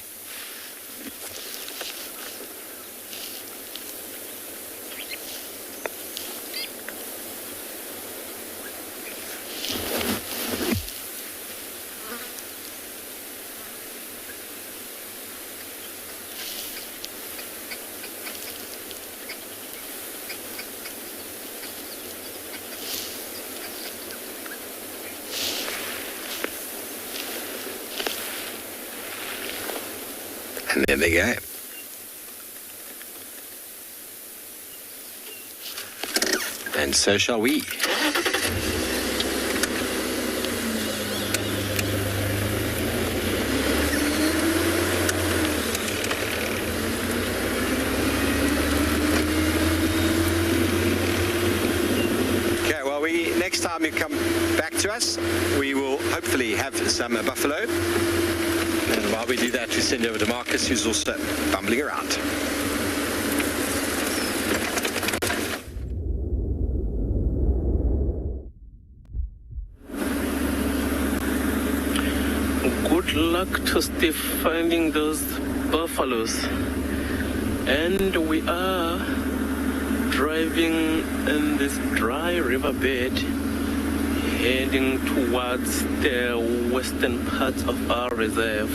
And there they go. And so shall we. next time you come back to us, we will hopefully have some buffalo. And while we do that, we send you over to Marcus, who's also bumbling around. Good luck to Steve finding those buffaloes. And we are driving in this dry riverbed, heading towards the western parts of our reserve.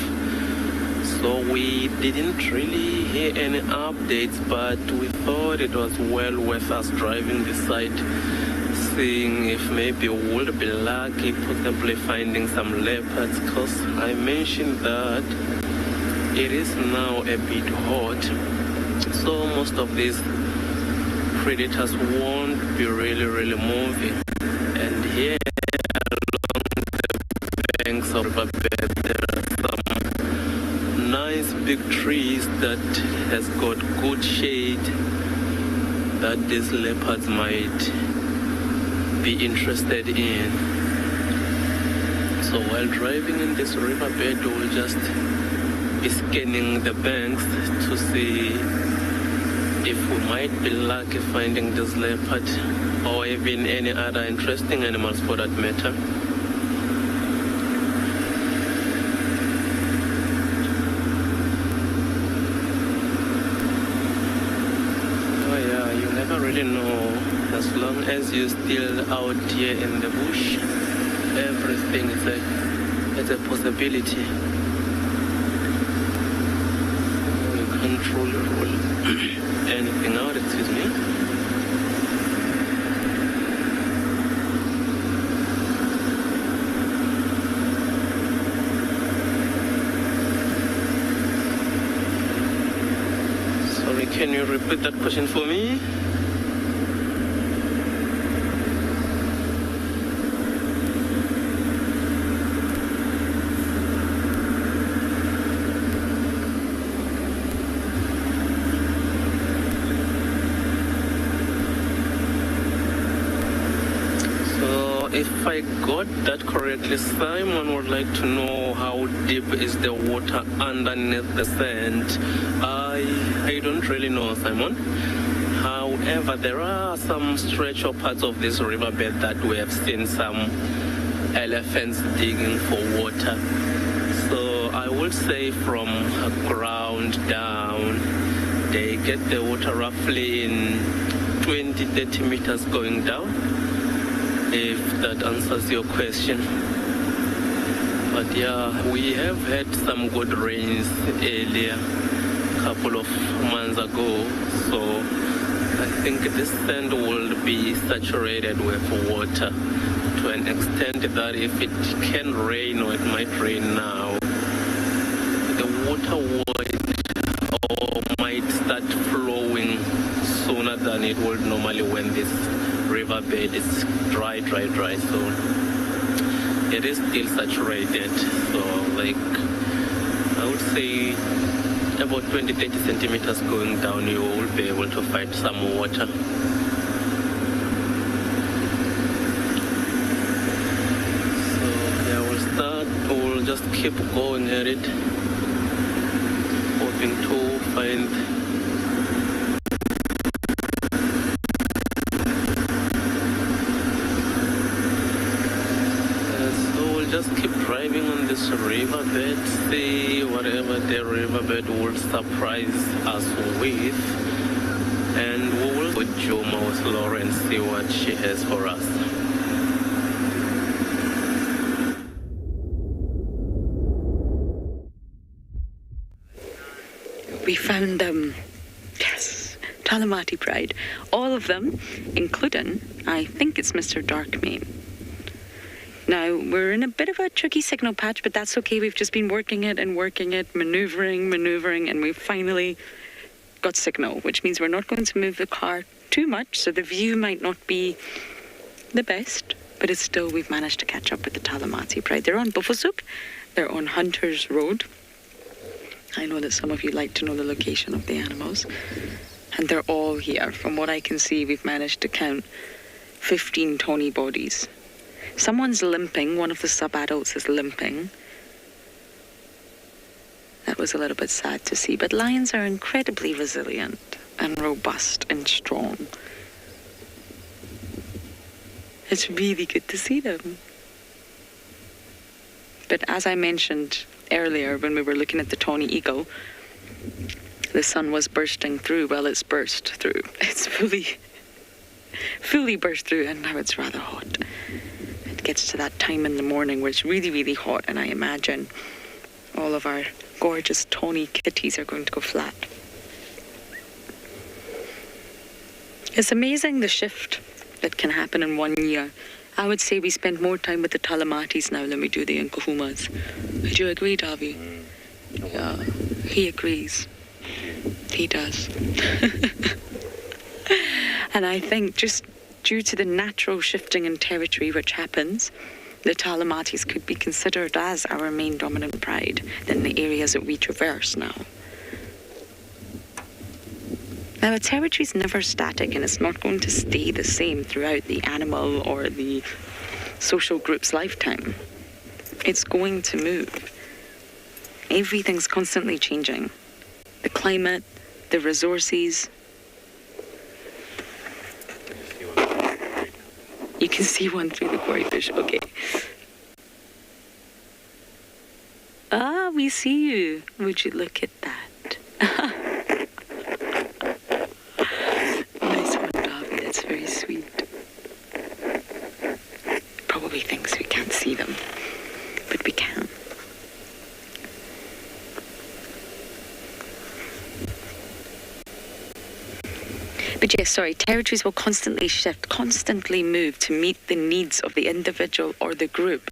So we didn't really hear any updates, but we thought it was well worth us driving the site, seeing if maybe we would be lucky possibly finding some leopards, because I mentioned that it is now a bit hot, so most of these predators won't be really moving. And here along the banks of the riverbed, there are some nice big trees that has got good shade that these leopards might be interested in. So while driving in this riverbed, we'll just be scanning the banks to see if we might be lucky finding this leopard or even any other interesting animals for that matter. Oh yeah, you never really know. As long as you're still out here in the bush, everything is a possibility. You can't rule anything out, excuse me. Sorry, can you repeat that question for me? If I got that correctly, Simon would like to know how deep is the water underneath the sand. I don't really know, Simon. However, there are some stretch or parts of this riverbed that we have seen some elephants digging for water. So I would say from ground down, they get the water roughly in 20-30 meters going down, if that answers your question. But yeah, we have had some good rains earlier, a couple of months ago, so I think this sand will be saturated with water to an extent that if it can rain, or it might rain now, the water might start flowing sooner than it would normally when this riverbed is dry. So it is still saturated. So like I would say about 20-30 centimeters going down, you will be able to find some water. So yeah, we'll just keep going at it, hoping to find just keep driving on this riverbed, see whatever the riverbed will surprise us with, and we will put Djuma with Lauren, see what she has for us. We found them. Yes, Talamati Pride. All of them, including, I think it's Mr. Darkmane. Now, we're in a bit of a tricky signal patch, but that's okay. We've just been working it, maneuvering, and we've finally got signal, which means we're not going to move the car too much, so the view might not be the best, but it's still, we've managed to catch up with the Talamati Pride. They're on Buffelshoek, they're on Hunter's Road. I know that some of you like to know the location of the animals, and they're all here. From what I can see, we've managed to count 15 tawny bodies. Someone's limping, one of the sub-adults is limping. That was a little bit sad to see, but lions are incredibly resilient and robust and strong. It's really good to see them. But as I mentioned earlier when we were looking at the tawny eagle, the sun was bursting through. Well, it's burst through. It's fully burst through, and now it's rather hot. It gets to that time in the morning where it's really, really hot, and I imagine all of our gorgeous tawny kitties are going to go flat. It's amazing the shift that can happen in 1 year. I would say we spend more time with the Talamatis now than we do the Nkuhumas. Would you agree, Davi? Yeah, he agrees. He does. And I think just due to the natural shifting in territory which happens, the Talamatis could be considered as our main dominant pride in the areas that we traverse now. Now, a territory is never static, and it's not going to stay the same throughout the animal or the social group's lifetime. It's going to move. Everything's constantly changing. The climate, the resources. You can see one through the quarry fish, okay. Ah, we see you. Would you look at that? Nice one, Davi. That's very sweet. Probably thinks we can't see them, but we can. But yes, sorry, territories will constantly shift, constantly move to meet the needs of the individual or the group.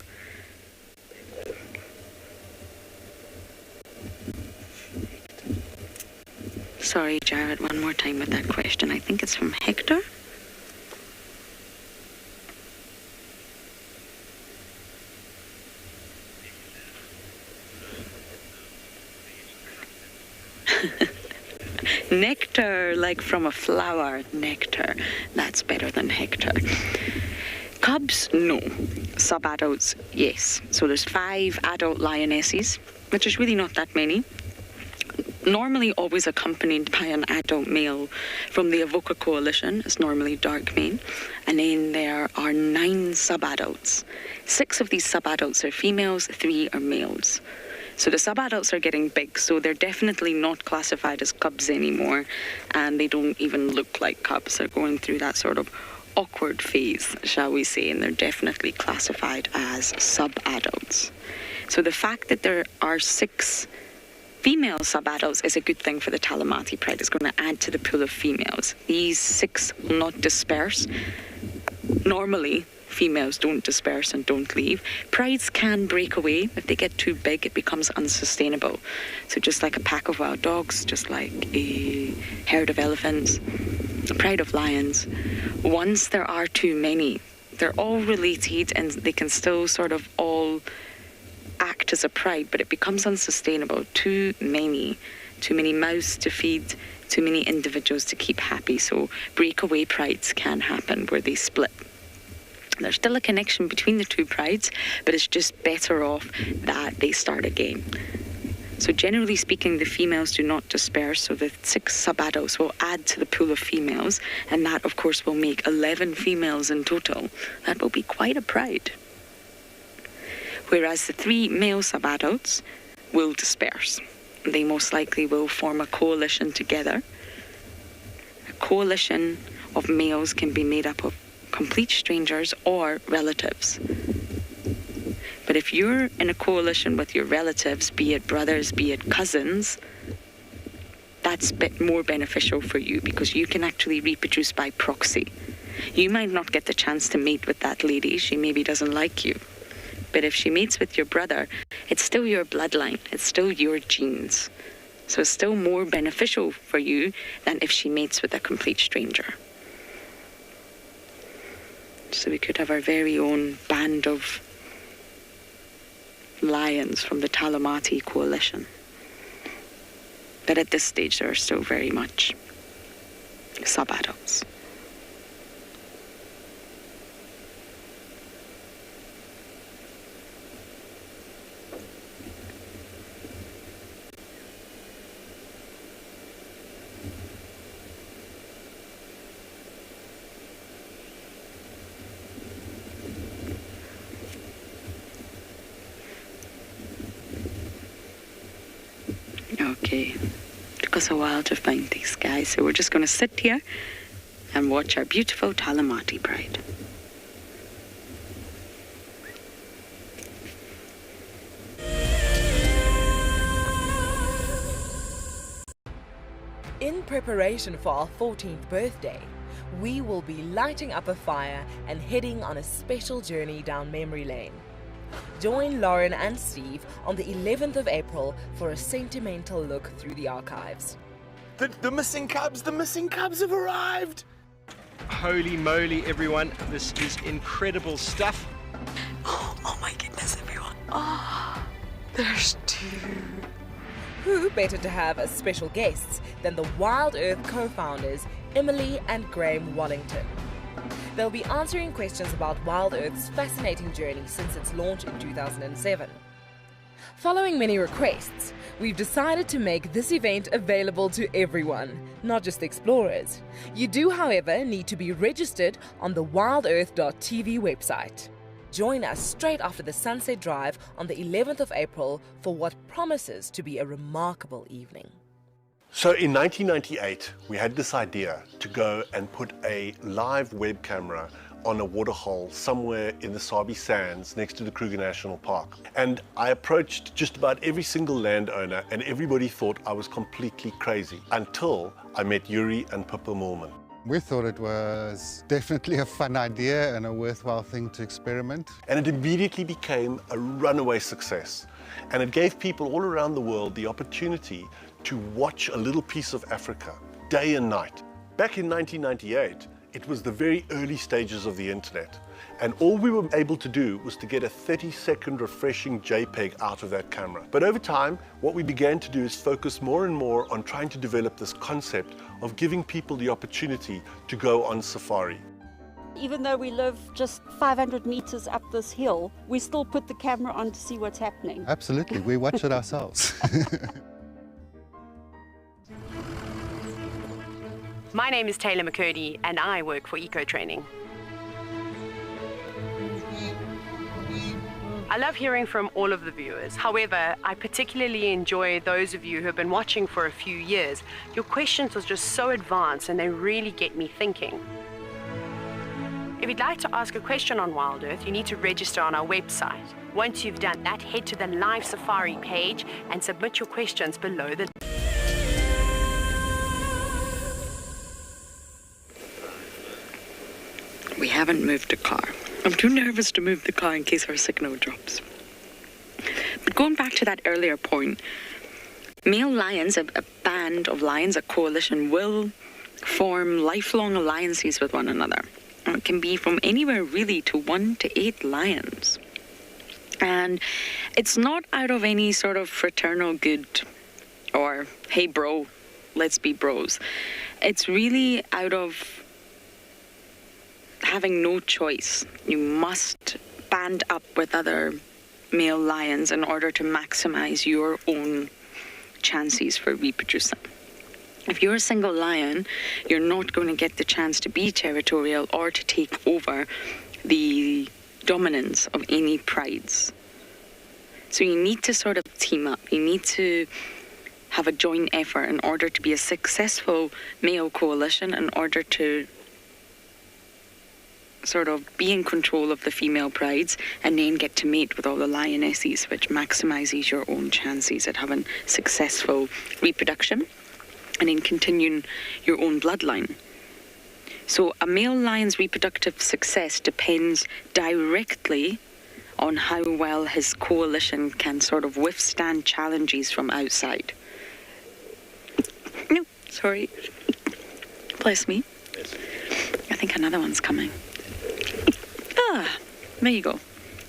Sorry, Jared, one more time with that question. I think it's from Hector. Nectar, like from a flower, nectar. That's better than Hector. Cubs, no. Sub-adults, yes. So there's 5 adult lionesses, which is really not that many. Normally always accompanied by an adult male from the Avoca Coalition. It's normally dark mane. And then there are 9 sub-adults. 6 of these sub-adults are females, 3 are males. So the sub-adults are getting big, so they're definitely not classified as cubs anymore, and they don't even look like cubs. They're going through that sort of awkward phase, shall we say, and they're definitely classified as sub-adults. So the fact that there are 6 female sub-adults is a good thing for the Talamati pride. It's going to add to the pool of females. These 6 will not disperse. Normally, females don't disperse and don't leave. Prides can break away. If they get too big, it becomes unsustainable. So just like a pack of wild dogs, just like a herd of elephants, a pride of lions, once there are too many, they're all related and they can still sort of all act as a pride, but it becomes unsustainable. Too many mouths to feed, too many individuals to keep happy. So breakaway prides can happen where they split. There's still a connection between the 2 prides, but it's just better off that they start again. So generally speaking, the females do not disperse, so the 6 sub-adults will add to the pool of females, and that, of course, will make 11 females in total. That will be quite a pride. Whereas the 3 male sub-adults will disperse. They most likely will form a coalition together. A coalition of males can be made up of complete strangers or relatives. But if you're in a coalition with your relatives, be it brothers, be it cousins, that's a bit more beneficial for you because you can actually reproduce by proxy. You might not get the chance to mate with that lady. She maybe doesn't like you. But if she mates with your brother, it's still your bloodline. It's still your genes. So it's still more beneficial for you than if she mates with a complete stranger. So we could have our very own band of lions from the Talamati coalition. But at this stage, there are still very much sub-adults. okay. Took us a while to find these guys, so we're just going to sit here and watch our beautiful Talamati pride. In preparation for our 14th birthday, we will be lighting up a fire and heading on a special journey down memory lane. Join Lauren and Steve on the 11th of April for a sentimental look through the archives. The missing cubs have arrived! Holy moly, everyone, this is incredible stuff. Oh my goodness, everyone. Oh, there's two. Who better to have as special guests than the WildEarth co-founders Emily and Graham Wallington. They'll be answering questions about WildEarth's fascinating journey since its launch in 2007. Following many requests, we've decided to make this event available to everyone, not just explorers. You do, however, need to be registered on the WildEarth.tv website. Join us straight after the sunset drive on the 11th of April for what promises to be a remarkable evening. So in 1998, we had this idea to go and put a live web camera on a waterhole somewhere in the Sabi sands next to the Kruger National Park. And I approached just about every single landowner and everybody thought I was completely crazy until I met Yuri and Pippa Moorman. We thought it was definitely a fun idea and a worthwhile thing to experiment. And it immediately became a runaway success. And it gave people all around the world the opportunity to watch a little piece of Africa day and night. Back in 1998, it was the very early stages of the internet. And all we were able to do was to get a 30-second refreshing JPEG out of that camera. But over time, what we began to do is focus more and more on trying to develop this concept of giving people the opportunity to go on safari. Even though we live just 500 meters up this hill, we still put the camera on to see what's happening. Absolutely, we watch it ourselves. My name is Taylor McCurdy and I work for Eco Training. I love hearing from all of the viewers. However, I particularly enjoy those of you who have been watching for a few years. Your questions are just so advanced and they really get me thinking. If you'd like to ask a question on WildEarth, you need to register on our website. Once you've done that, head to the live safari page and submit your questions below the We haven't moved the car. I'm too nervous to move the car in case our signal drops. But going back to that earlier point, male lions, a band of lions, a coalition, will form lifelong alliances with one another. And it can be from anywhere really to 1 to 8 lions. And it's not out of any sort of fraternal good or, hey bro, let's be bros. It's really out of having no choice. You must band up with other male lions in order to maximize your own chances for reproducing. If you're a single lion, you're not going to get the chance to be territorial or to take over the dominance of any prides. So you need to sort of team up. You need to have a joint effort in order to be a successful male coalition, in order to sort of be in control of the female prides and then get to mate with all the lionesses, which maximizes your own chances at having successful reproduction and then continuing your own bloodline. So a male lion's reproductive success depends directly on how well his coalition can sort of withstand challenges from outside. No, sorry. Bless me. I think another one's coming. Ah, there you go.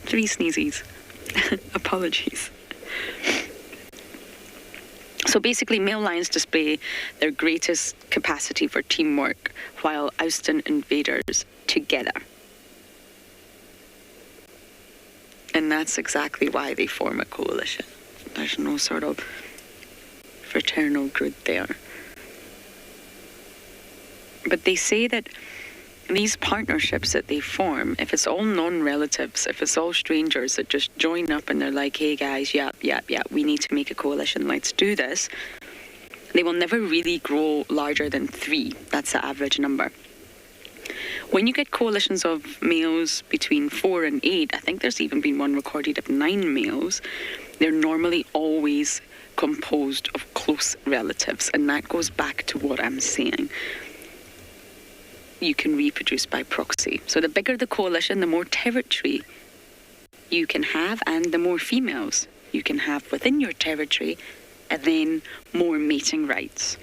3 sneezes. Apologies. So basically, male lions display their greatest capacity for teamwork while ousting invaders together. And that's exactly why they form a coalition. There's no sort of fraternal grid there. But they say that these partnerships that they form, if it's all non-relatives, if it's all strangers that just join up and they're like, hey guys, yep, we need to make a coalition, let's do this, They will never really grow larger than 3. That's the average number. When you get coalitions of males between 4 and 8, I think there's even been one recorded of 9 males, they're normally always composed of close relatives, and that goes back to what I'm saying. You can reproduce by proxy. So the bigger the coalition, the more territory you can have, and the more females you can have within your territory, and then more mating rights.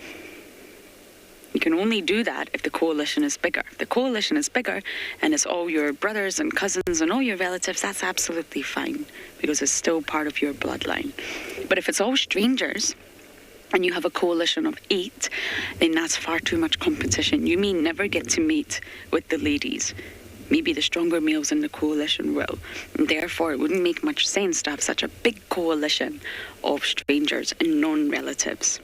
You can only do that if the coalition is bigger. If the coalition is bigger and it's all your brothers and cousins and all your relatives, that's absolutely fine because it's still part of your bloodline. But if it's all strangers and you have a coalition of 8, then that's far too much competition. You may never get to mate with the ladies. Maybe the stronger males in the coalition will. And therefore, it wouldn't make much sense to have such a big coalition of strangers and non-relatives.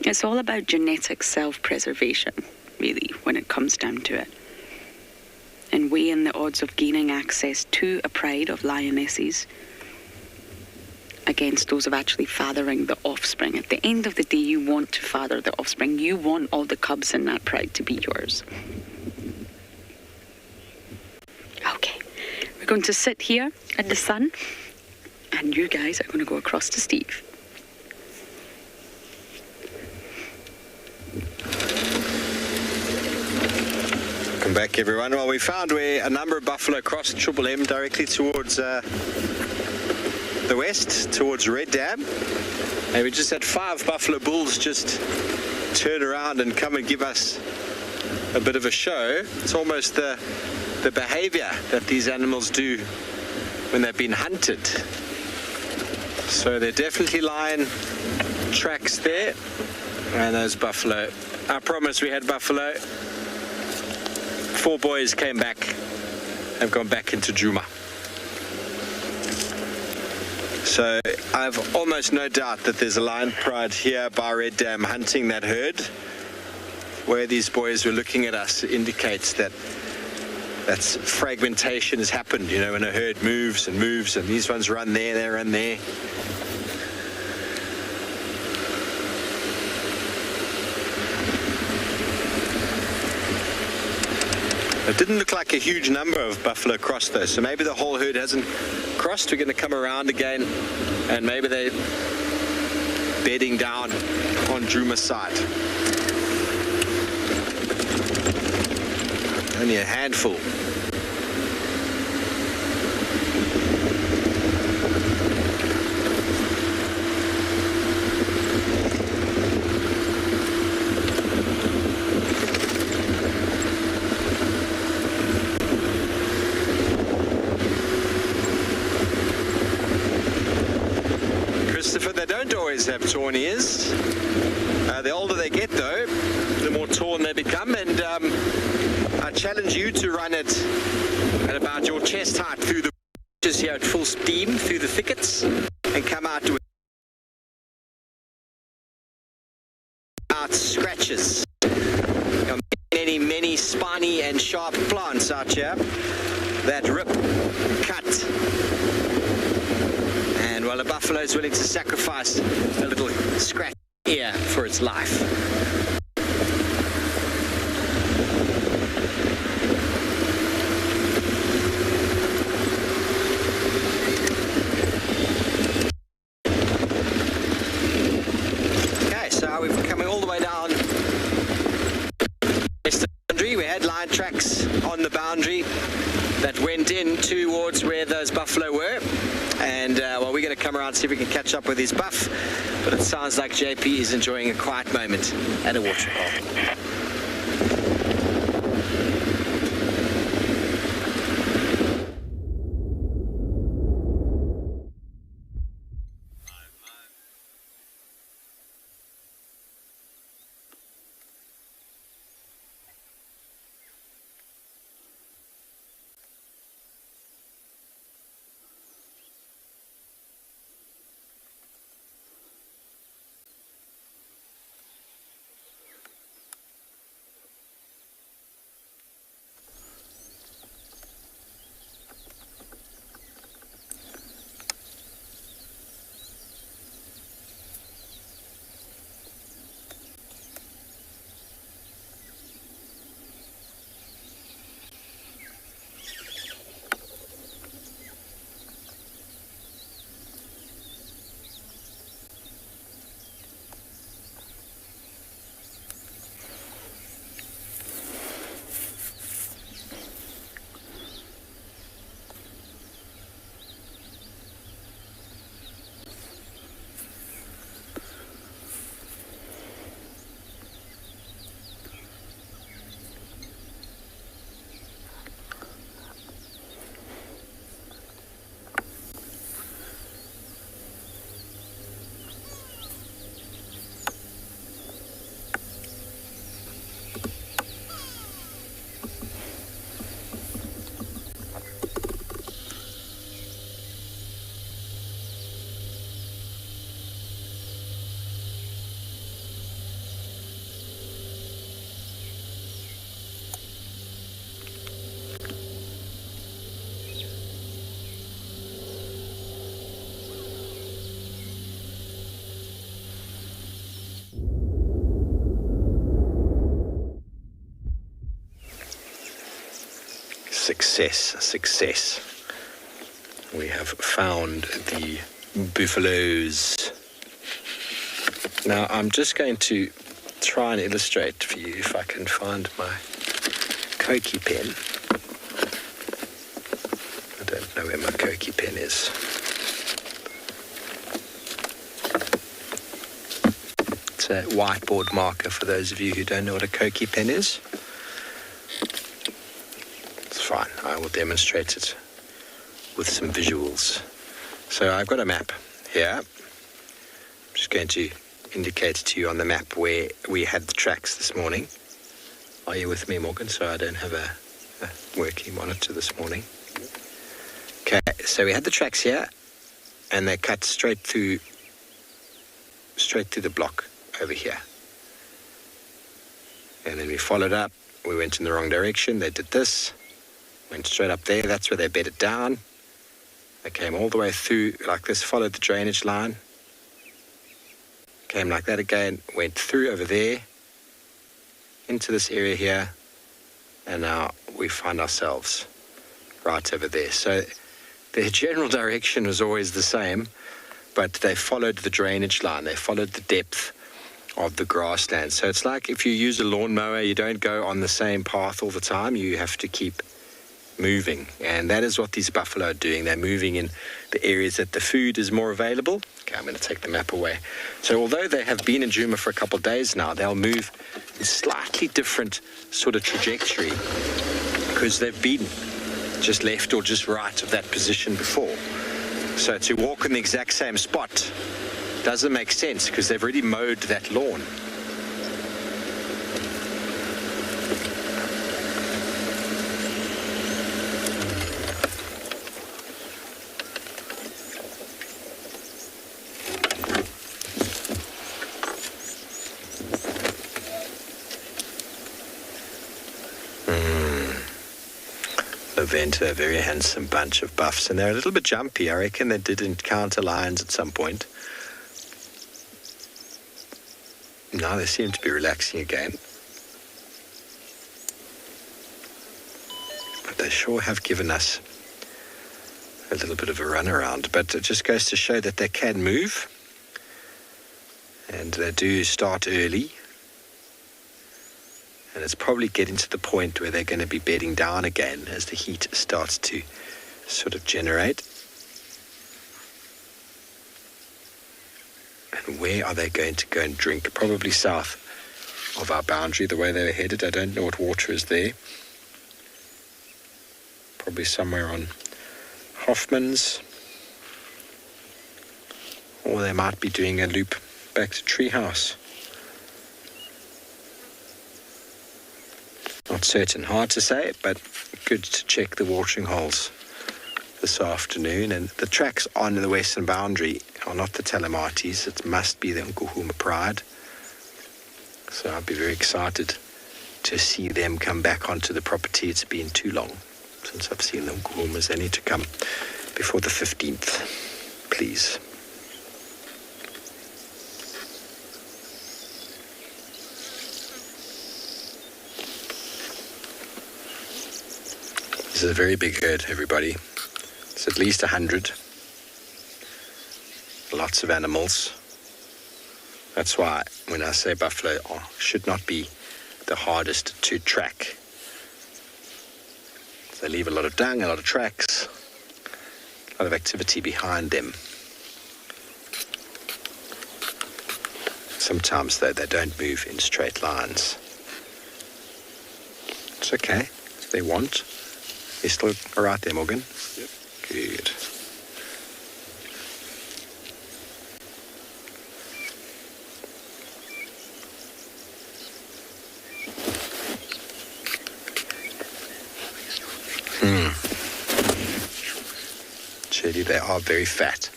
It's all about genetic self-preservation, really, when it comes down to it. And weighing the odds of gaining access to a pride of lionesses against those of actually fathering the offspring. At the end of the day, you want to father the offspring. You want all the cubs in that pride to be yours. Okay, we're going to sit here at the sun, and you guys are going to go across to Steve. Welcome back, everyone. Well, we found where a number of buffalo crossed Triple M directly towards the west, towards Red Dam. And we just had 5 buffalo bulls just turn around and come and give us a bit of a show. It's almost the behavior that these animals do when they've been hunted. So there are definitely lion tracks there. And those buffalo. I promise we had buffalo. 4 boys came back, have gone back into Djuma. So I've almost no doubt that there's a lion pride here by Red Dam hunting that herd. Where these boys were looking at us indicates that that's fragmentation has happened, you know, when a herd moves and moves and these ones run there, they run there. It didn't look like a huge number of buffalo crossed though, so maybe the whole herd hasn't crossed. We're going to come around again and maybe they're bedding down on Djuma's side. Only a handful. They don't always have torn ears. The older they get though, the more torn they become, and I challenge you to run it at about your chest height through the bushes here at full steam through the thickets and come out with scratches. There are many spiny and sharp plants out here that rip, cut. And while a buffalo is willing to sacrifice a little scratch ear for its life. Okay, so we're coming all the way down the boundary. We had line tracks on the boundary that went in towards where those buffalo were. And well, we're going to come around and see if we can catch up with his buff. But it sounds like JP is enjoying a quiet moment at a waterhole. Success. We have found the buffaloes. Now I'm just going to try and illustrate for you if I can find my Koki pen. I don't know where my Koki pen is. It's a whiteboard marker for those of you who don't know what a Koki pen is. It's fine, I will demonstrate it with some visuals. So I've got a map here. I'm just going to indicate to you on the map where we had the tracks this morning. Are you with me, Morgan? So I don't have a working monitor this morning. Okay, so we had the tracks here, and they cut straight through the block over here. And then we followed up. We went in the wrong direction. They did this, went straight up there. That's where they bedded down. They came all the way through like this, followed the drainage line. Came like that again, went through over there, into this area here, and now we find ourselves right over there. So their general direction was always the same, but they followed the drainage line. They followed the depth of the grassland. So it's like if you use a lawnmower, you don't go on the same path all the time. You have to keep moving, and that is what these buffalo are doing. They're moving in the areas that the food is more available. Okay, I'm going to take the map away. So although they have been in Djuma for a couple of days now, they'll move in slightly different sort of trajectory because they've been just left or just right of that position before. So to walk in the exact same spot doesn't make sense because they've already mowed that lawn. A very handsome bunch of buffs, and they're a little bit jumpy. I reckon they did encounter lions at some point. Now they seem to be relaxing again. But they sure have given us a little bit of a run around. But it just goes to show that they can move, and they do start early. And it's probably getting to the point where they're going to be bedding down again as the heat starts to sort of generate. And where are they going to go and drink? Probably south of our boundary, the way they were headed. I don't know what water is there. Probably somewhere on Hoffman's. Or they might be doing a loop back to Treehouse. Not certain, hard to say, but good to check the watering holes this afternoon. And the tracks on the western boundary are not the Telematis, it must be the Nkuhuma Pride. So I'll be very excited to see them come back onto the property. It's been too long since I've seen the Nkuhumas. They need to come before the 15th, please. This is a very big herd, everybody. It's at least 100. Lots of animals. That's why when I say buffalo should not be the hardest to track. They leave a lot of dung, a lot of tracks, a lot of activity behind them. Sometimes, though, they don't move in straight lines. It's okay if they want. You're still all right there, Morgan? Yep. Good. Actually, they are very fat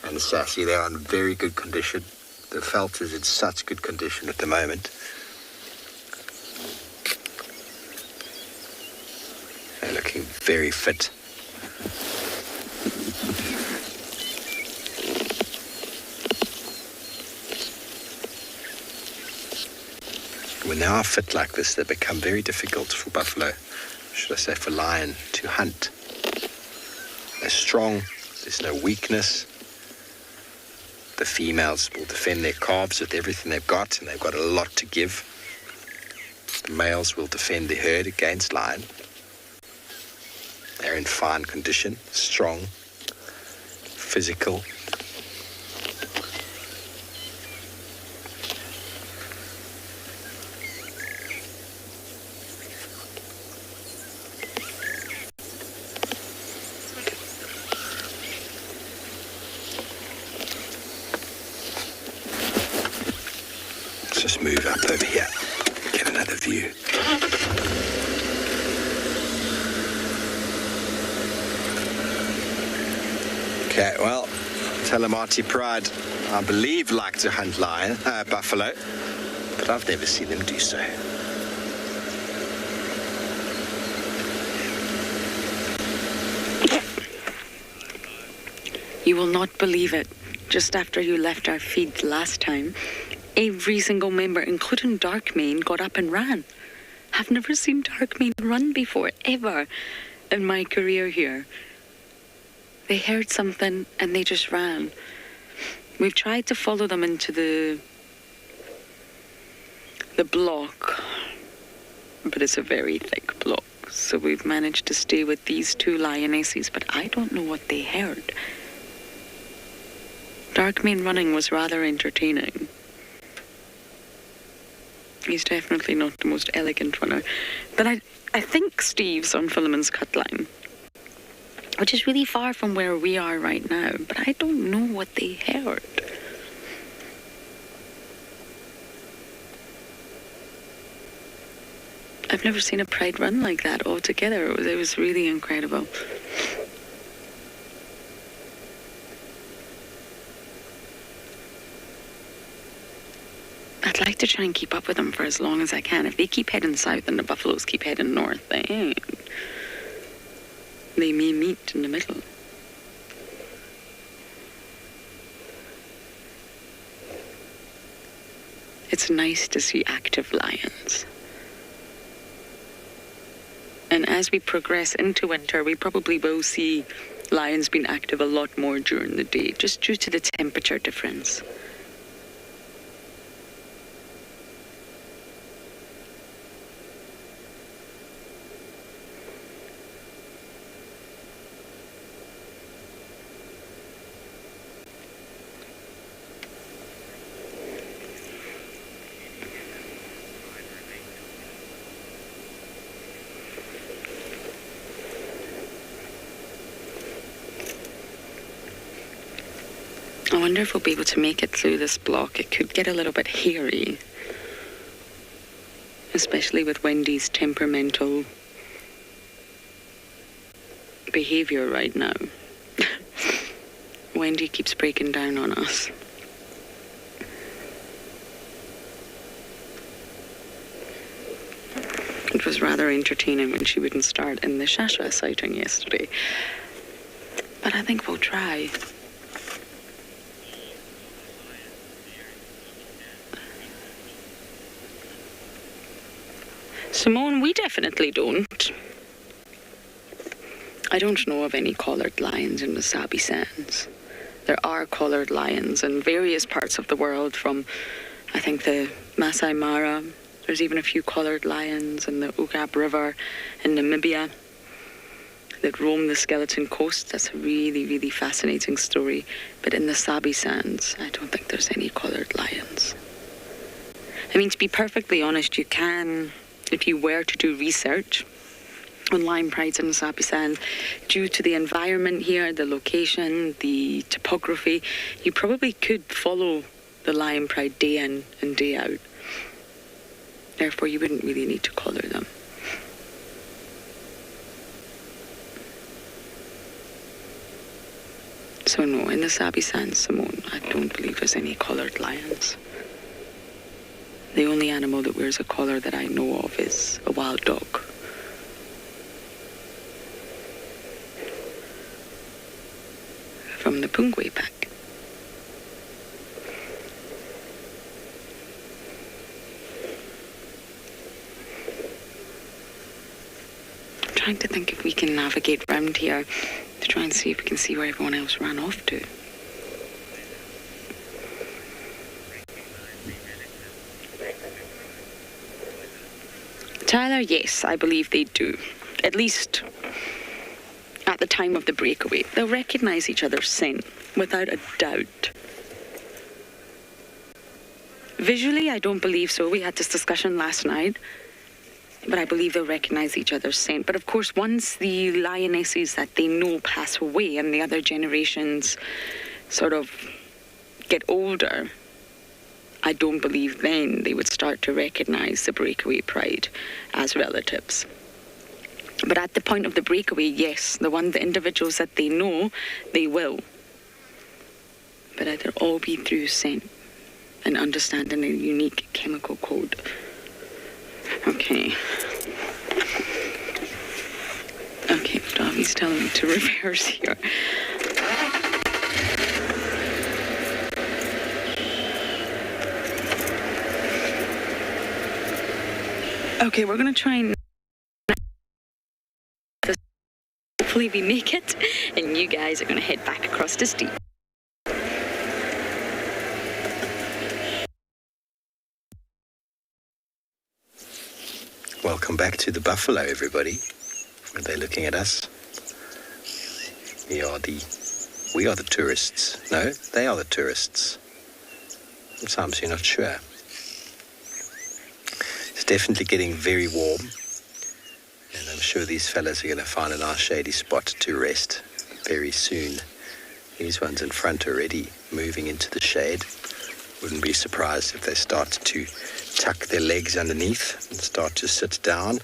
and sassy. They are in very good condition. The felt is in such good condition at the moment. They're looking very fit. When they are fit like this, they become very difficult for buffalo should I say for lion, to hunt. They're strong, there's no weakness. The females will defend their calves with everything they've got, and they've got a lot to give. The males will defend the herd against lion. They're in fine condition, strong, physical. Let's just move up over here, get another view. Okay, well, Talamati Pride, I believe, like to hunt buffalo, but I've never seen them do so. You will not believe it. Just after you left our feed last time, every single member, including Darkmane, got up and ran. I've never seen Darkmane run before, ever, in my career here. They heard something and they just ran. We've tried to follow them into the block, but it's a very thick block. So we've managed to stay with these two lionesses, but I don't know what they heard. Darkmane running was rather entertaining. He's definitely not the most elegant runner. But I think Steve's on Philemon's cut line, which is really far from where we are right now, but I don't know what they heard. I've never seen a pride run like that altogether. It was really incredible. I'd like to try and keep up with them for as long as I can. If they keep heading south and the buffaloes keep heading north, they may meet in the middle. It's nice to see active lions. And as we progress into winter, we probably will see lions being active a lot more during the day, just due to the temperature difference. I wonder if we'll be able to make it through this block. It could get a little bit hairy, especially with Wendy's temperamental behavior right now. Wendy keeps breaking down on us. It was rather entertaining when she wouldn't start in the Shasha sighting yesterday. But I think we'll try. Simone, we definitely don't. I don't know of any collared lions in the Sabi Sands. There are collared lions in various parts of the world, from, I think, the Masai Mara. There's even a few collared lions in the Ugab River in Namibia that roam the Skeleton Coast. That's a really, really fascinating story. But in the Sabi Sands, I don't think there's any collared lions. I mean, to be perfectly honest, you can, if you were to do research on lion prides in the Sabi Sands, due to the environment here, the location, the topography, you probably could follow the lion pride day in and day out. Therefore, you wouldn't really need to collar them. So no, in the Sabi Sands, Simone, I don't believe there's any collared lions. The only animal that wears a collar that I know of is a wild dog. From the Pungwe pack. trying to think if we can navigate round here to try and see if we can see where everyone else ran off to. Tyler, yes, I believe they do. At least at the time of the breakaway. They'll recognise each other's scent, without a doubt. Visually, I don't believe so. We had this discussion last night. But I believe they'll recognise each other's scent. But of course, once the lionesses that they know pass away and the other generations sort of get older, I don't believe then they would start to recognise the breakaway pride as relatives. But at the point of the breakaway, yes, the individuals that they know, they will. But it'll all be through scent and understanding a unique chemical code. Okay. Okay, Davi's telling me to reverse here. Okay, we're gonna try and hopefully we make it, and you guys are gonna head back across the street. Welcome back to the Buffalo, everybody. Are they looking at us? We are the tourists. No, they are the tourists. Sometimes you're not sure. It's definitely getting very warm, and I'm sure these fellas are going to find a nice shady spot to rest very soon. These ones in front already moving into the shade. Wouldn't be surprised if they start to tuck their legs underneath and start to sit down.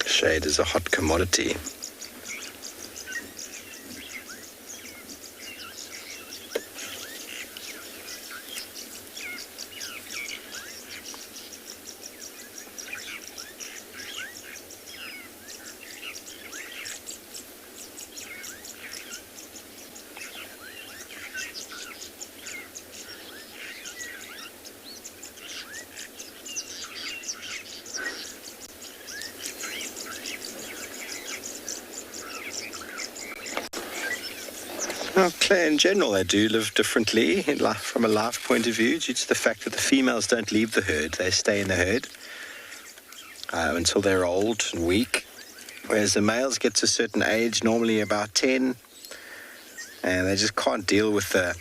Shade is a hot commodity. Well, Claire, in general, they do live differently from a life point of view due to the fact that the females don't leave the herd. They stay in the herd until they're old and weak, whereas the males get to a certain age, normally about 10, and they just can't deal with the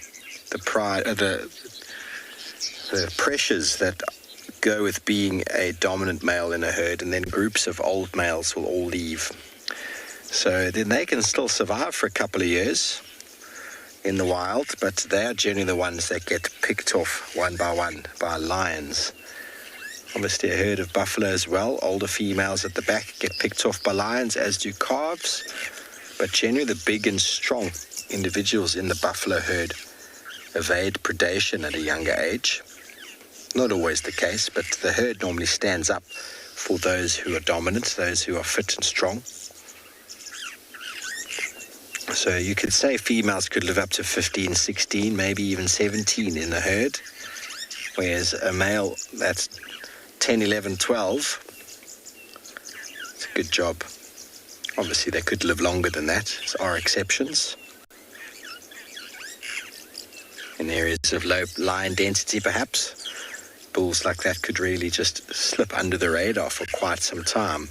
pressures that go with being a dominant male in a herd, and then groups of old males will all leave. So then they can still survive for a couple of years in the wild, but they are generally the ones that get picked off one by one by lions. Obviously a herd of buffalo as well. Older females at the back get picked off by lions, as do calves, but generally the big and strong individuals in the buffalo herd evade predation at a younger age. Not always the case, but the herd normally stands up for those who are dominant, those who are fit and strong. So you could say females could live up to 15, 16, maybe even 17 in the herd, whereas a male that's 10, 11, 12, it's a good job. Obviously they could live longer than that. There are exceptions. In areas of low lion density perhaps, bulls like that could really just slip under the radar for quite some time.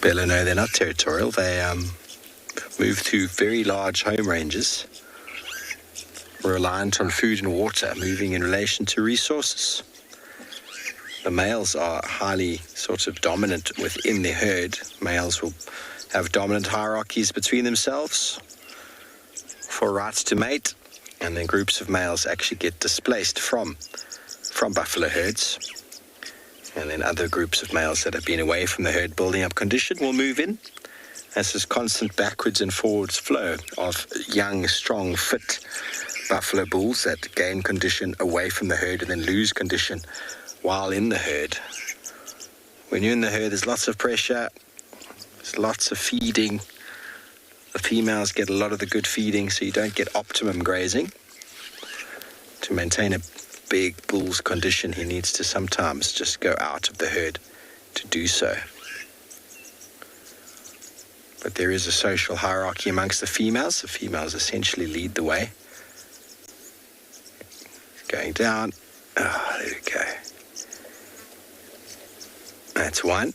Buffalo, no, they're not territorial. They move to very large home ranges, reliant on food and water, moving in relation to resources. The males are highly sort of dominant within the herd. Males will have dominant hierarchies between themselves for rights to mate, and then groups of males actually get displaced from buffalo herds. And then other groups of males that have been away from the herd building up condition will move in. As this constant backwards and forwards flow of young, strong, fit buffalo bulls that gain condition away from the herd and then lose condition while in the herd. When you're in the herd, there's lots of pressure, there's lots of feeding. The females get a lot of the good feeding, so you don't get optimum grazing. To maintain a big bull's condition, he needs to sometimes just go out of the herd to do so. But there is a social hierarchy amongst the females. The females essentially lead the way. Going down. Ah, there we go. That's one.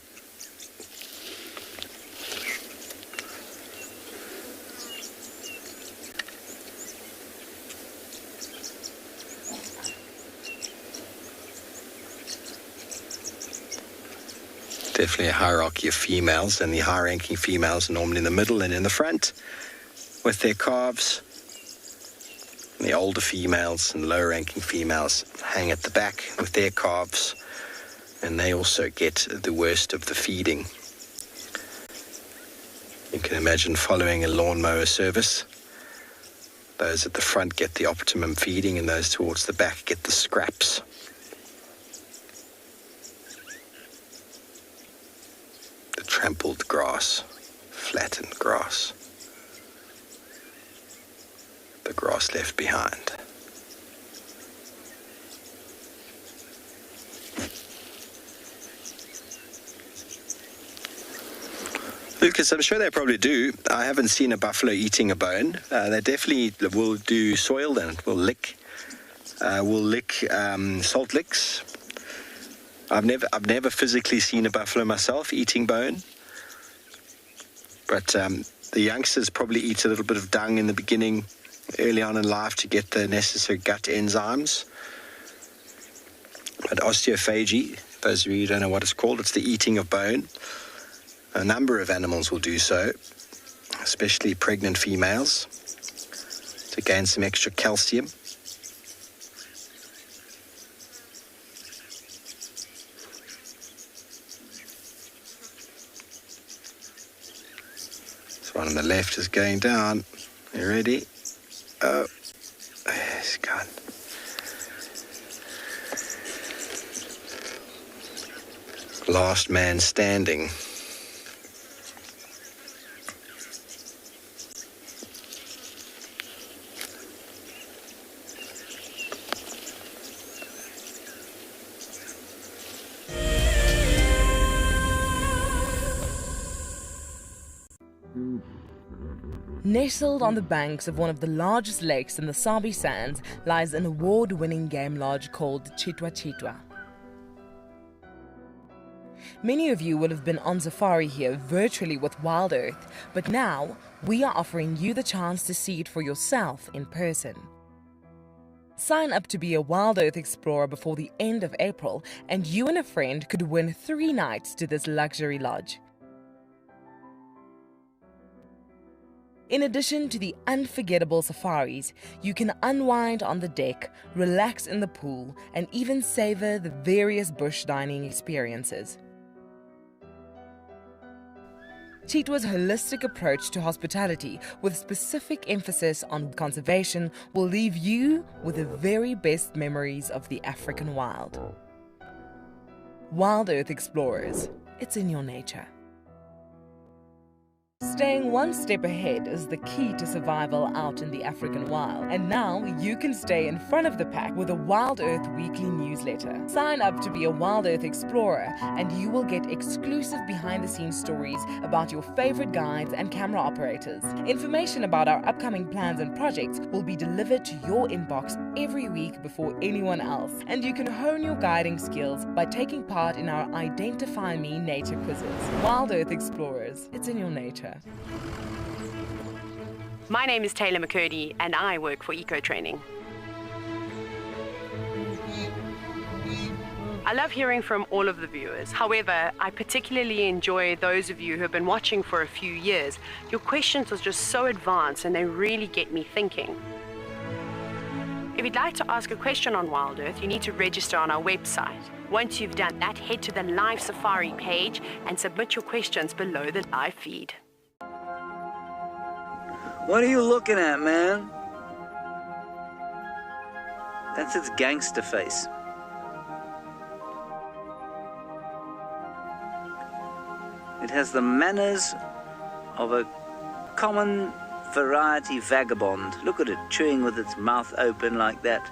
Definitely a hierarchy of females, and the high-ranking females are normally in the middle and in the front with their calves. And the older females and lower-ranking females hang at the back with their calves, and they also get the worst of the feeding. You can imagine following a lawnmower service. Those at the front get the optimum feeding, and those towards the back get the scraps. The trampled grass, flattened grass. The grass left behind. Lucas, I'm sure they probably do. I haven't seen a buffalo eating a bone. They definitely will do soil and will lick salt licks. I've never physically seen a buffalo myself eating bone, but the youngsters probably eat a little bit of dung in the beginning, early on in life, to get the necessary gut enzymes. But osteophagy, those of you who don't know what it's called, it's the eating of bone. A number of animals will do so, especially pregnant females, to gain some extra calcium. This one on the left is going down. You ready? Oh, it's gone. Last man standing. Nestled on the banks of one of the largest lakes in the Sabi Sands lies an award-winning game lodge called Chitwa. Many of you will have been on safari here virtually with WildEarth, but now we are offering you the chance to see it for yourself in person. Sign up to be a WildEarth explorer before the end of April, and you and a friend could win 3 nights to this luxury lodge. In addition to the unforgettable safaris, you can unwind on the deck, relax in the pool, and even savor the various bush dining experiences. Chitwa's holistic approach to hospitality, with specific emphasis on conservation, will leave you with the very best memories of the African wild. WildEarth Explorers, it's in your nature. Staying one step ahead is the key to survival out in the African wild. And now you can stay in front of the pack with a WildEarth weekly newsletter. Sign up to be a WildEarth explorer and you will get exclusive behind-the-scenes stories about your favorite guides and camera operators. Information about our upcoming plans and projects will be delivered to your inbox every week before anyone else. And you can hone your guiding skills by taking part in our Identify Me nature quizzes. WildEarth Explorers, it's in your nature. My name is Taylor McCurdy and I work for Eco Training. I love hearing from all of the viewers. However, I particularly enjoy those of you who have been watching for a few years. Your questions are just so advanced and they really get me thinking. If you'd like to ask a question on WildEarth, you need to register on our website. Once you've done that, head to the live safari page and submit your questions below the live feed. What are you looking at, man? That's its gangster face. It has the manners of a common variety vagabond. Look at it, chewing with its mouth open like that.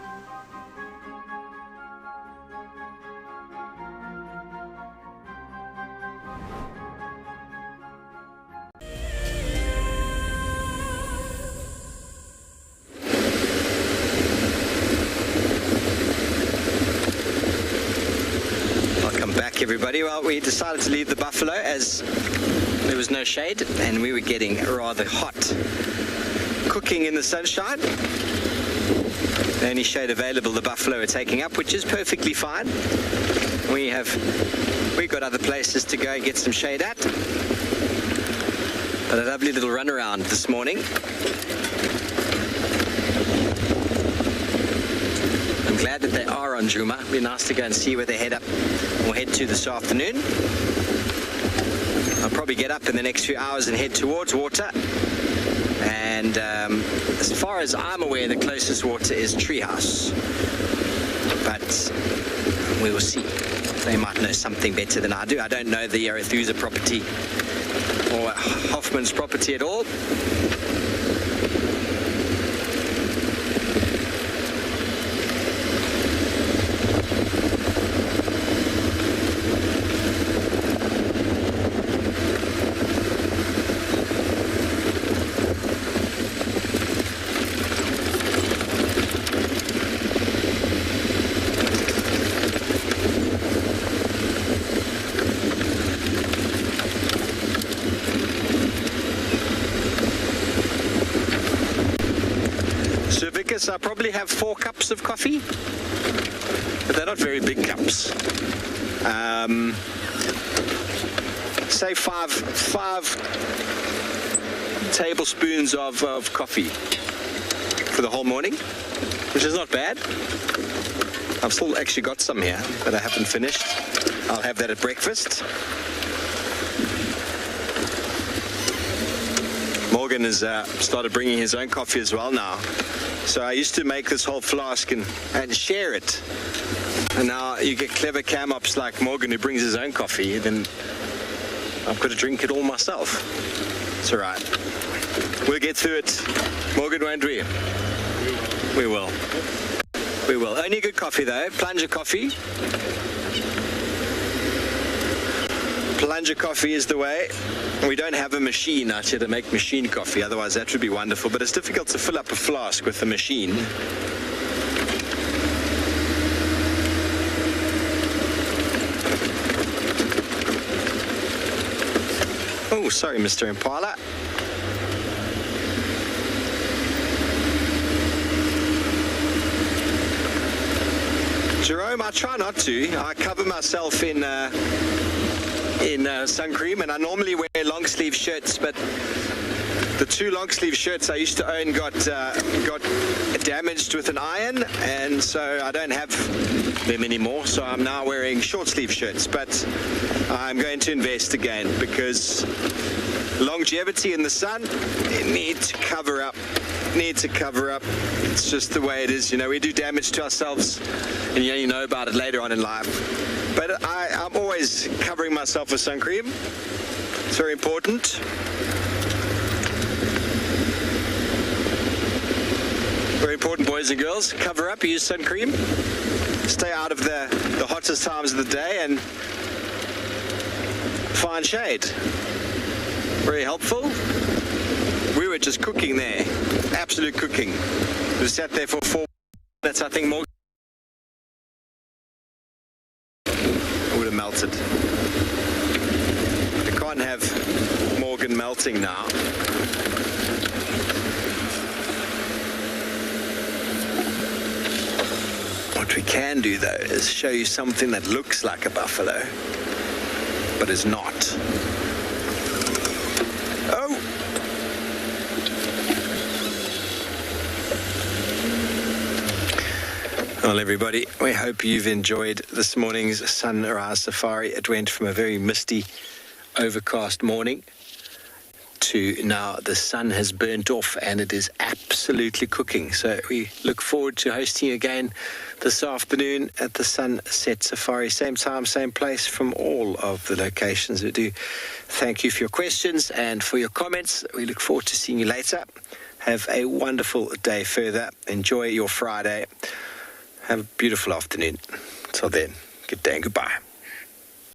Everybody, well, we decided to leave the buffalo as there was no shade and we were getting rather hot. Cooking in the sunshine. The only shade available the buffalo are taking up, which is perfectly fine. We've got other places to go and get some shade at. But a lovely little run around this morning. I'm glad that they are on Djuma. It'd be nice to go and see where they head to this afternoon. I'll probably get up in the next few hours and head towards water. And as far as I'm aware, the closest water is Treehouse. But we will see. They might know something better than I do. I don't know the Arethusa property or Hoffman's property at all. I probably have 4 cups of coffee, but they're not very big cups. Say five tablespoons of coffee for the whole morning, which is not bad. I've still actually got some here that I haven't finished. I'll have that at breakfast. Morgan has started bringing his own coffee as well now. So I used to make this whole flask and share it. And now you get clever cam-ups like Morgan who brings his own coffee, then I've got to drink it all myself. It's all right. We'll get through it. Morgan, won't we? We will. We will. Only good coffee though. Plunger coffee. Plunger coffee is the way. We don't have a machine out here to make machine coffee, otherwise that would be wonderful, but it's difficult to fill up a flask with a machine. Oh, sorry, Mr. Impala. Jerome, I try not to. I cover myself in sun cream, and I normally wear long sleeve shirts, but the 2 long sleeve shirts I used to own got damaged with an iron, and so I don't have them anymore, so I'm now wearing short sleeve shirts. But I'm going to invest again because longevity in the sun, you need to cover up. It's just the way it is. You know, we do damage to ourselves, and you only know about it later on in life. But I'm always covering myself with sun cream. It's very important. Very important, boys and girls. Cover up, use sun cream. Stay out of the hottest times of the day and find shade. Very helpful. We were just cooking there. Absolute cooking. We sat there for 4 minutes, I think more. It would have melted. We can't have Morgan melting now. What we can do though is show you something that looks like a buffalo, but is not. Oh! Well, everybody, we hope you've enjoyed this morning's sunrise safari. It went from a very misty, overcast morning to now the sun has burnt off and it is absolutely cooking. So we look forward to hosting you again this afternoon at the Sunset Safari. Same time, same place from all of the locations. We do thank you for your questions and for your comments. We look forward to seeing you later. Have a wonderful day further. Enjoy your Friday. Have a beautiful afternoon. Till then, good day and goodbye.